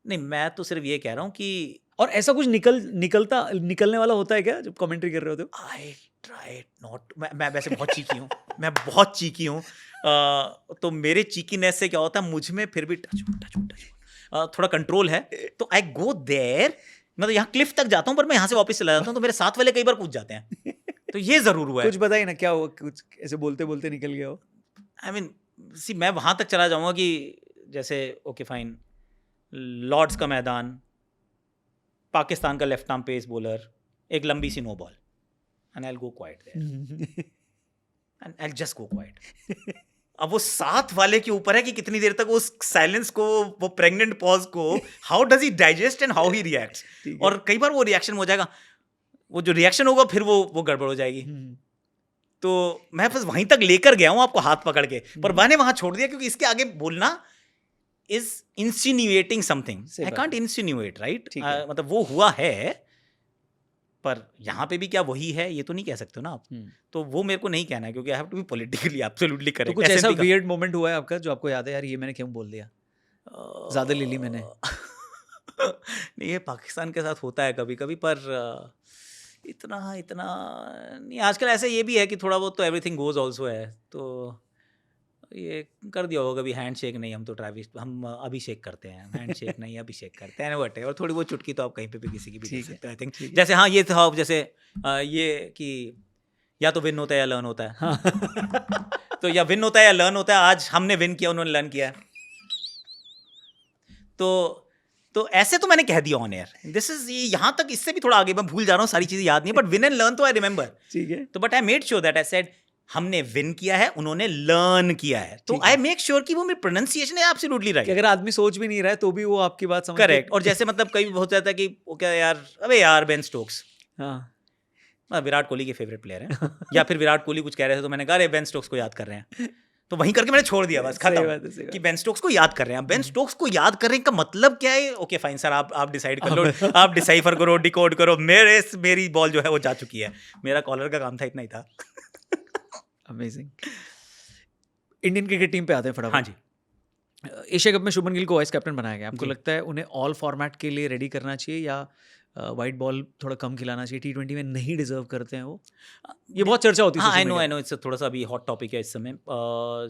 नहीं, मैं तो सिर्फ ये कह रहा हूँ कि और ऐसा कुछ निकलने वाला होता है क्या जब कमेंट्री कर रहे होते हो? आई ट्राई नॉट, मैं वैसे बहुत चीकी हूँ, मैं बहुत चीकी हूँ। तो मेरे चीकीनेस से क्या होता है, मुझ में फिर भी थोड़ा कंट्रोल है, तो आई गो देयर, मतलब यहाँ क्लिफ तक जाता हूँ, पर मैं यहाँ से वापस चला जाता हूँ, तो मेरे साथ वाले कई बार कूद जाते हैं। तो ये जरूर हुआ है। कुछ बताइए ना, क्या हुआ? कुछ ऐसे बोलते बोलते निकल गया हो? आई मीन सी, मैं वहां तक चला जाऊंगा कि जैसे ओके फाइन, लॉर्ड्स का मैदान, पाकिस्तान का लेफ्ट आर्म पेस बॉलर, एक लंबी सी no ball, and I will go quiet there, and I will just go quiet. अब वो साथ वाले के ऊपर है कि कितनी देर तक उस साइलेंस को, वो प्रेग्नेंट पॉज को, how does he digest and how he reacts. और कई बार वो रिएक्शन हो जाएगा, वो जो रिएक्शन होगा फिर वो गड़बड़ हो जाएगी। तो मैं बस वहीं तक लेकर गया हूं आपको हाथ पकड़ के, पर मैंने वहां छोड़ दिया क्योंकि इसके आगे बोलना is insinuating something. I can't insinuate, right? मतलब वो हुआ है, पर यहाँ पे भी क्या वही है ये तो नहीं कह सकते ना आप। तो वो मेरे को नहीं कहना है, क्योंकि I have to be politically absolutely correct. तो कुछ ऐसा वियर्ड मोमेंट हुआ है आपका जो आपको याद है, यार ये मैंने क्यों बोल दिया, ज्यादा ले ली मैंने? नहीं, ये पाकिस्तान के साथ होता है कभी कभी, पर इतना नहीं। आजकल ऐसा ये भी है कि थोड़ा बहुत तो एवरीथिंग गोज ऑल्सो है, तो ये कर दिया होगा कभी, हैंड शेक नहीं, हम तो ट्रैविस, हम अभिषेक करते हैं, हैंड शेक नहीं अभिषेक करते हैं, वट है। और थोड़ी बहुत चुटकी तो आप कहीं पे भी किसी की भी दे सकते हैं, आई थिंक। जैसे हाँ ये था, जैसे ये कि या तो विन होता है या लर्न होता है। हाँ। तो या विन होता है या लर्न होता है। आज हमने विन किया, उन्होंने लर्न किया। तो ऐसे तो मैंने कह दिया ऑन एयर, दिस इज, यहाँ तक, इससे भी थोड़ा आगे, मैं भूल जा रहा हूँ, सारी चीजें याद नहीं है, बट विन एंड लर्न तो आई रिमेंबर। ठीक है। तो but I made sure that I said हमने विन किया है, उन्होंने लर्न किया है, तो आई मेक श्योर कि वो मेरी प्रोनाउंसिएशन है एब्सोल्युटली राइट। अगर आदमी सोच भी नहीं रहा है तो भी वो आपकी बात समझ, करेक्ट। और जैसे मतलब कई हो जाता है कि वो क्या यार, अबे यार बेन स्टोक्स, हाँ विराट कोहली के फेवरेट प्लेयर है, या फिर विराट कोहली कुछ कह रहे थे तो मैंने कहा अरे बेन स्टोक्स को याद कर रहे हैं, तो वहीं करके मैंने छोड़ दिया, बस खत्म। कि बेन स्टोक्स को याद कर रहे हैं। बेन स्टोक्स को याद करने का मतलब क्या है? ओके फाइन सर, आप डिसाइड कर लो, आप डिसाइफर करो, डिकोड करो। मेरी बॉल जो है वो जा चुकी है, मेरा कॉलर का काम था, इतना ही था। अमेजिंग। इंडियन क्रिकेट टीम पे आते हैं फटाफट। हाँ जी। एशिया कप में शुभमन गिल को वाइस कैप्टन बनाया गया। आपको लगता है उन्हें ऑल फॉर्मेट के लिए रेडी करना चाहिए, या वाइट बॉल थोड़ा कम खिलाना चाहिए? T20 में नहीं डिजर्व करते हैं वो, ये बहुत चर्चा होती है। हाँ, आई नो, इट्स थोड़ा सा अभी हॉट टॉपिक है इस समय।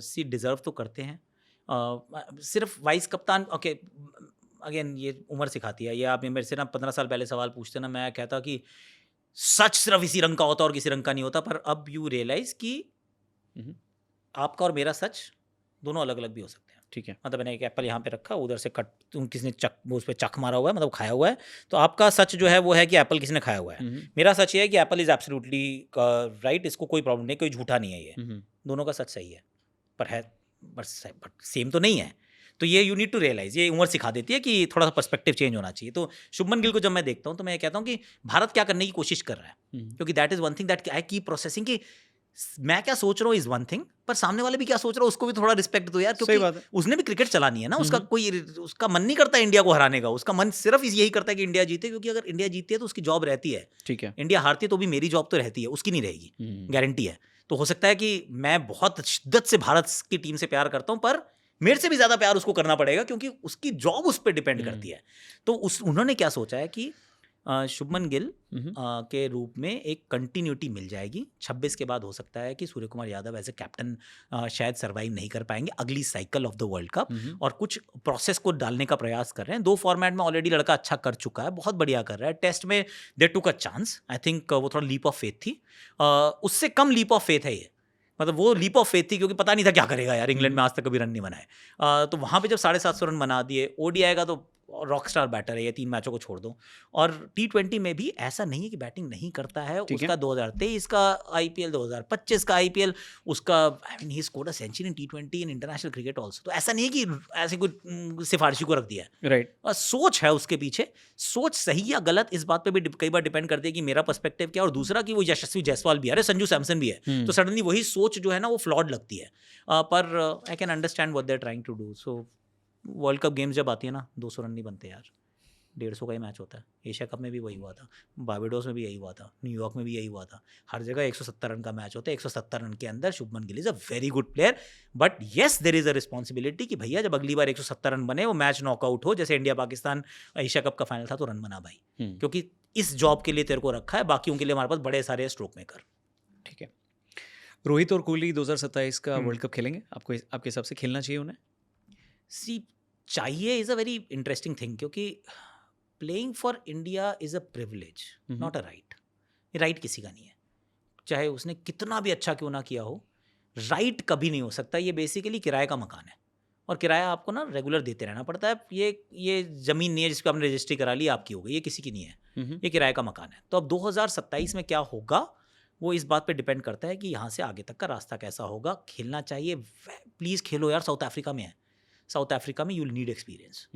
सी डिजर्व तो करते हैं, सिर्फ वाइस कप्तान, ओके अगेन ये उम्र सिखाती है। ये आप मेरे से ना 15 साल पहले सवाल पूछते ना, मैं कहता कि सच सिर्फ इसी रंग का होता और किसी रंग का नहीं होता, पर अब यू रियलाइज कि आपका और मेरा सच दोनों अलग अलग भी हो सकते हैं। ठीक है, मतलब मैंने एक एप्पल यहाँ पे रखा, उधर से कट, तुम किसी ने उस पर चक मारा हुआ है, मतलब खाया हुआ है, तो आपका सच जो है वो है कि एप्पल किसी ने खाया हुआ है। मेरा सच ये है कि एप्पल इज एब्सोल्युटली राइट, इसको कोई प्रॉब्लम नहीं, कोई झूठा नहीं है, ये दोनों का सच सही है, पर है बट सेम तो नहीं है। तो ये यू नीड टू रियलाइज, ये उम्र सिखा देती है कि थोड़ा सा पर्सपेक्टिव चेंज होना चाहिए। तो शुभमन गिल को जब मैं देखता हूँ तो मैं कहता हूँ कि भारत क्या करने की कोशिश कर रहा है, क्योंकि that is one thing that I keep processing, कि मैं क्या सोच रहा हूँ इज वन थिंग, पर सामने वाले भी क्या सोच रहा है उसको भी थोड़ा रिस्पेक्ट दो यार, क्योंकि उसने भी क्रिकेट चलानी है ना। उसका मन नहीं करता इंडिया को हराने का, उसका मन सिर्फ यही करता है कि इंडिया जीते, क्योंकि अगर इंडिया जीती है तो उसकी जॉब रहती है। ठीक है, इंडिया हारती है तो भी मेरी जॉब तो रहती है, उसकी नहीं रहेगी, गारंटी है। तो हो सकता है कि मैं बहुत शिद्दत से भारत की टीम से प्यार करता हूँ, पर मेरे से भी ज्यादा प्यार उसको करना पड़ेगा, क्योंकि उसकी जॉब उस पर डिपेंड करती है। तो उन्होंने क्या सोचा है कि शुभमन गिल के रूप में एक कंटिन्यूटी मिल जाएगी। 26 के बाद हो सकता है कि Surya Kumar Yadav as a captain शायद सर्वाइव नहीं कर पाएंगे अगली cycle of the World Cup, और कुछ प्रोसेस को डालने का प्रयास कर रहे हैं। 2 फॉर्मेट में ऑलरेडी लड़का अच्छा कर चुका है, बहुत बढ़िया कर रहा है। टेस्ट में दे टुक अ चांस, आई थिंक वो थोड़ा लीप ऑफ फेथ थी, उससे कम लीप ऑफ फेथ है ये, मतलब वो लीप ऑफ फेथ थी क्योंकि पता नहीं था क्या करेगा यार, इंग्लैंड में आज तक कभी रन नहीं बनाए। तो वहाँ पे जब 750 रन बना दिए, ओडीआई का तो रॉकस्टार बैटर है, ये 3 मैचों को छोड़ दो। और T20 में भी ऐसा नहीं है कि बैटिंग नहीं करता है। ठीक है। उसका 2023 का आईपीएल, 2025 का आईपीएल, उसका I mean he scored a century in T20 in international cricket also. तो ऐसा नहीं है कि ऐसे कोई सिफारिशी को रख दिया है। राइट। और सोच है उसके पीछे। सोच सही या गलत इस बात पे भी कई बार डिपेंड करती है कि मेरा पर्सपेक्टिव क्या है, और दूसरा कि वो यशस्वी जायसवाल भी है, अरे संजू सैमसन भी है, तो सडनली वही सोच जो है ना वो फ्लॉड लगती है। पर I can understand what they are trying to do. So world cup games जब आती है ना, 200 रन नहीं बनते यार, 150 का ही मैच होता है। एशिया कप में भी वही हुआ था, बारबाडोस में भी यही हुआ था, न्यूयॉर्क में भी यही हुआ था। हर जगह 170 रन का मैच होता है। 170 रन के अंदर Shubman Gill is a very good player, but yes there is a responsibility कि भैया जब अगली बार 170 रन बने, वो मैच नॉकआउट हो, जैसे इंडिया पाकिस्तान एशिया कप का फाइनल था, तो रन बना भाई, क्योंकि इस जॉब के लिए तेरे को रखा है, बाकियों के लिए हमारे पास बड़े सारे स्ट्रोक मेकर। ठीक है। रोहित और कोहली 2027 का वर्ल्ड कप खेलेंगे? आपको आपके हिसाब से खेलना चाहिए उन्हें? सी चाहिए is a very interesting thing, क्योंकि playing for India is a privilege, not a right. ये राइट किसी का नहीं है, चाहे उसने कितना भी अच्छा क्यों ना किया हो, राइट कभी नहीं हो सकता। ये बेसिकली किराए का मकान है, और किराया आपको ना रेगुलर देते रहना पड़ता है। ये ज़मीन नहीं है जिस पर आपने रजिस्ट्री करा ली आपकी हो गई, ये किसी की नहीं है, ये किराए का मकान है। तो अब 2027 में क्या होगा वो इस बात पे डिपेंड करता है कि यहाँ से आगे तक का रास्ता कैसा होगा। खेलना चाहिए, प्लीज़ खेलो यार। साउथ अफ्रीका में है, साउथ अफ्रीका में यू विल नीड एक्सपीरियंस।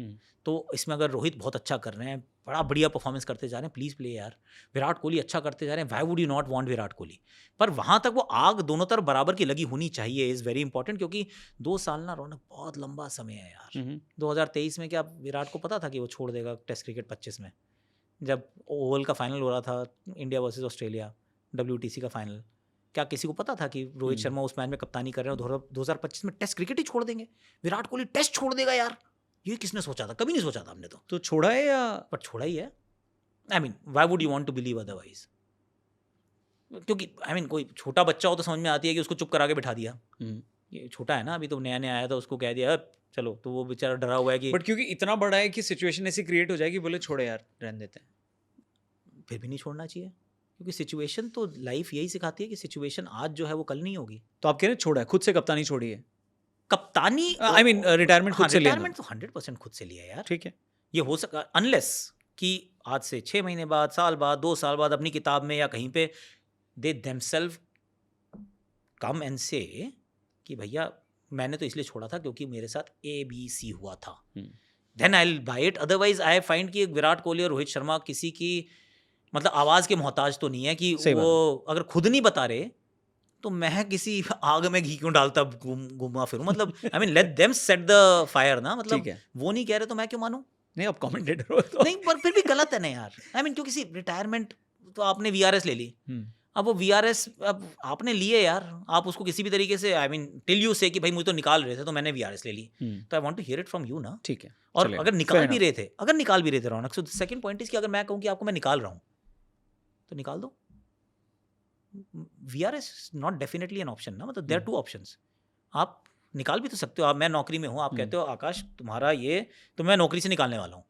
तो इसमें अगर रोहित बहुत अच्छा कर रहे हैं, बड़ा बढ़िया परफॉर्मेंस करते जा रहे हैं, प्लीज़ प्ले यार। विराट कोहली अच्छा करते जा रहे हैं, why would you not want Virat Kohli? पर वहाँ तक वो आग दोनों तरफ बराबर की लगी होनी चाहिए, इज़ वेरी इंपॉर्टेंट। क्योंकि 2 साल ना रौनक बहुत लंबा समय है यार। 2023 में क्या विराट को पता था कि वो छोड़ देगा टेस्ट क्रिकेट 25 में, जब ओवल का फाइनल हो रहा था इंडिया वर्सेस ऑस्ट्रेलिया, WTC का फाइनल? क्या किसी को पता था कि रोहित शर्मा उस मैच में कप्तानी कर रहे हैं और 2025 में टेस्ट क्रिकेट ही छोड़ देंगे? विराट कोहली टेस्ट छोड़ देगा यार, ये किसने सोचा था? कभी नहीं सोचा था हमने तो छोड़ा है या? पर छोड़ा ही है। I mean why would you want to believe otherwise? क्योंकि आई मीन कोई छोटा बच्चा हो तो समझ में आती है कि उसको चुप करा के बिठा दिया। ये छोटा है ना, अभी तो नया नया आया था, उसको कह दिया अब चलो, तो वो बेचारा डरा हुआ है कि बट क्योंकि इतना बड़ा है कि सिचुएशन ऐसी क्रिएट हो जाएगी, बोले छोड़े यार, रहने देते हैं। फिर भी नहीं छोड़ना चाहिए, क्योंकि सिचुएशन तो लाइफ यही सिखाती है कि सिचुएशन आज जो है वो कल नहीं होगी। तो आप कह रहे हैं छोड़ा है, खुद से कप्तानी छोड़ी है? कप्तानी आई मीन रिटायरमेंट खुद से लिया? रिटायरमेंट तो 100% खुद से लिया यार। ठीक है। ये हो सका अनलेस कि आज से 6 महीने बाद, साल बाद, 2 साल बाद अपनी किताब में या कहीं पे दे देमसेल्फ कम एंड से कि भैया मैंने तो इसलिए छोड़ा था क्योंकि मेरे साथ ABC हुआ था, then I will buy it. Otherwise I find कि विराट कोहली और रोहित शर्मा किसी की मतलब आवाज़ के मोहताज तो नहीं है कि वो अगर खुद नहीं बता रहे तो मैं किसी आग में घी क्यों डालता घूमा फिरूं। मतलब I mean let them set the fire ना, मतलब वो नहीं कह रहे तो मैं क्यों मानूं? नहीं, आप कमेंटेटर हो तो नहीं, पर फिर भी गलत है ना यार। आई मीन क्योंकि रिटायरमेंट तो आपने VRS ले ली, अब वो VRS अब आपने लिए यार, आप उसको किसी भी तरीके से आई मीन टिल यू से कि भाई मुझे तो निकाल रहे थे तो मैंने VRS ले ली, तो I want to hear it from you ना। ठीक है। और अगर निकाल भी रहे थे Raunak, so second point is कि अगर मैं कहूं कि आपको मैं निकाल रहा हूं तो निकाल दो। VRS not definitely an option ना, मतलब देयर आर 2 ऑप्शंस। आप निकाल भी तो सकते हो। आप, मैं नौकरी में हूँ, आप कहते हो आकाश तुम्हारा ये, तो मैं नौकरी से निकालने वाला हूँ,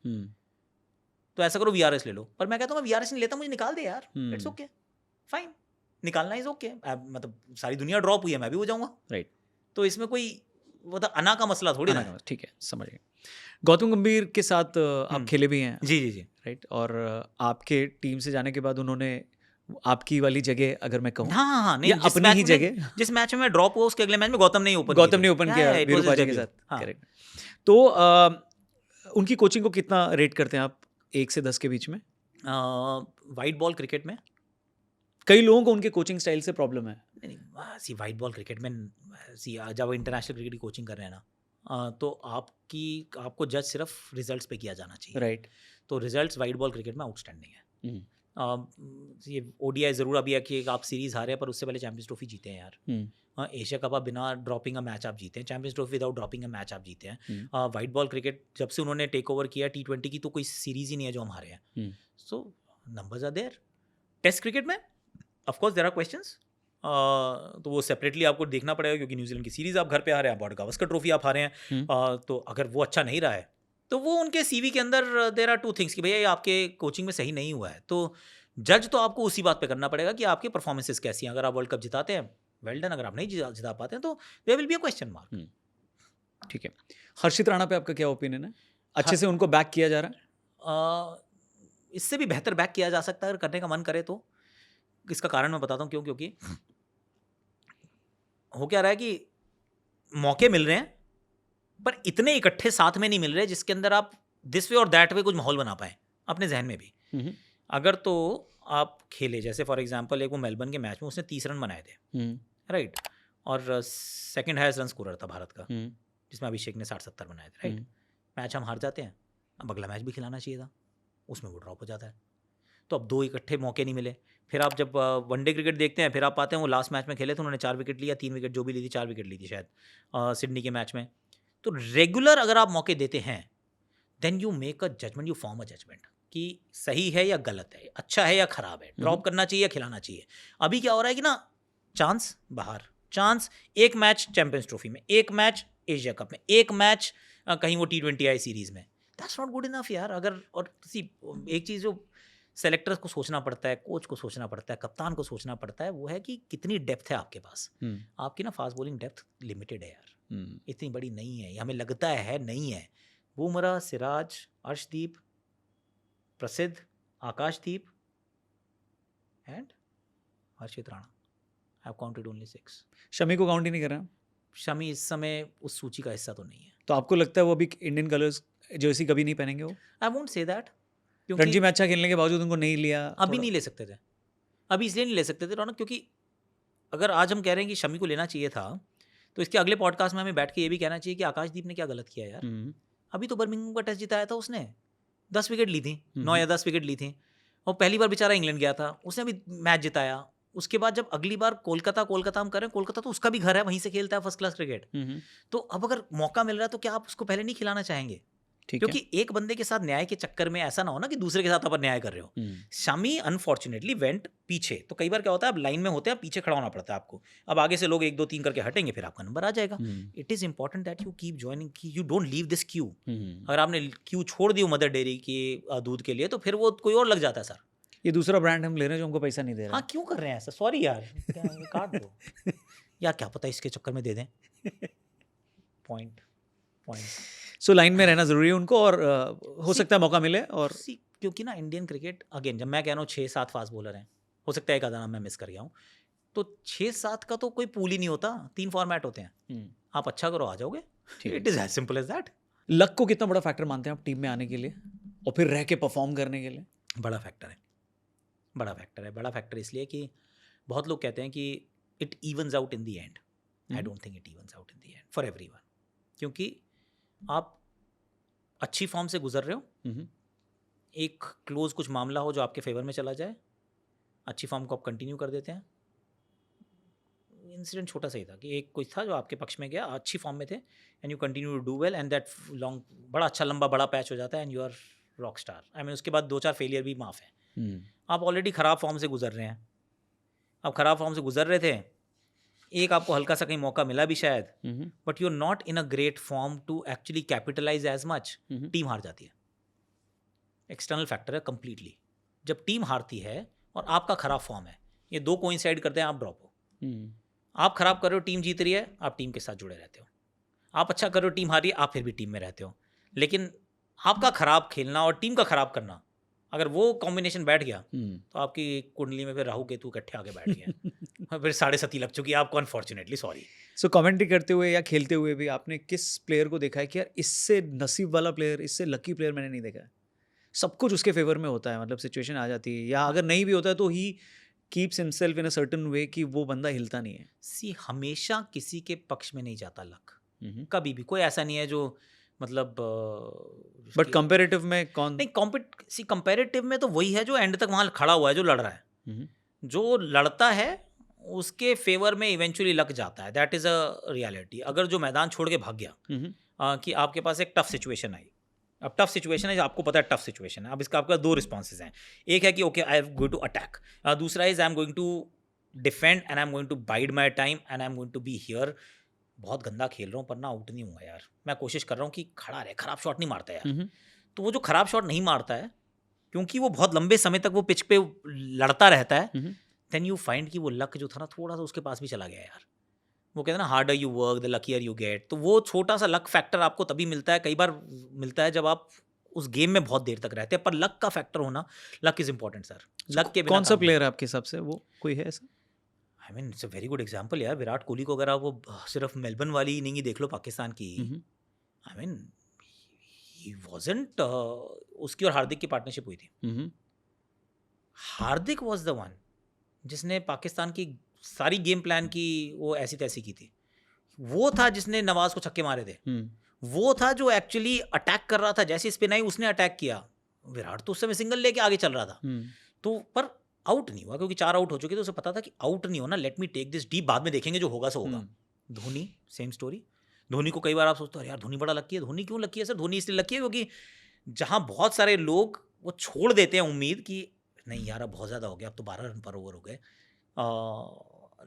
तो ऐसा करो VRS ले लो। पर मैं कहता हूँ मैं VRS नहीं लेता, मुझे निकाल दे यार, इट्स ओके, फाइन, निकालना इज ओके। मतलब सारी दुनिया ड्रॉप हुई है, मैं भी हो जाऊंगा, राइट? तो इसमें कोई मतलब अना का मसला थोड़ी ना है। ठीक है, समझ गए। गौतम गंभीर के साथ आप खेले भी हैं? जी जी जी, राइट। और आपके टीम से जाने के बाद उन्होंने आपकी वाली जगह, अगर मैं कहूँ, हाँ, नहीं, अपनी ही जगह, जिस मैच में मैं ड्रॉप हुआ उसके अगले मैच में गौतम ने ओपन किया वीरूपाजी के साथ, करेक्ट। तो उनकी कोचिंग को कितना रेट करते हैं आप 1 से 10 के बीच में? वाइट बॉल क्रिकेट में कई लोगों को उनके कोचिंग स्टाइल से प्रॉब्लम है। सी वाइट बॉल क्रिकेट में जब इंटरनेशनल क्रिकेट की कोचिंग कर रहे हैं ना, तो आपको जज सिर्फ रिजल्ट्स पे किया जाना चाहिए, राइट? तो रिजल्ट्स वाइट बॉल क्रिकेट में आउटस्टैंडिंग है। ये ODI ज़रूर अभी है कि आप सीरीज़ हारे हैं, पर उससे पहले चैंपियंस ट्रॉफी जीते हैं यार। एशिया कप आप बिना ड्रॉपिंग अ मैच आप जीते हैं, champions trophy without dropping a match आप जीते हैं। वाइट बॉल क्रिकेट जब से उन्होंने टेक ओवर किया T20 की, तो कोई सीरीज़ ही नहीं है जो हम हारे हैं। So numbers are there. Test cricket में of course there are questions, तो वो सेपरेटली आपको देखना पड़ेगा, क्योंकि न्यूजीलैंड की सीरीज़ आप घर पे हारे हैं, बॉर्डर गावस्कर ट्रॉफी आप हारे हैं। तो अगर वो अच्छा नहीं रहा है तो वो उनके CV के अंदर देयर आर 2 थिंग्स कि भैया ये आपके कोचिंग में सही नहीं हुआ है। तो जज तो आपको उसी बात पे करना पड़ेगा कि आपकी परफॉर्मेंसेस कैसी हैं। अगर आप वर्ल्ड कप जिताते हैं, वेल डन। अगर आप नहीं जिता पाते हैं तो there will be a question mark. ठीक है। हर्षित राणा पे आपका क्या ओपिनियन है? अच्छे से उनको बैक किया जा रहा है? इससे भी बेहतर बैक किया जा सकता है अगर करने का मन करे तो। इसका कारण मैं बताता हूँ क्यों। क्योंकि हो क्या रहा है कि मौके मिल रहे हैं पर इतने इकट्ठे साथ में नहीं मिल रहे जिसके अंदर आप दिस वे और दैट वे कुछ माहौल बना पाए अपने जहन में भी। हम्म, अगर तो आप खेले, जैसे फॉर एग्जांपल एक वो मेलबर्न के मैच में उसने 30 रन बनाए थे, हम्म, राइट, और सेकंड हाईएस्ट रन स्कोरर था भारत का, हम्म, जिसमें अभिषेक ने 60-70 बनाए थे, राइट। मैच हम हार जाते हैं, अब अगला मैच भी खिलाना चाहिए था, उसमें वो ड्रॉप हो जाता है। तो अब 2 इकट्ठे मौके नहीं मिले। फिर आप जब वनडे क्रिकेट देखते हैं, फिर आप पाते हैं वो लास्ट मैच में खेले थे, उन्होंने 4 विकेट लिया, 3 विकेट जो भी ली थी, 4 विकेट ली थी शायद सिडनी के मैच में। तो रेगुलर अगर आप मौके देते हैं then you make a judgement, you form a judgement कि सही है या गलत है, अच्छा है या खराब है, ड्रॉप करना चाहिए या खिलाना चाहिए। अभी क्या हो रहा है कि ना, चांस बाहर, चांस एक मैच चैंपियंस ट्रॉफी में, एक मैच एशिया कप में, एक मैच कहीं वो T20 आई सीरीज में, दैट्स नॉट गुड इनफ यार। अगर और एक चीज़ जो सेलेक्टर्स को सोचना पड़ता है, कोच को सोचना पड़ता है, कप्तान को सोचना पड़ता है, वो है कि कितनी डेप्थ है आपके पास। आपकी ना फास्ट बॉलिंग डेप्थ लिमिटेड है यार, इतनी बड़ी नहीं है, हमें लगता है नहीं है। Bumrah, Siraj, Arshdeep, Prasidh, Akashdeep and Harshit Rana, I have counted only 6। Shami को काउंट ही नहीं कर रहा? शमी इस समय उस सूची का हिस्सा तो नहीं है। तो आपको लगता है वो अभी इंडियन कलर्स जर्सी कभी नहीं पहनेंगे वो? I won't say that, Ranji क्योंकि में अच्छा खेलने के बावजूद उनको नहीं लिया अभी थोड़ा? नहीं ले सकते थे, अभी इसलिए नहीं ले सकते थे रौनक, क्योंकि अगर आज हम कह रहे हैं कि शमी को लेना चाहिए था, तो इसके अगले पॉडकास्ट में हमें बैठ के ये भी कहना चाहिए कि आकाशदीप ने क्या गलत किया यार। अभी तो बर्मिंघम का टेस्ट जिताया था उसने, 10 विकेट ली थी, 9 या 10 विकेट ली थी, और पहली बार बेचारा इंग्लैंड गया था, उसने भी मैच जिताया। उसके बाद जब अगली बार कोलकाता हम करें, कोलकाता तो उसका भी घर है, वहीं से खेलता है फर्स्ट क्लास क्रिकेट। तो अब अगर मौका मिल रहा है तो क्या आप उसको पहले नहीं खिलाना चाहेंगे? ठीक है। क्योंकि एक बंदे के साथ न्याय के चक्कर में ऐसा ना हो ना कि दूसरे के साथ आप अन्याय कर रहे हो। शमी अनफॉर्चुनेटली वेंट पीछे, तो कई बार क्या होता है, आप लाइन में होते हैं, पीछे खड़ा होना पड़ता है आपको, अब आगे से लोग 1 2 3 करके हटेंगे, फिर आपका नंबर आ जाएगा। It is important that you keep joining, you don't leave this Q. अगर आपने क्यू छोड़ दी मदर डेयरी के दूध के लिए, तो फिर वो कोई और लग जाता है। सर ये दूसरा ब्रांड हम ले रहे हैं जो हमको पैसा नहीं दे रहा। हाँ, क्यों कर रहे हैं ऐसा? सॉरी यार, काट दो या क्या पता इसके चक्कर में दे दें। पॉइंट सो लाइन में रहना जरूरी है उनको, और हो सकता है मौका मिले। और क्योंकि ना इंडियन क्रिकेट, अगेन जब मैं कह रहा हूँ 6-7 फास्ट बॉलर हैं, हो सकता है एक आधा नाम मैं मिस कर गया हूँ, तो 6-7 का तो कोई पूल ही नहीं होता, 3 फॉर्मेट होते हैं, आप अच्छा करो आ जाओगे, it is as simple as that. Luck को कितना बड़ा फैक्टर मानते हैं आप टीम में आने के लिए और फिर रह के परफॉर्म करने के लिए? बड़ा फैक्टर है, बड़ा फैक्टर है। बड़ा फैक्टर इसलिए कि बहुत लोग कहते हैं कि it evens out in the end. I don't think it evens out in the end for everyone, क्योंकि आप अच्छी फॉर्म से गुजर रहे हो, एक क्लोज कुछ मामला हो जो आपके फेवर में चला जाए, अच्छी फॉर्म को आप कंटिन्यू कर देते हैं। इंसिडेंट छोटा सा ही था कि एक कुछ था जो आपके पक्ष में गया, अच्छी फॉर्म में थे, and you continue to do well, and that long बड़ा अच्छा लंबा बड़ा पैच हो जाता है, and you are rock star. I mean उसके बाद 2-4 फेलियर भी माफ़ है। आप ऑलरेडी ख़राब फॉर्म से गुजर रहे हैं, आप ख़राब फॉर्म से गुजर रहे थे, एक आपको हल्का सा कहीं मौका मिला भी शायद, but you are not in a great form to actually capitalise as much, team हार जाती है। एक्सटर्नल फैक्टर है कंप्लीटली। जब टीम हारती है और आपका खराब फॉर्म है, ये 2 कोइंसाइड करते हैं, आप ड्रॉप हो। आप खराब कर रहे हो, टीम जीत रही है, आप टीम के साथ जुड़े रहते हो। आप अच्छा कर रहे हो, टीम हारी है, आप फिर भी टीम में रहते हो। लेकिन आपका खराब खेलना और टीम का खराब करना, अगर वो कॉम्बिनेशन बैठ गया तो आपकी कुंडली में फिर राहु केतु इकट्ठे आगे बैठ गए, फिर 7.5 लग चुकी है आपको, अनफॉर्चुनेटली, सॉरी। सो कमेंट्री करते हुए या खेलते हुए भी आपने किस प्लेयर को देखा है कि यार इससे नसीब वाला प्लेयर, इससे लकी प्लेयर मैंने नहीं देखा है? सब कुछ उसके फेवर में होता है, मतलब सिचुएशन आ जाती है, या अगर नहीं भी होता है तो he keeps himself in a certain way कि वो बंदा हिलता नहीं है। सी हमेशा किसी के पक्ष में नहीं जाता लक, कभी भी। कोई ऐसा नहीं है जो मतलब बट कंपैरेटिव में कौन? नहीं, कंपैरेटिव में तो वही है जो एंड तक वहाँ खड़ा हुआ है, जो लड़ रहा है। जो लड़ता है उसके फेवर में इवेंचुअली लग जाता है, दैट इज़ अ रियलिटी। अगर जो मैदान छोड़ के भाग गया कि आपके पास एक टफ सिचुएशन आई, अब टफ सिचुएशन है, आपको पता है टफ सिचुएशन है, अब इसका आपका 2 रिस्पॉन्सेज हैं। एक है कि okay I am going to attack, दूसरा is I am going to defend and I am going to bide my time and I am going to be here. बहुत गंदा खेल रहा हूँ पर ना आउट नहीं हुआ यार, मैं कोशिश कर रहा हूँ कि खड़ा रहे, खराब शॉट नहीं मारता यार। तो वो जो खराब शॉट नहीं मारता है, क्योंकि वो बहुत लंबे समय तक वो पिच पे लड़ता रहता है, देन यू फाइंड कि वो लक जो था ना, थोड़ा सा उसके पास भी चला गया यार। वो कहते हैं ना harder you work the luckier you get, तो वो छोटा सा लक फैक्टर आपको तभी मिलता है, कई बार मिलता है जब आप उस गेम में बहुत देर तक रहते हैं, पर लक का फैक्टर होना, luck is important sir, luck के बिना कौन सा काम नहीं। प्लेयर है आपके हिसाब से, वो कोई है ऐसा? I mean it's a very good example यार, विराट कोहली को अगर आप वो सिर्फ मेलबर्न वाली इनिंग ही देख लो पाकिस्तान की, हम्म, आई मीन ही वाजंट, उसकी और हार्दिक की पार्टनरशिप हुई थी, हम्म, हार्दिक वाज द वन जिसने पाकिस्तान की सारी गेम प्लान की वो ऐसी तैसी की थी, वो था जिसने नवाज को छक्के मारे थे, हम्म, वो था जो एक्चुअली अटैक कर रहा था, जैसे स्पिन आई उसने अटैक किया, विराट तो उस समय सिंगल लेके आगे चल रहा था, हम्म, तो पर आउट नहीं हुआ क्योंकि 4 आउट हो चुके थे, उसे पता था कि आउट नहीं होना, let me take this deep, बाद में देखेंगे जो होगा सो होगा। धोनी सेम स्टोरी, धोनी को कई बार आप सोचते हो यार धोनी बड़ा लकी है, धोनी क्यों लकी है सर? धोनी इसलिए लकी है क्योंकि जहां बहुत सारे लोग वो छोड़ देते हैं उम्मीद कि नहीं यार अब बहुत ज़्यादा हो गया, अब तो 12 रन पर ओवर हो गए,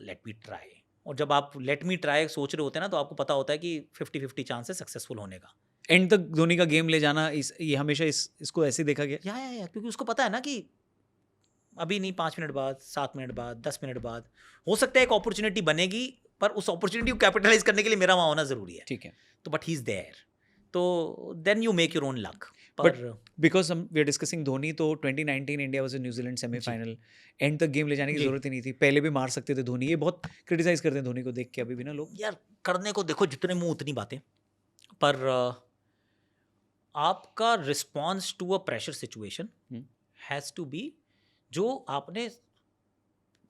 लेट मी ट्राई, और जब आप लेट मी ट्राई सोच रहे होते हैं ना, तो आपको पता होता है कि 50-50 चांस है सक्सेसफुल होने का। एंड तक धोनी का गेम ले जाना, ये हमेशा इसको ऐसे देखा गया। या क्योंकि उसको पता है ना कि अभी नहीं, 5 मिनट बाद, 7 मिनट बाद, 10 मिनट बाद हो सकता है एक अपॉर्चुनिटी बनेगी, पर उस अपॉर्चुनिटी को कैपिटलाइज करने के लिए मेरा वहाँ होना ज़रूरी है, ठीक है, तो बट ही इज़ देयर, तो then you make your own luck. But पर बिकॉज हम वी आर डिस्कसिंग धोनी, तो 2019 India was in New Zealand semifinal, and तक गेम ले जाने की जी। जरूरत ही नहीं थी, पहले भी मार सकते थे धोनी, ये बहुत क्रिटिसाइज करते हैं धोनी को देख के अभी भी ना लोग। यार करने को देखो जितने मुंह उतनी बातें, पर आपका response to a pressure situation has to be जो आपने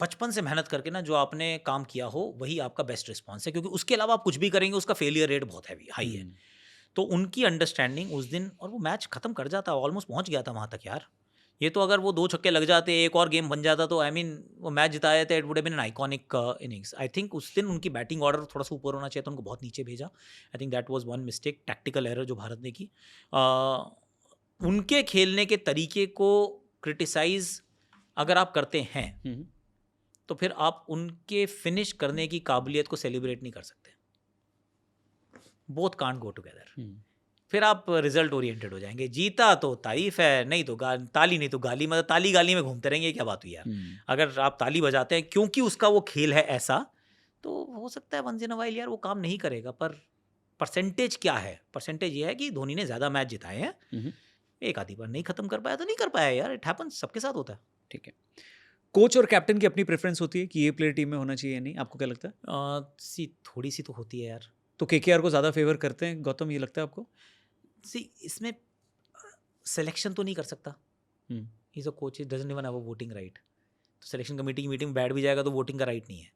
बचपन से मेहनत करके ना जो आपने काम किया हो वही आपका बेस्ट रिस्पॉन्स है, क्योंकि उसके अलावा आप कुछ भी करेंगे उसका फेलियर रेट बहुत हैवी हाई है। तो उनकी अंडरस्टैंडिंग उस दिन, और वो मैच खत्म कर जाता, ऑलमोस्ट पहुंच गया था वहां तक यार, ये तो अगर वो 2 छक्के लग जाते, एक और गेम बन जाता, तो आई मीन वो मैच जिताया था, it would have been an iconic innings. I think उस दिन उनकी बैटिंग ऑर्डर थोड़ा सा ऊपर होना चाहिए था, उनको बहुत नीचे भेजा, I think that was one mistake, tactical error जो भारत ने की। उनके खेलने के तरीके को क्रिटिसाइज अगर आप करते हैं तो फिर आप उनके फिनिश करने की काबिलियत को सेलिब्रेट नहीं कर सकते, बोथ कांट गो टुगेदर। फिर आप रिजल्ट ओरिएंटेड हो जाएंगे, जीता तो तारीफ है, नहीं तो ताली, नहीं तो गाली, मतलब ताली गाली में घूमते रहेंगे, क्या बात हुई यार। अगर आप ताली बजाते हैं क्योंकि उसका वो खेल है ऐसा, तो हो सकता है वंस इन अ वाइल यार वो काम नहीं करेगा, पर परसेंटेज क्या है? परसेंटेज ये है कि धोनी ने ज़्यादा मैच जिताए हैं, एक आधी बार नहीं खत्म कर पाया तो नहीं कर पाया यार, इट हैपेंस, सबके साथ होता है। ठीक है, कोच और कैप्टन की अपनी प्रेफरेंस होती है कि ये प्लेयर टीम में होना चाहिए या नहीं, आपको क्या लगता है? थोड़ी सी तो होती है यार। तो केकेआर को ज़्यादा फेवर करते हैं गौतम, ये लगता है आपको? इसमें सिलेक्शन तो नहीं कर सकता, is a coach, doesn't even have a voting right, तो सिलेक्शन कमेटी की मीटिंग में बैठ भी जाएगा तो वोटिंग का राइट नहीं है,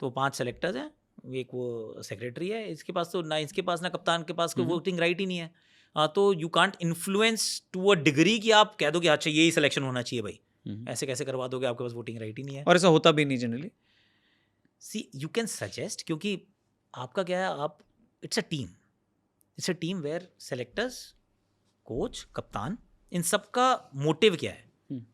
तो 5 सेलेक्टर्स हैं, एक वो सेक्रेटरी है, इसके पास तो ना, इसके पास ना कप्तान के पास कोई वोटिंग राइट ही नहीं है। तो you can't influence to a degree कि आप कह दो कि अच्छा यही सिलेक्शन होना चाहिए भाई, ऐसे कैसे करवा दोगे, आपके पास वोटिंग राइट ही नहीं है। और ऐसा होता भी नहीं generally. See you can suggest, क्योंकि आपका क्या है, आप it's a team where selectors, coach, कप्तान, इन सब का मोटिव क्या है?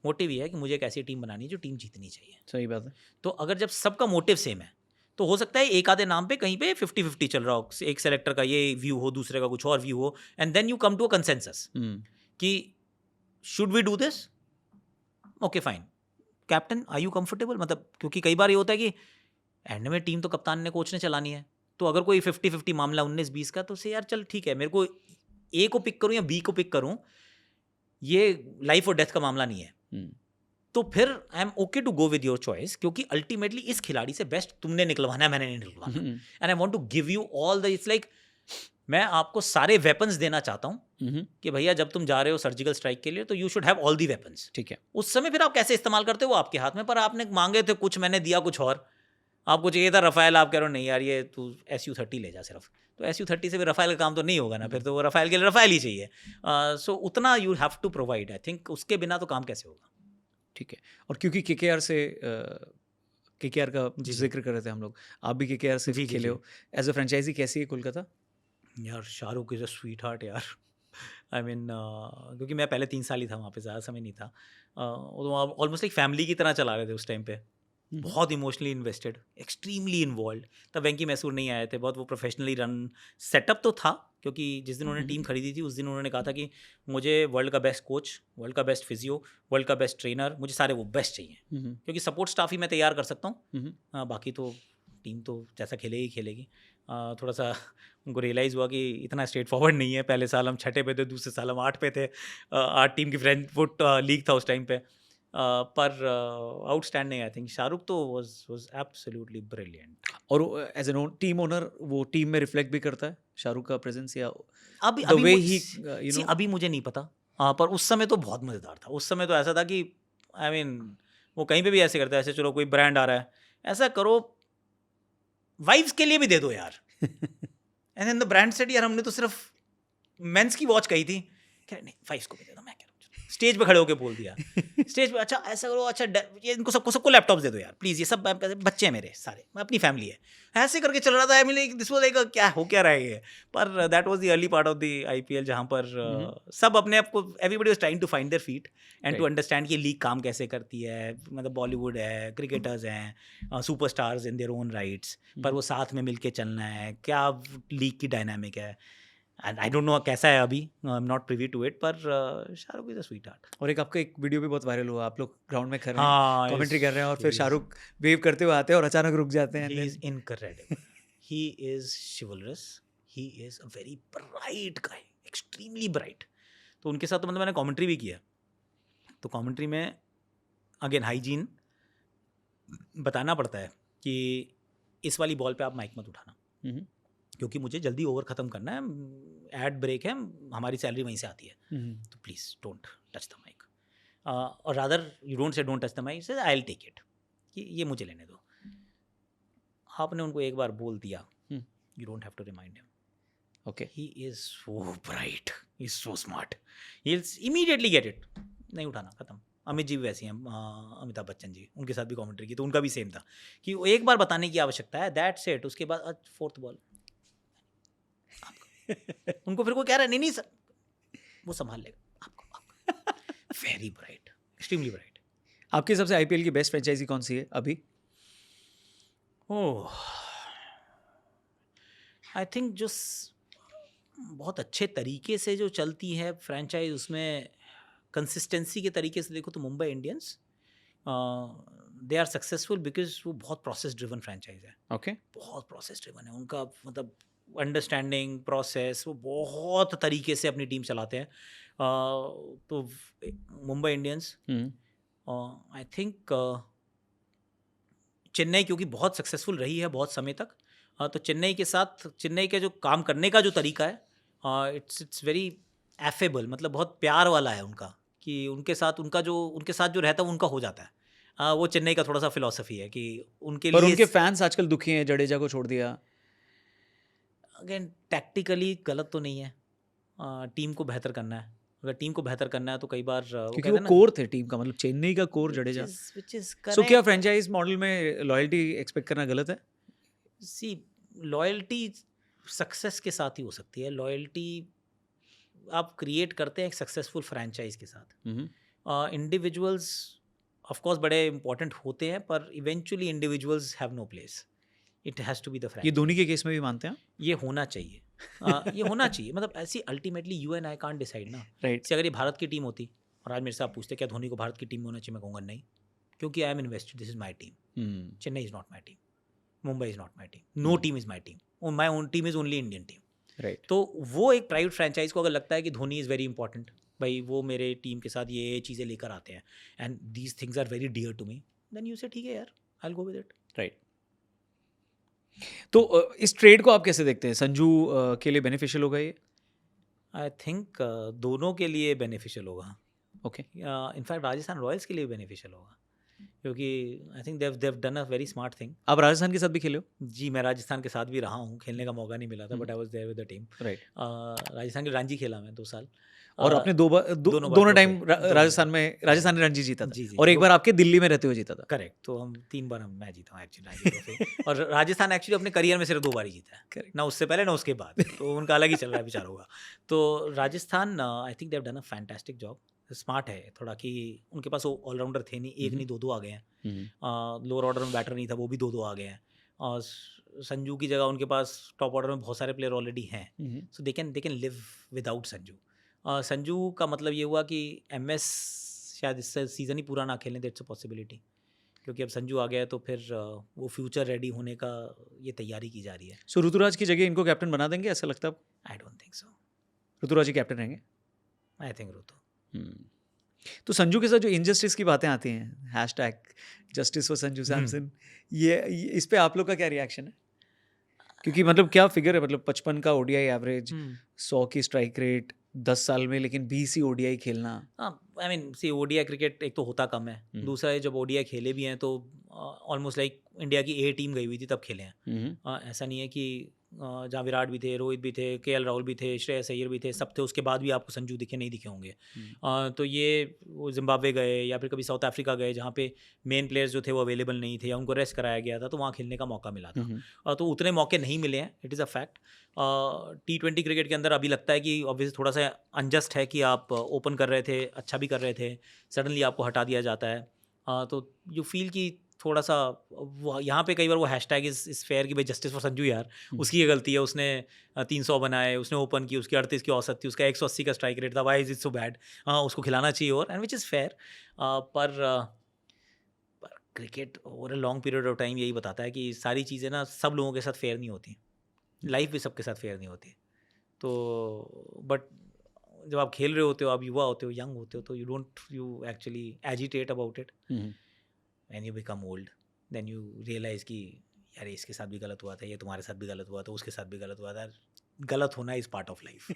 मोटिव ये है कि मुझे एक ऐसी टीम बनानी है जो टीम जीतनी चाहिए। सही बात है। तो अगर जब सबका मोटिव सेम है तो हो सकता है एक आधे नाम पे कहीं पे 50-50 चल रहा हो, एक सेलेक्टर का ये व्यू हो, दूसरे का कुछ और व्यू हो, and then you come to a consensus कि should we do this, okay fine, captain are you comfortable, मतलब क्योंकि कई बार ये होता है कि एंड में टीम तो कप्तान ने, कोच ने चलानी है, तो अगर कोई 50-50 मामला 19-20 का, तो से यार चल ठीक है, मेरे को ए को पिक करूं या बी को पिक करूं, ये लाइफ और डेथ का मामला नहीं है, तो फिर I am okay to go with your choice, क्योंकि अल्टीमेटली इस खिलाड़ी से बेस्ट तुमने निकलवाना है, मैंने नहीं निकलवाना, and I want to give you all the, it's like मैं आपको सारे वेपन्स देना चाहता हूं कि भैया जब तुम जा रहे हो सर्जिकल स्ट्राइक के लिए तो you should have all the weapons. ठीक है, उस समय फिर आप कैसे इस्तेमाल करते हो वो आपके हाथ में, पर आपने मांगे थे कुछ, मैंने दिया कुछ और, आपको चाहिए था रफाइल, आप कह रहे हो नहीं यार ये तू SU-30 ले जा सिर्फ, तो SU-30 से भी रफाइल का काम तो नहीं होगा ना, फिर तो वो रफाइल के लिए रफाइल ही चाहिए, सो उतना you have to provide, I think उसके बिना तो काम कैसे होगा। ठीक है। और क्योंकि केकेआर से केकेआर का जिक्र कर रहे थे हम लोग, आप भी केकेआर से खेले हो, एज अ फ्रेंचाइजी कैसी है कोलकाता? यार Shahrukh is a sweet heart यार, आई मीन क्योंकि मैं पहले 3 साल ही था वहाँ पे, ज़्यादा समय नहीं था, तो ऑलमोस्ट एक फैमिली की तरह चला रहे थे उस टाइम पे, बहुत इमोशनली इन्वेस्टेड, एक्सट्रीमली इन्वॉल्व। तब वेंकी मैसूर नहीं आए थे, बहुत वो प्रोफेशनली रन सेटअप तो था, क्योंकि जिस दिन उन्होंने टीम खरीदी थी उस दिन उन्होंने कहा था कि मुझे वर्ल्ड का बेस्ट कोच, वर्ल्ड का बेस्ट फिजियो, वर्ल्ड का बेस्ट ट्रेनर, मुझे सारे वो बेस्ट चाहिए, क्योंकि सपोर्ट स्टाफ ही मैं तैयार कर सकता हूँ, बाकी तो टीम तो जैसा खेलेगी खेलेगी। थोड़ा सा उनको रियलाइज़ हुआ कि इतना स्ट्रेट फॉरवर्ड नहीं है। पहले साल हम छठे पे थे, दूसरे साल हम 8 पे थे। 8 टीम की फ्रेंचफुट लीग था उस टाइम पे। पर आउटस्टैंडिंग आई थिंक शाहरुख तो वाज एब्सोल्युटली ब्रिलियंट। और एज एन टीम ओनर वो टीम में रिफ्लेक्ट भी करता है शाहरुख का प्रेजेंस, या अभी द अभी वे मुझ ही सी अभी मुझे नहीं पता। पर उस समय तो बहुत मज़ेदार था। उस समय तो ऐसा था कि आई मीन वो कहीं पे भी ऐसे करता है, ऐसे चलो कोई ब्रांड आ रहा है, ऐसा करो वाइफ्स के लिए भी दे दो यार। And then the brand said यार हमने तो सिर्फ मेंस की वॉच कही थी। कह रहे नहीं वाइफ्स को भी दे दो। मैं कह रहा हूँ स्टेज पे खड़े होके बोल दिया। स्टेज पे अच्छा ऐसा करो, अच्छा ये इनको सबको सबको लैपटॉप्स दे दो यार प्लीज़, ये सब बच्चे हैं मेरे सारे, मैं अपनी फैमिली है। ऐसे करके चल रहा था। I mean this was like क्या हो क्या रहा है ये। पर that was the early part of the IPL जहाँ पर सब अपने आप को everybody was trying to find their feet and to Right. Understand कि लीग काम कैसे करती है। मतलब बॉलीवुड है, क्रिकेटर्स हैं, superstars in their own rights, पर वो साथ में मिलके चलना है, क्या लीग की डायनामिक है। एंड आई डोंट नो कैसा है अभी, I am not privy to it, पर Shahrukh is a sweetheart. और एक आपका एक वीडियो भी बहुत वायरल हुआ, आप लोग ग्राउंड में खड़े हैं, हाँ, कमेंट्री कर रहे हैं और फिर he is- शाहरुख वेव करते हुए आते हैं और अचानक रुक जाते हैं। he is incredible. He is chivalrous. He is a very bright guy, extremely bright. तो उनके साथ तो मतलब मैंने कमेंट्री भी किया। तो कमेंट्री में अगेन हाइजीन बताना पड़ता है कि इस वाली बॉल पे आप माइक मत उठाना, हम्म, क्योंकि मुझे जल्दी ओवर ख़त्म करना है, एड ब्रेक है, हमारी सैलरी वहीं से आती है, तो please don't touch the mic. और rather you don't say don't touch the mic, say I will take it, कि ये मुझे लेने दो। आपने उनको एक बार बोल दिया, you don't have to remind him. Okay. He is so bright, he is so smart, he will immediately get it. नहीं उठाना, ख़त्म। अमित जी भी वैसे हैं, अमिताभ बच्चन जी, उनके साथ भी कमेंट्री की तो उनका भी सेम था कि वो एक बार बताने की आवश्यकता है, दैट्स इट। उसके बाद फोर्थ बॉल उनको फिर कोई कह रहा है नहीं नहीं सर, वो संभाल लेगा आपको। Very bright, extremely bright. आपके सबसे आईपीएल की बेस्ट फ्रेंचाइजी कौन सी है अभी? ओह, आई थिंक जो बहुत अच्छे तरीके से जो चलती है फ्रेंचाइज, उसमें कंसिस्टेंसी के तरीके से देखो तो Mumbai Indians, they are successful because वो बहुत प्रोसेस ड्रिवन फ्रेंचाइज है। ओके। बहुत प्रोसेस ड्रिवन है उनका, मतलब अंडरस्टैंडिंग प्रोसेस, वो बहुत तरीके से अपनी टीम चलाते हैं। तो Mumbai Indians, I think Chennai क्योंकि बहुत सक्सेसफुल रही है बहुत समय तक, तो चेन्नई के साथ चेन्नई के जो काम करने का जो तरीका है, इट्स वेरी एफेबल, मतलब बहुत प्यार वाला है उनका, कि उनके साथ जो रहता है वो उनका हो जाता है। वो चेन्नई का थोड़ा सा फिलॉसफी है कि उनके पर लिए उनके फैंस आजकल दुखी हैं, जडेजा को छोड़ दिया। अगेन टैक्टिकली गलत तो नहीं है, टीम को बेहतर करना है। अगर टीम को बेहतर करना है तो कई बार क्योंकि वो कोर थे टीम का, मतलब चेन्नई का core Jadeja. Which is so क्या फ्रेंचाइज मॉडल में लॉयल्टी एक्सपेक्ट करना गलत है? सी लॉयल्टी सक्सेस के साथ ही हो सकती है। लॉयल्टी आप क्रिएट करते हैं एक सक्सेसफुल फ्रेंचाइज के साथ। इंडिविजुअल्स ऑफ कोर्स बड़े इंपॉर्टेंट होते हैं, पर eventually individuals have no place, it has to be the ये फ्रेंचाइज। धोनी के केस में भी मानते हैं? ये होना चाहिए। ये होना चाहिए, मतलब ऐसी ultimately you and I can't decide ना। राइट। से अगर ये भारत की टीम होती और आज मेरे से आप पूछते क्या धोनी को भारत की टीम में होना चाहिए, मैं कहूँगा नहीं, क्योंकि I am invested, this is my team. Chennai is not my team, Mumbai is not my team, no team is my team, my own team is only Indian team. Right. तो वो एक प्राइवेट फ्रेंचाइज को अगर लगता है कि धोनी इज़ वेरी इंपॉर्टेंट, भाई वो मेरे टीम के साथ ये चीज़ें लेकर आते हैं and these things are very dear to me, then you say ठीक है यार, I will go with it. Right. तो इस ट्रेड को आप कैसे देखते हैं? संजू के लिए बेनिफिशियल होगा ये? आई थिंक दोनों के लिए बेनिफिशियल होगा। ओके। इनफैक्ट राजस्थान रॉयल्स के लिए बेनिफिशियल होगा, क्योंकि I think they've done a very smart thing. आप राजस्थान के साथ भी खेले हो? जी, मैं राजस्थान के साथ भी रहा हूँ, खेलने का मौका नहीं मिला था, but I was there with the team. Right. Rajasthan के रणजी खेला मैं 2 साल, और आपने दोनों टाइम राजस्थान ने रणजी जीता था, जी, जी, और एक दो- बार आपके दिल्ली में रहते हुए जीता था। करेक्ट। तो हम 3 बार मैं जीता हूँ एक्चुअली रणजी ट्रॉफी। और राजस्थान एक्चुअली अपने करियर में सिर्फ 2 बार ही जीता है, Correct. ना उससे पहले ना उसके बाद, तो उनका अलग ही चल रहा है बेचारों का। तो Rajasthan I think they have done a fantastic job. Smart है थोड़ा कि उनके पास वो ऑलराउंडर थे नहीं, एक नहीं 2 आ गए हैं। लोअर ऑर्डर में बैटर नहीं था, वो भी 2 आ गए हैं। और संजू की जगह उनके पास टॉप ऑर्डर में बहुत सारे प्लेयर ऑलरेडी हैं, so they can live without Sanju. Sanju का मतलब ये हुआ कि एमएस शायद इस सीज़न ही पूरा ना खेलें, दैट्स अ पॉसिबिलिटी, क्योंकि अब संजू आ गया है तो फिर वो फ्यूचर रेडी होने का ये तैयारी की जा रही है। सो ऋतुराज की जगह इनको कैप्टन बना देंगे, ऐसा लगता है आपको? I don't think so. Ruturaj ही कैप्टन रहेंगे? I think Ritu. तो संजू के साथ जो इनजस्टिस की बातें आती हैं, hashtag justice for Sanju Samson, ये इस पे आप लोग का क्या रिएक्शन है? क्योंकि मतलब क्या फिगर है, मतलब 55 का ओडीआई एवरेज, 100 की स्ट्राइक रेट 10 साल में, लेकिन 20 ही ओडीआई खेलना। हाँ, I mean see ODI cricket एक तो होता कम है, दूसरा है जब ओडीआई खेले भी हैं तो ऑलमोस्ट लाइक इंडिया की ए टीम गई हुई थी तब खेले हैं। ऐसा नहीं है कि जहाँ विराट भी थे, रोहित भी थे, केएल राहुल भी थे, श्रेयस अय्यर भी थे, सब थे, उसके बाद भी आपको संजू दिखे नहीं दिखे होंगे। तो ये वो जिम्बाब्वे गए या फिर कभी साउथ अफ्रीका गए जहाँ पे मेन प्लेयर्स जो थे वो अवेलेबल नहीं थे या उनको रेस्ट कराया गया था, तो वहाँ खेलने का मौका मिला था। तो उतने मौके नहीं मिले हैं, it is a fact. T20 cricket के अंदर अभी लगता है कि ऑब्वियसली थोड़ा सा अनजस्ट है कि आप ओपन कर रहे थे, अच्छा भी कर रहे थे, सडनली आपको हटा दिया जाता है। तो यू फील कि थोड़ा सा यहाँ पे कई बार वो हैशटैग इस फेयर की भाई जस्टिस फॉर संजू यार, उसकी ये गलती है, उसने 300 बनाए, उसने ओपन की, उसकी 38 की औसत थी, उसका 180 का स्ट्राइक रेट था, why is it so bad? उसको खिलाना चाहिए और एंड विच इज़ फेयर। पर cricket over a long period of time यही बताता है कि सारी चीज़ें ना सब लोगों के साथ फेयर नहीं होती, लाइफ भी सबके साथ फेयर नहीं होती। तो बट जब आप खेल रहे होते हो, आप युवा होते हो, यंग होते हो, तो you actually agitate about it. When you become old then you realise कि यार इसके साथ भी गलत हुआ था, ये तुम्हारे साथ भी गलत हुआ था, उसके साथ भी गलत हुआ था। गलत होना is part of life.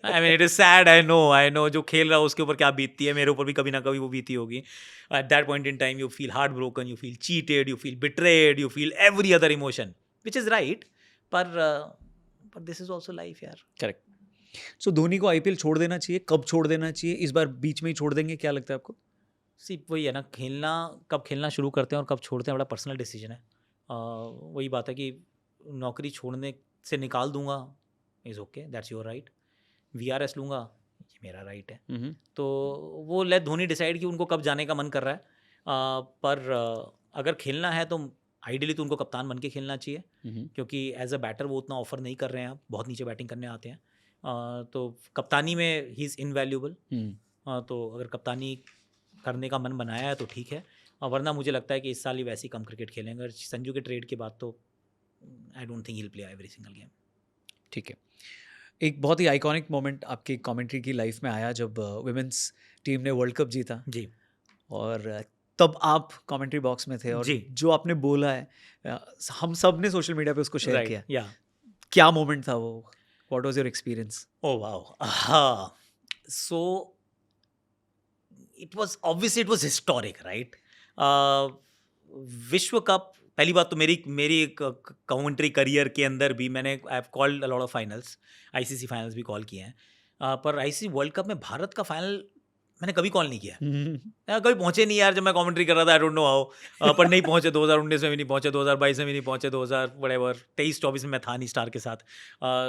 I mean it is sad, I know जो खेल रहा है उसके ऊपर क्या बीतती है, मेरे ऊपर भी कभी ना कभी वो बीती होगी। At that point in time you feel heart broken, you feel cheated, you feel betrayed, you feel every other emotion which is right. पर दिस इज ऑल्सो लाइफ यार। करेक्ट। सो धोनी को आईपीएल छोड़ देना चाहिए, कब छोड़ देना चाहिए? इस बार बीच में ही छोड़ देंगे, क्या लगता है आपको? वही है ना, कब खेलना शुरू करते हैं और कब छोड़ते हैं बड़ा पर्सनल डिसीजन है। वही बात है कि नौकरी छोड़ने से निकाल दूंगा is okay, that's your right. VRS लूँगा, ये मेरा राइट है। तो वो लेट धोनी डिसाइड कि उनको कब जाने का मन कर रहा है। पर अगर खेलना है तो आइडियली तो उनको कप्तान बन के खेलना चाहिए, क्योंकि एज अ बैटर वो उतना ऑफर नहीं कर रहे हैं, आप बहुत नीचे बैटिंग करने आते हैं। तो कप्तानी में ही इज़ इनवैल्यूएबल। तो अगर कप्तानी करने का मन बनाया है तो ठीक है, और वरना मुझे लगता है कि इस साल ही वैसे ही कम क्रिकेट खेलेंगे। संजू के ट्रेड के बाद तो आई don't think he will play every single game. ठीक है। एक बहुत ही आइकॉनिक मोमेंट आपकी कमेंट्री की लाइफ में आया जब वुमेन्स टीम ने वर्ल्ड कप जीता जी, और तब आप कमेंट्री बॉक्स में थे और जी। जो आपने बोला है हम सब ने सोशल मीडिया पे उसको शेयर राइट, किया। या क्या मोमेंट था वो? What was your experience? Oh wow, हाँ। So it was historic, right? विश्व कप, पहली बात तो मेरी कमेंट्री करियर के अंदर भी मैंने I have called a lot of finals, ICC finals भी कॉल किए हैं। पर आईसीसी वर्ल्ड कप में भारत का फाइनल मैंने कभी कॉल नहीं किया। कभी पहुंचे नहीं यार, जब मैं कमेंट्री कर रहा था, आई डोंट नो हाउ। पर नहीं पहुंचे, 2019 में भी नहीं पहुंचे, 2022 में भी नहीं पहुंचे, 23-24 में मैं था नहीं स्टार के साथ।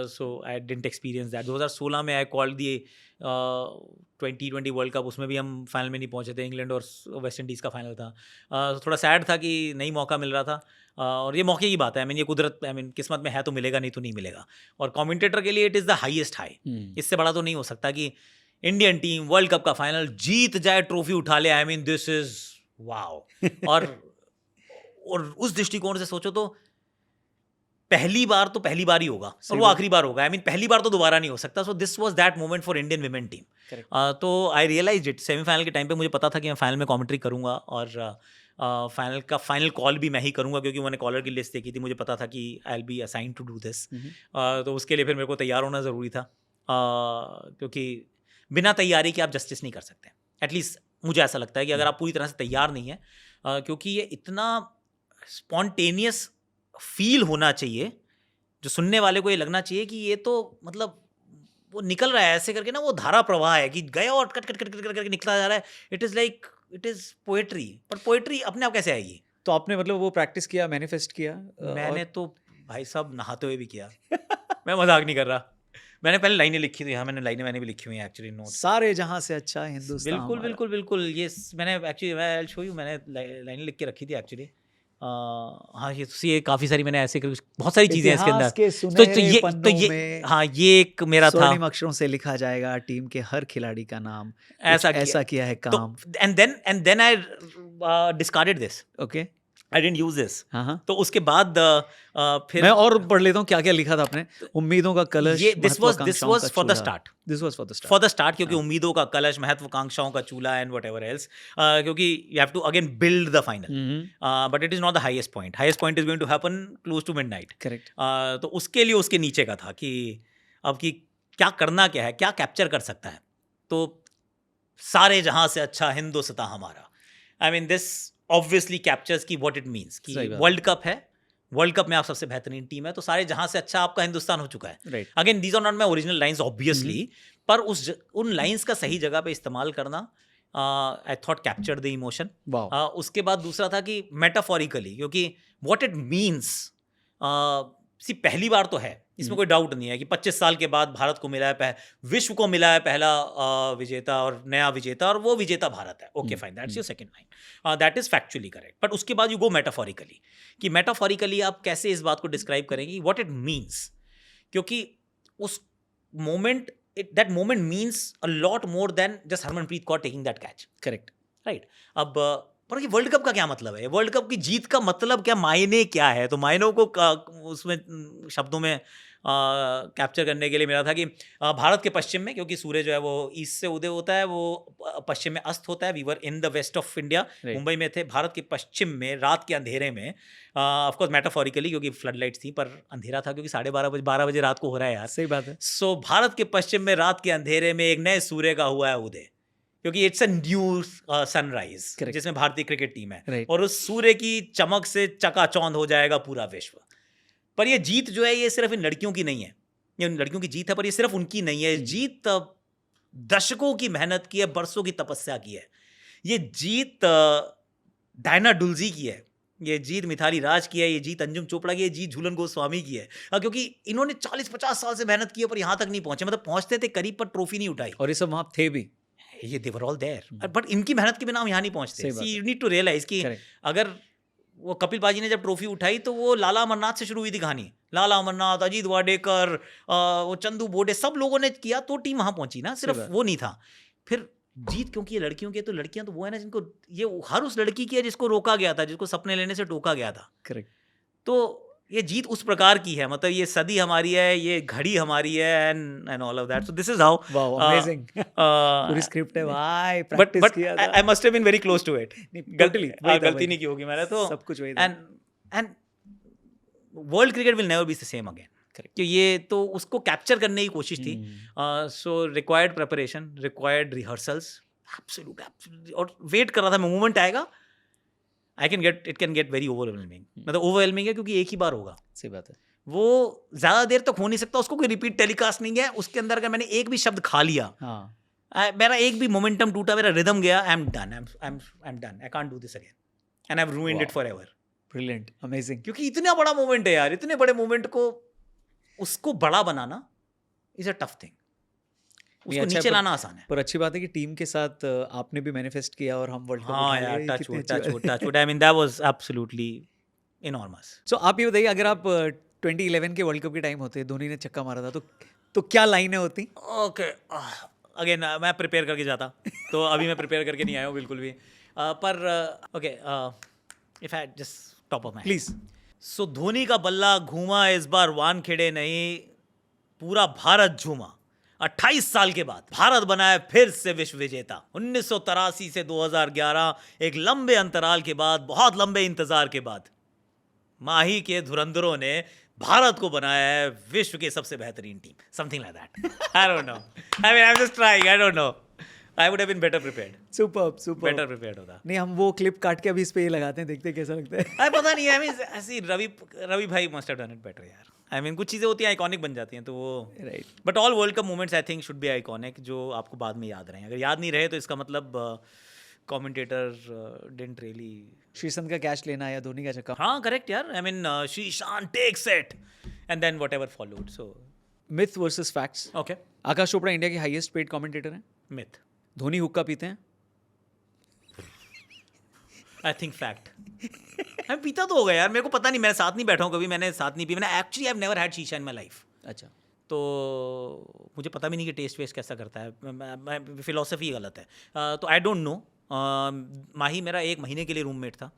सो आई डिडंट एक्सपीरियंस दैट। 2016 में I called the 2020 world cup, उसमें भी हम फाइनल में नहीं पहुंचे थे, इंग्लैंड और वेस्ट इंडीज़ का फाइनल था। थोड़ा सैड था कि नहीं मौका मिल रहा था। और ये मौके की बात है, आई मीन ये कुदरत, आई मीन किस्मत में है तो मिलेगा, नहीं तो नहीं मिलेगा। और कमेंटेटर के लिए it is the highest high. इससे बड़ा तो नहीं हो सकता कि इंडियन टीम वर्ल्ड कप का फाइनल जीत जाए, ट्रॉफी उठा ले। आई मीन दिस इज वाओ। और उस दृष्टिकोण से सोचो तो पहली बार तो पहली बार ही होगा और वो आखिरी बार होगा। आई मीन पहली बार तो दोबारा नहीं हो सकता। So this was that moment for Indian women team. तो आई रियलाइज्ड इट सेमीफाइनल के टाइम पे मुझे पता था कि मैं फाइनल में कमेंट्री करूंगा और फाइनल का फाइनल कॉल भी मैं ही करूंगा, क्योंकि मैंने कॉलर की लिस्ट देखी थी, मुझे पता था कि I will be assigned to do this. तो उसके लिए फिर मेरे को तैयार होना ज़रूरी था, क्योंकि बिना तैयारी के आप जस्टिस नहीं कर सकते। एटलीस्ट मुझे ऐसा लगता है कि अगर आप पूरी तरह से तैयार नहीं है, क्योंकि ये इतना स्पॉन्टेनियस फील होना चाहिए, जो सुनने वाले को ये लगना चाहिए कि ये तो मतलब वो निकल रहा है ऐसे करके ना, वो धारा प्रवाह है कि गया और कट कट कट कट करके निकला जा रहा है। It is like it is poetry. पर पोएट्री अपने आप कैसे आएगी? तो आपने मतलब वो प्रैक्टिस किया, मैनिफेस्ट किया? मैंने तो भाई साहब नहाते हुए भी किया। मैं मजाक नहीं कर रहा। मैंने पहले लाइनें लिखी थी। हाँ, मैंने भी लिखी हुई हैं एक्चुअली, नोट। सारे जहां से अच्छा हिंदुस्तान बिल्कुल हमारा। बिल्कुल बिल्कुल। ये मैंने एक्चुअली, मैं शो यू, मैंने लाइनें लिख के रखी थी एक्चुअली। हाँ ये काफी सारी मैंने ऐसे बहुत सारी चीजें हैं इसके इतिहास अंदर। के सुनहरे पन्नों में हाँ ये एक मेरा था स्वर्णिम अक्षरों से लिखा जाएगा टीम के हर खिलाड़ी का नाम, कुछ ऐसा किया है तो काम। And then I discarded this, okay, I didn't use this. हाँ हाँ, तो उसके बाद फिर मैं और पढ़ लेता हूँ क्या क्या लिखा था आपने। उम्मीदों का कलश, ये दिस वाज महत्वाकांक्षाओं का for the chulha. Start, this was for the for start. The start, क्योंकि हाँ। उम्मीदों का कलश, महत्वाकांक्षाओं का चूल्हा एंड वट एवर एल्स, क्योंकि you have to again build the final, but it is not the highest point. Highest point is going to happen close to midnight. Correct. तो उसके लिए उसके नीचे का था कि अब कि क्या करना, क्या है, क्या कैप्चर कर सकता है। तो सारे जहां से अच्छा हिंदुस्तान हमारा, आई मीन दिस ऑब्वियसली कैप्चर्स की व्हाट इट मीन्स कि सही बात। वर्ल्ड कप है, वर्ल्ड कप में आप सबसे बेहतरीन टीम है, तो सारे जहां से अच्छा आपका हिंदुस्तान हो चुका है। Right. Again these are not my original lines obviously, पर उन लाइन्स का सही जगह पे इस्तेमाल करना I thought capture the emotion. Wow. उसके बाद दूसरा था कि मेटाफोरिकली, क्योंकि व्हाट इट मीन्स, सी पहली बार तो है, इसमें कोई डाउट नहीं है कि 25 साल के बाद भारत को मिला है, विश्व को मिला है पहला विजेता और नया विजेता, और वो विजेता भारत है। Okay fine, that's your second line, that is factually correct. But उसके बाद यू गो मेटाफोरिकली, कि मेटाफोरिकली आप कैसे इस बात को डिस्क्राइब करेंगे व्हाट इट मीन्स, क्योंकि उस moment, that moment means a lot more than just Harmanpreet Kaur taking that catch, correct. Right. अब पर ये वर्ल्ड कप का क्या मतलब है, वर्ल्ड कप की जीत का मतलब क्या, मायने क्या है? तो मायनों को उसमें शब्दों में कैप्चर करने के लिए मेरा था कि भारत के पश्चिम में, क्योंकि सूर्य जो है वो ईस्ट से उदय होता है, वो पश्चिम में अस्त होता है। We were in the west of India, Right. Mumbai में थे। भारत के पश्चिम में रात के अंधेरे में, ऑफ कोर्स मेटाफोरिकली क्योंकि फ्लड लाइट्स थी, पर अंधेरा था क्योंकि 12:30 बजे रात को हो रहा है यार। सही बात है। सो भारत के पश्चिम में रात के अंधेरे में एक नए सूर्य का हुआ है उदय, क्योंकि it's a new sunrise, Correct. जिसमें भारतीय क्रिकेट टीम है, Right. और उस सूर्य की चमक से चकाचौंध हो जाएगा पूरा विश्व। पर ये जीत जो है, ये सिर्फ इन लड़कियों की नहीं है, ये उन लड़कियों की जीत है, पर ये सिर्फ उनकी नहीं है। जीत दशकों की मेहनत की है, बरसों की तपस्या की है। ये जीत डायना डुल्जी की है, ये जीत मिथाली राज की है, ये जीत अंजुम चोपड़ा की है, ये जीत झूलन गोस्वामी की है, क्योंकि इन्होंने 40-50 साल से मेहनत की है, पर यहाँ तक नहीं पहुंचे। मतलब पहुंचते थे करीब, पर ट्रॉफी नहीं उठाई। और ये सब वहाँ थे भी। ये दे वर ऑल देयर, बट इनकी मेहनत के बिना हम यहाँ नहीं पहुंचते। सही बात सी है। यू नीड टू रियलाइज कि Correct. अगर वो कपिल बाजी ने जब ट्रॉफी उठाई, तो वो लाला अमरनाथ से शुरू हुई थी कहानी। लाला अमरनाथ, अजीत वाडेकर, वो चंदू बोडे, सब लोगों ने किया तो टीम वहां पहुंची ना, सिर्फ बात। वो नहीं था। फिर जीत क्योंकि ये लड़कियों की है, तो लड़कियां तो वो है ना जिनको, ये हर उस लड़की की है जिसको रोका गया था, जिसको सपने लेने से टोका गया था। करेक्ट। तो ये जीत उस प्रकार की है, मतलब ये सदी हमारी है, ये घड़ी हमारी है, and all of that. So this is how, wow, amazing. पूरी स्क्रिप्ट है भाई, बट प्रैक्टिस किया था। I must have been very close to it. Totally गलती नहीं की होगी मैंने तो, सब कुछ वही था। And world cricket will never be the same again. कि ये तो उसको कैप्चर करने की कोशिश थी। So required preparation, required rehearsals, absolute, और वेट कर रहा था मैं, मोमेंट आएगा। It can get very overwhelming, मतलब ओवरवेलमिंग है क्योंकि एक ही बार होगा। सही बात है। वो ज्यादा देर तक हो नहीं सकता, उसको कोई रिपीट टेलीकास्ट नहीं है। उसके अंदर अगर मैंने एक भी शब्द खा लिया, मेरा एक भी मोमेंटम टूटा, मेरा रिदम गया, आई am done, I can't do this again, and I have ruined it forever. Brilliant, amazing. क्योंकि इतना बड़ा मोमेंट है यार, इतने बड़े मोमेंट को, उसको बड़ा बनाना इज अ टफ थिंग, उसको नीचे लाना आसान है। पर अच्छी बात है कि टीम के साथ आपने भी मैनिफेस्ट किया और हम वर्ल्ड कप हाँ यार, touch wood, I mean that was absolutely enormous. So आप ये बताइए, अगर आप 2011 के वर्ल्ड कप के टाइम होते, धोनी ने छक्का मारा था, तो क्या लाइनें होती? ओके, अगेन मैं प्रिपेयर करके जाता, तो अभी मैं प्रिपेयर करके नहीं आया हूँ बिल्कुल भी, पर okay, if I just top of my please. So Dhoni का बल्ला घूमा, इस बार वानखेड़े नहीं, पूरा भारत झूमा। 28 साल के बाद भारत बना है फिर से विश्व विजेता। 1983 से 2011, एक लंबे अंतराल के बाद, बहुत लंबे इंतजार के बाद, माही के धुरंधरों ने भारत को बनाया है विश्व की सबसे बेहतरीन टीम, something like that. I don't know, I mean I am just trying, I don't know, I would have been better prepared. Superb. Better prepared होता। नहीं, हम वो क्लिप काट के अभी इस पे ही लगाते हैं, देखते हैं कैसा लगता है। आई पता नहीं, आई मीन ऐसी रवि भाई must have done it better यार। आई मीन कुछ चीज़ें होती हैं आइकॉनिक बन जाती हैं, तो वो right. But all world cup moments I think should be iconic, जो आपको बाद में याद रहें। अगर याद नहीं रहे तो इसका मतलब कमेंटेटर डिडंट रियली। श्रीसंत का कैच लेना या धोनी का छक्का? हाँ करेक्ट यार, I mean Sreesanth takes it and then whatever followed. So myth versus facts. Okay, Aakash Chopra India के हाईएस्ट पेड कमेंटेटर हैं। मिथ। धोनी हुक्का पीते हैं? I think fact. मैं पीता तो हो गया यार, मेरे को पता नहीं, मैं साथ नहीं बैठा हूँ कभी, मैंने साथ नहीं पी, मैंने actually I have never had शीशा इन माय लाइफ। अच्छा। तो मुझे पता भी नहीं कि टेस्ट वेस्ट कैसा करता है, फिलोसफी गलत है। तो आई डोंट नो। माही मेरा 1 महीने के लिए रूममेट था,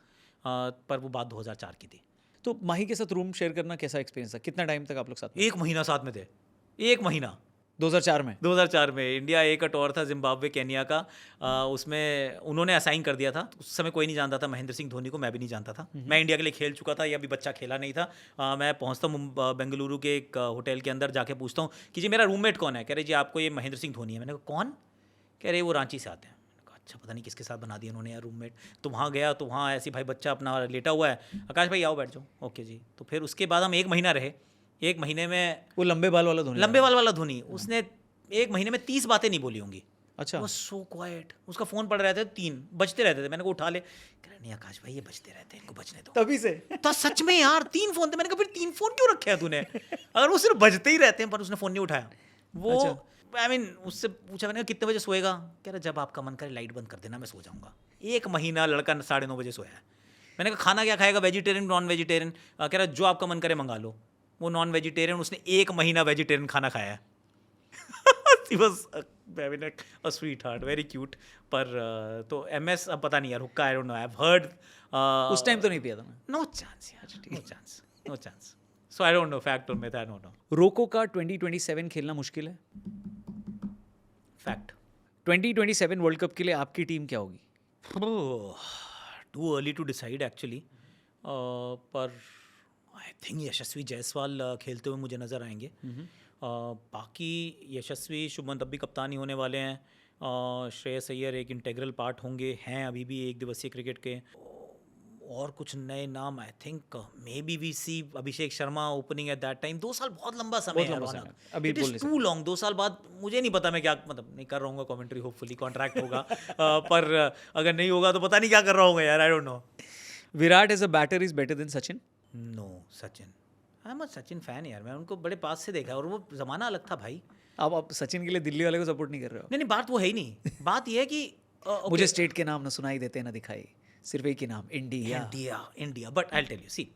पर वो बात 2004 की थी। तो माही के साथ रूम शेयर करना कैसा एक्सपीरियंस था? कितना टाइम तक आप लोग साथ में? 1 महीना साथ में थे, 1 महीना। 2004 में? 2004 में इंडिया ए का टूर था, जिम्बाब्वे केनिया का। उसमें उन्होंने असाइन कर दिया था। उस समय कोई नहीं जानता था महेंद्र सिंह धोनी को, मैं भी नहीं जानता था। मैं इंडिया के लिए खेल चुका था, या अभी बच्चा खेला नहीं था। मैं पहुंचता हूँ बेंगलुरु के एक होटल के अंदर, जाके पूछता हूँ कि जी मेरा रूममेट कौन है? कह रहे जी आपको ये महेंद्र सिंह धोनी है। मैंने कहा कौन? कह रहे वो रांची से आते हैं। मैंने कहा अच्छा, पता नहीं किसके साथ बना दिया उन्होंने यार रूममेट। तो वहाँ गया तो वहाँ ऐसी भाई बच्चा अपना लेटा हुआ है, आकाश भाई आओ बैठ जाओ। ओके जी। तो फिर उसके बाद हम 1 महीना रहे। 1 महीने में वो लंबे बाल वाला धोनी? लंबे बाल वाला धोनी, उसने 1 महीने में 30 बातें नहीं बोली होंगी। अच्छा। वो सो क्वाइट, उसका फ़ोन पड़ रहे थे, 3 बजते रहते थे। मैंने कहा उठा ले, कह रहा नहीं आकाश भाई ये बजते रहते हैं, इनको बजने दो। तभी से? तो सच में यार 3 फ़ोन थे। मैंने कहा फिर 3 फ़ोन क्यों रखे हैं तूने? अगर वो सिर्फ बजते ही रहते हैं, पर उसने फ़ोन नहीं उठाया। वो आई मीन उससे पूछा मैंने कितने बजे सोएगा? कह रहा जब आपका मन करे लाइट बंद कर देना, मैं सो जाऊँगा। 1 महीना लड़का 9:30 बजे सोया है। मैंने कहा खाना क्या खाएगा, वेजिटेरियन नॉन वेजिटेरियन? कह रहा जो आपका मन करे मंगा लो। वो नॉन वेजिटेरियन, उसने 1 महीना वेजिटेरियन खाना खाया है। He was a sweetheart, very cute. पर तो MS अब पता नहीं यार, हुक्का I don't know, I've heard. उस टाइम तो नहीं पिया था मैं। No chance यार, no chance, no chance. So I don't know, fact or myth, I don't know. रोको का 2027 खेलना मुश्किल है? Fact. 2027 वर्ल्ड कप के लिए आपकी टीम क्या होगी? Too early to decide actually. पर आई थिंक यशस्वी जायसवाल खेलते हुए मुझे नज़र आएंगे। बाकी यशस्वी, शुभमन तब भी कप्तान ही होने वाले हैं। श्रेयस अय्यर एक इंटेग्रल पार्ट होंगे, हैं अभी भी 1 दिवसीय क्रिकेट के। और कुछ नए नाम, I think maybe we see Abhishek Sharma opening at that time. 2 साल बहुत लंबा समय है रौनक, अभी इट इज़ टू लॉन्ग। 2 साल बाद मुझे नहीं पता मैं क्या, मतलब नहीं कर रहा हूँ कमेंट्री, होपफुली कॉन्ट्रैक्ट होगा। पर अगर नहीं होगा तो पता नहीं क्या कर रहा हूँ यार, I don't know. Virat as a batter is better than Sachin? No, Sachin. I am a Sachin fan यार, मैं उनको बड़े पास से देखा, और वो ज़माना अलग था भाई। अब आप सचिन के लिए दिल्ली वाले को सपोर्ट नहीं कर रहे हो? नहीं नहीं, बात वो है ही नहीं। बात ये है कि मुझे स्टेट के नाम ना सुनाई देते ना दिखाई, सिर्फ एक ही नाम, India. India India. But I tell you, see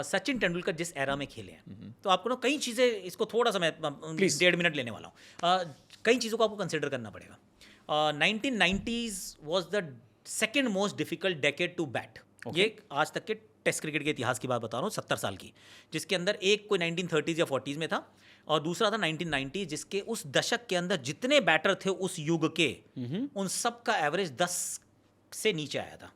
Sachin Tendulkar जिस एरा में खेले हैं, तो आपको ना कई चीज़ें, इसको थोड़ा सा मैं 1.5 मिनट लेने वाला हूँ। कई चीज़ों को आपको कंसिडर करना पड़ेगा। 1990s was the second most difficult decade to bat. ये आज तक के टेस्ट क्रिकेट के इतिहास की बात बता रहा हूँ, 70 साल की, जिसके अंदर एक कोई 1930s या 40s में था, और दूसरा था 1990, जिसके उस दशक के अंदर जितने बैटर थे उस युग के, उन सब का एवरेज 10 से नीचे आया था।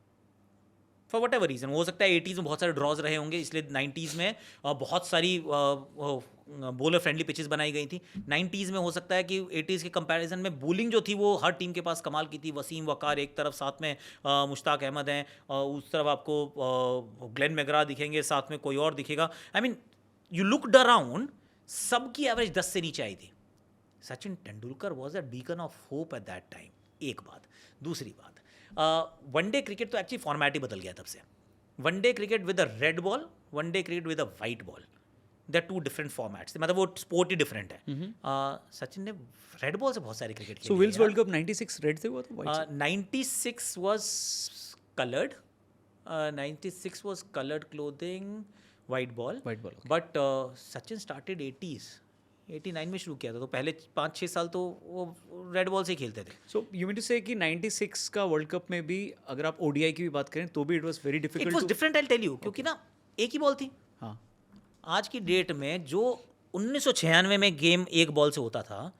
फॉर वट एवर रीज़न, हो सकता है 80s में बहुत सारे ड्रॉज रहे होंगे, इसलिए 90s में बहुत सारी बॉलर फ्रेंडली पिचेस बनाई गई थी। 90s में हो सकता है कि 80s के कंपैरिजन में बॉलिंग जो थी वो हर टीम के पास कमाल की थी। वसीम वकार एक तरफ, साथ में मुश्ताक अहमद हैं, उस तरफ आपको ग्लेन मैग्रा दिखेंगे, साथ में कोई और दिखेगा। I mean you looked around, सबकी एवरेज 10 से नीचे आई थी। Sachin Tendulkar was a beacon of hope at that time. एक बात। दूसरी बात, वनडे क्रिकेट तो एक्चुअली फॉर्मेट ही बदल गया तब से। One day cricket with a red ball, one day cricket with a white ball, they are 2 different formats, मतलब वो स्पोर्ट ही डिफरेंट है। सचिन ने रेड बॉल से बहुत सारी क्रिकेट खेली। सो विल्स वर्ल्ड कप 96 रेड से हुआ था, व्हाइट से? 96 was coloured, 96 was coloured clothing, white ball. But Sachin started 89 में शुरू किया था, तो पहले 5-6 साल तो वो रेड बॉल से ही खेलते थे। सो यू मीन टू से कि 96 का वर्ल्ड कप में भी अगर आप ओडीआई की भी बात करें तो भी it was very difficult. It was different, I tell you, क्योंकि ना एक ही बॉल थी। हाँ, आज की डेट में जो 1996 में गेम एक बॉल से होता था,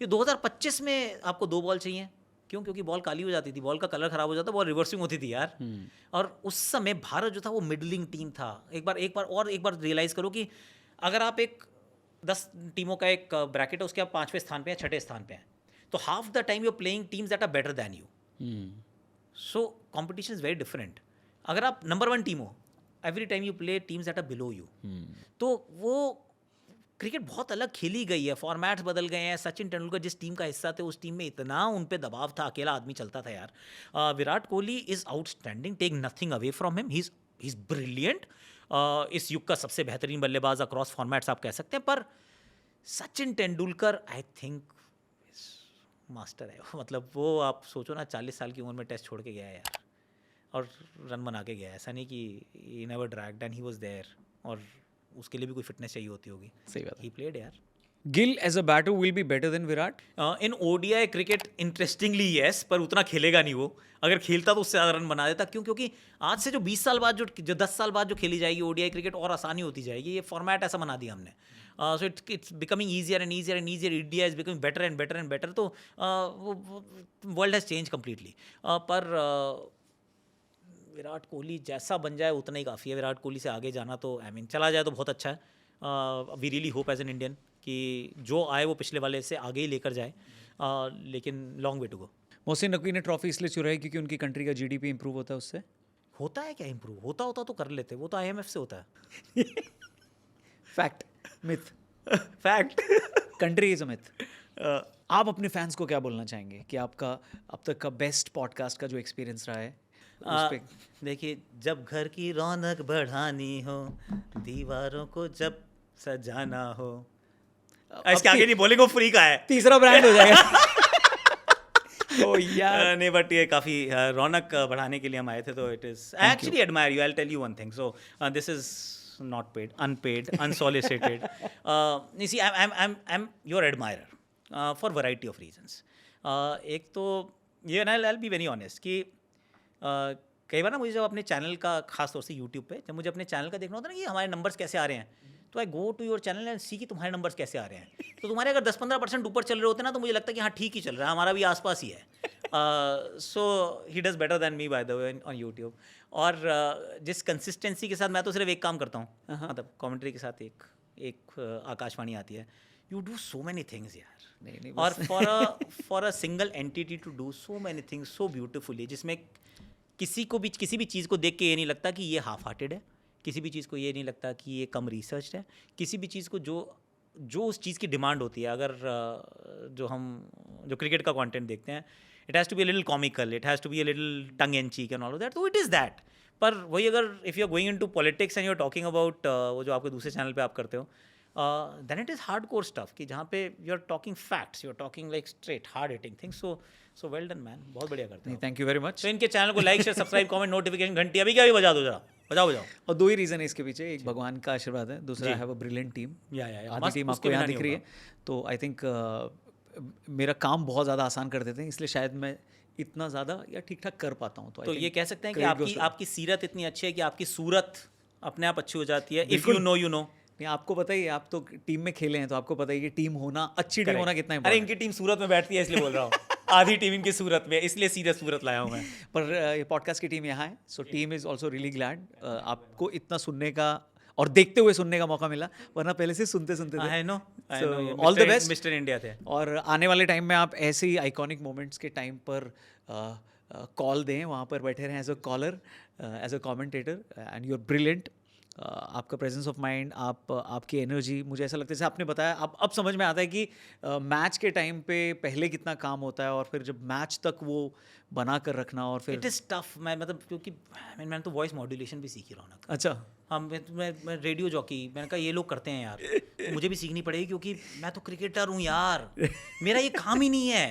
ये 2025 में आपको 2 बॉल चाहिए। क्यों? क्योंकि बॉल काली हो जाती थी, बॉल का कलर खराब हो जाता, बॉल रिवर्सिंग होती थी यार। और उस समय भारत जो था वो मिडलिंग टीम था। एक बार रियलाइज़ करो कि अगर आप एक 10 टीमों का एक ब्रैकेट है, उसके आप 5वें स्थान पे हैं, 6ठे स्थान पे हैं, तो half the time you are playing teams that are better than you. So competition is very different. अगर आप नंबर 1 टीम हो, every time you play teams that are below you. तो वो क्रिकेट बहुत अलग खेली गई है, फॉर्मेट्स बदल गए हैं। सचिन तेंदुलकर जिस टीम का हिस्सा थे, उस टीम में इतना उन पे दबाव था, अकेला आदमी चलता था यार। Virat Kohli is outstanding, take nothing away from him, he is brilliant. इस युग का सबसे बेहतरीन बल्लेबाज अक्रॉस फॉर्मेट्स आप कह सकते हैं। पर Sachin Tendulkar I think master है। मतलब वो आप सोचो ना, 40 साल की उम्र में टेस्ट छोड़ के गया है यार। और रन बना के गया, ऐसा नहीं कि he never dragged and he was there, और उसके लिए भी कोई फिटनेस चाहिए होती होगी. सही बात ही प्लेड यार. Gill as a batter will be better than Virat. In ODI cricket interestingly yes, पर उतना खेलेगा नहीं वो. अगर खेलता तो उससे ज़्यादा रन बना देता. क्यों? क्योंकि आज से जो 20 साल बाद जो 10 साल बाद जो खेली जाएगी ओडीआई क्रिकेट और आसानी होती जाएगी. ये फॉर्मेट ऐसा बना दिया हमने. So it's becoming easier and easier and easier. India is becoming better and better and better. तो वर्ल्ड हैज़ चेंज कम्प्लीटली. पर विराट कोहली जैसा बन जाए उतना ही काफ़ी है. विराट कोहली से आगे जाना तो आई मीन चला जाए तो बहुत अच्छा है. We really hope as an Indian कि जो आए वो पिछले वाले से आगे ही लेकर जाए. लेकिन long way to go. Mohsin Naqvi ने ट्रॉफी इसलिए चुराई क्योंकि उनकी कंट्री का जीडीपी इंप्रूव होता है उससे. होता है क्या इंप्रूव? होता तो कर लेते. वो तो IMF से होता है. Fact, myth. Fact. Country is a myth. आप अपने फैंस को क्या बोलना चाहेंगे कि आपका अब तक का बेस्ट पॉडकास्ट का जो एक्सपीरियंस रहा है उस पे. देखिए, जब घर की रौनक बढ़ानी हो, दीवारों को जब सजाना हो. इसके आगे नहीं बोलेंगे, वो फ्री का है. तीसरा ब्रांड हो जाएगा. ओ यार. नहीं, बट ये काफ़ी रौनक बढ़ाने के लिए हम आए थे. तो it is I actually admire you. I will tell you one thing. So this is not paid, unpaid, unsolicited. You see, I'm your admirer for variety of reasons. एक तो ये ना, I'll be very honest कि कई बार ना मुझे जब अपने चैनल का, खास तौर से यूट्यूब पे जब मुझे अपने चैनल का देखना होता है ना कि हमारे नंबर्स कैसे आ रहे हैं, तो I go to your channel and see कि तुम्हारे नंबर्स कैसे आ रहे हैं. तो तुम्हारे अगर 10-15% ऊपर चल रहे होते ना तो मुझे लगता है कि हाँ ठीक ही चल रहा है, हमारा भी आसपास ही है. So he does better than me by the way on YouTube. और जिस कंसिस्टेंसी के साथ मैं तो सिर्फ एक काम करता हूँ, मतलब कमेंट्री के साथ एक आकाशवाणी आती है. You do so many things यार. नहीं, और for a single entity to do so many things so beautifully, जिसमें किसी भी चीज़ को देख के ये नहीं लगता कि ये हाफ हार्टेड है, किसी भी चीज़ को ये नहीं लगता कि ये कम रिसर्च है, किसी भी चीज़ को जो उस चीज़ की डिमांड होती है. अगर जो क्रिकेट का कंटेंट देखते हैं, it has to be a little comical, it has to be a little tongue and cheek and all of that, तो इट इज़ दैट. पर वही अगर if you are going into politics and you are talking about वो जो आपके दूसरे चैनल पे आप करते हो, then it is hard core stuff कि जहाँ पे you are talking facts, you are talking like straight hard hitting things. So well done man, बहुत बढ़िया करते हैं. Thank you very much. तो इनके चैनल को like share subscribe comment notification घंटी अभी क्या भी बजा दो जरा. बजाओ. और दो ही रीज़न है इसके पीछे. एक भगवान का आशीर्वाद है, दूसरा हैव अ ब्रिलियंट टीम. आधी टीम आपको यहाँ दिख रही है. तो आई थिंक मेरा काम बहुत ज़्यादा आसान कर देते हैं, इसलिए शायद मैं इतना ज़्यादा या ठीक ठाक कर पाता हूँ. तो ये कह सकते हैं कि आपकी सीरत इतनी अच्छी है कि आपकी सूरत अपने आप अच्छी हो जाती है. If you know you know. नहीं, आपको पता ही है, आप तो टीम में खेले हैं तो आपको पता ही कि टीम होना, अच्छी टीम होना कितना अरे इनकी टीम सूरत में बैठती है इसलिए बोल रहा हूँ. आधी टीम इनकी सूरत में, इसलिए सीधे सूरत लाया हूँ मैं. पर ये पॉडकास्ट की टीम यहाँ है. So team is also really glad आपको इतना सुनने का और देखते हुए सुनने का मौका मिला, वरना पहले से सुनते थे. I know. All the best. Mister India थे. और आने वाले टाइम में आप ऐसे ही आइकॉनिक मोमेंट्स के टाइम पर कॉल दें, वहाँ पर बैठे रहें as a caller, as a commentator. And you are brilliant. आपका प्रेजेंस ऑफ माइंड, आपकी एनर्जी, मुझे ऐसा लगता है जैसे आपने बताया, अब समझ में आता है कि मैच के टाइम पे पहले कितना काम होता है और फिर जब मैच तक वो बना कर रखना. और फिर इट इज़ टफ. मैं मतलब क्योंकि मैंने तो वॉइस मॉड्यूलेशन भी सीखी रौनक. अच्छा. हाँ, मैं रेडियो जॉकी, मैंने कहा ये लोग करते हैं यार, तो मुझे भी सीखनी पड़ेगी क्योंकि मैं तो क्रिकेटर हूँ यार, मेरा ये काम ही नहीं है.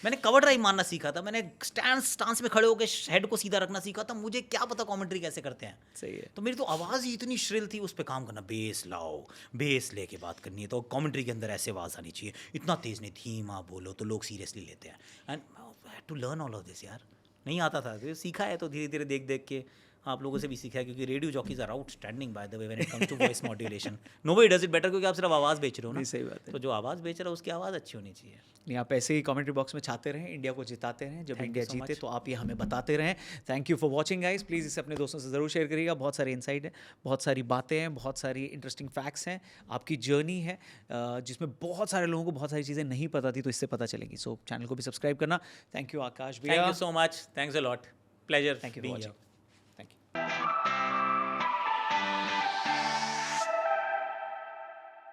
मैंने कवर ड्राइव मारना सीखा था, मैंने स्टांस में खड़े होकर हेड को सीधा रखना सीखा था. मुझे क्या पता कमेंट्री कैसे करते हैं. सही है. तो मेरी तो आवाज़ ही इतनी श्रिल थी, उस पर काम करना. बेस लाओ, बेस लेके बात करनी है तो कमेंट्री के अंदर ऐसे आवाज़ आनी चाहिए, इतना तेज़ नहीं, धीमा बोलो तो लोग सीरियसली लेते हैं. And I had to learn all of this यार. नहीं आता था, तो सीखा है तो धीरे धीरे देख के आप लोगों से भी सीखा है, क्योंकि radio jockeys are outstanding by the way when it comes to voice modulation. Nobody does it better, क्योंकि आप सिर्फ आवाज़ बेच रहे हो ना. सही बात है. तो जो आवाज़ बेच रहा है उसकी आवाज़ अच्छी होनी चाहिए. नहीं, आप ऐसे ही कमेंट्री बॉक्स में छाते रहें, इंडिया को जिताते रहें. जब इंडिया जीते तो आप ये हमें बताते रहें. Thank you for watching guys. Please इसे अपने दोस्तों से ज़रूर शेयर करिएगा. बहुत सारी इनसाइट है, बहुत सारी बातें हैं, बहुत सारी इंटरेस्टिंग फैक्ट्स हैं. आपकी जर्नी है जिसमें बहुत सारे लोगों को बहुत सारी चीज़ें नहीं पता थी, तो इससे पता चलेगी. सो चैनल को भी सब्सक्राइब करना. थैंक यू आकाश भैया. Thank you so much. Thanks a lot. Pleasure. Thank you for watching. Thank you.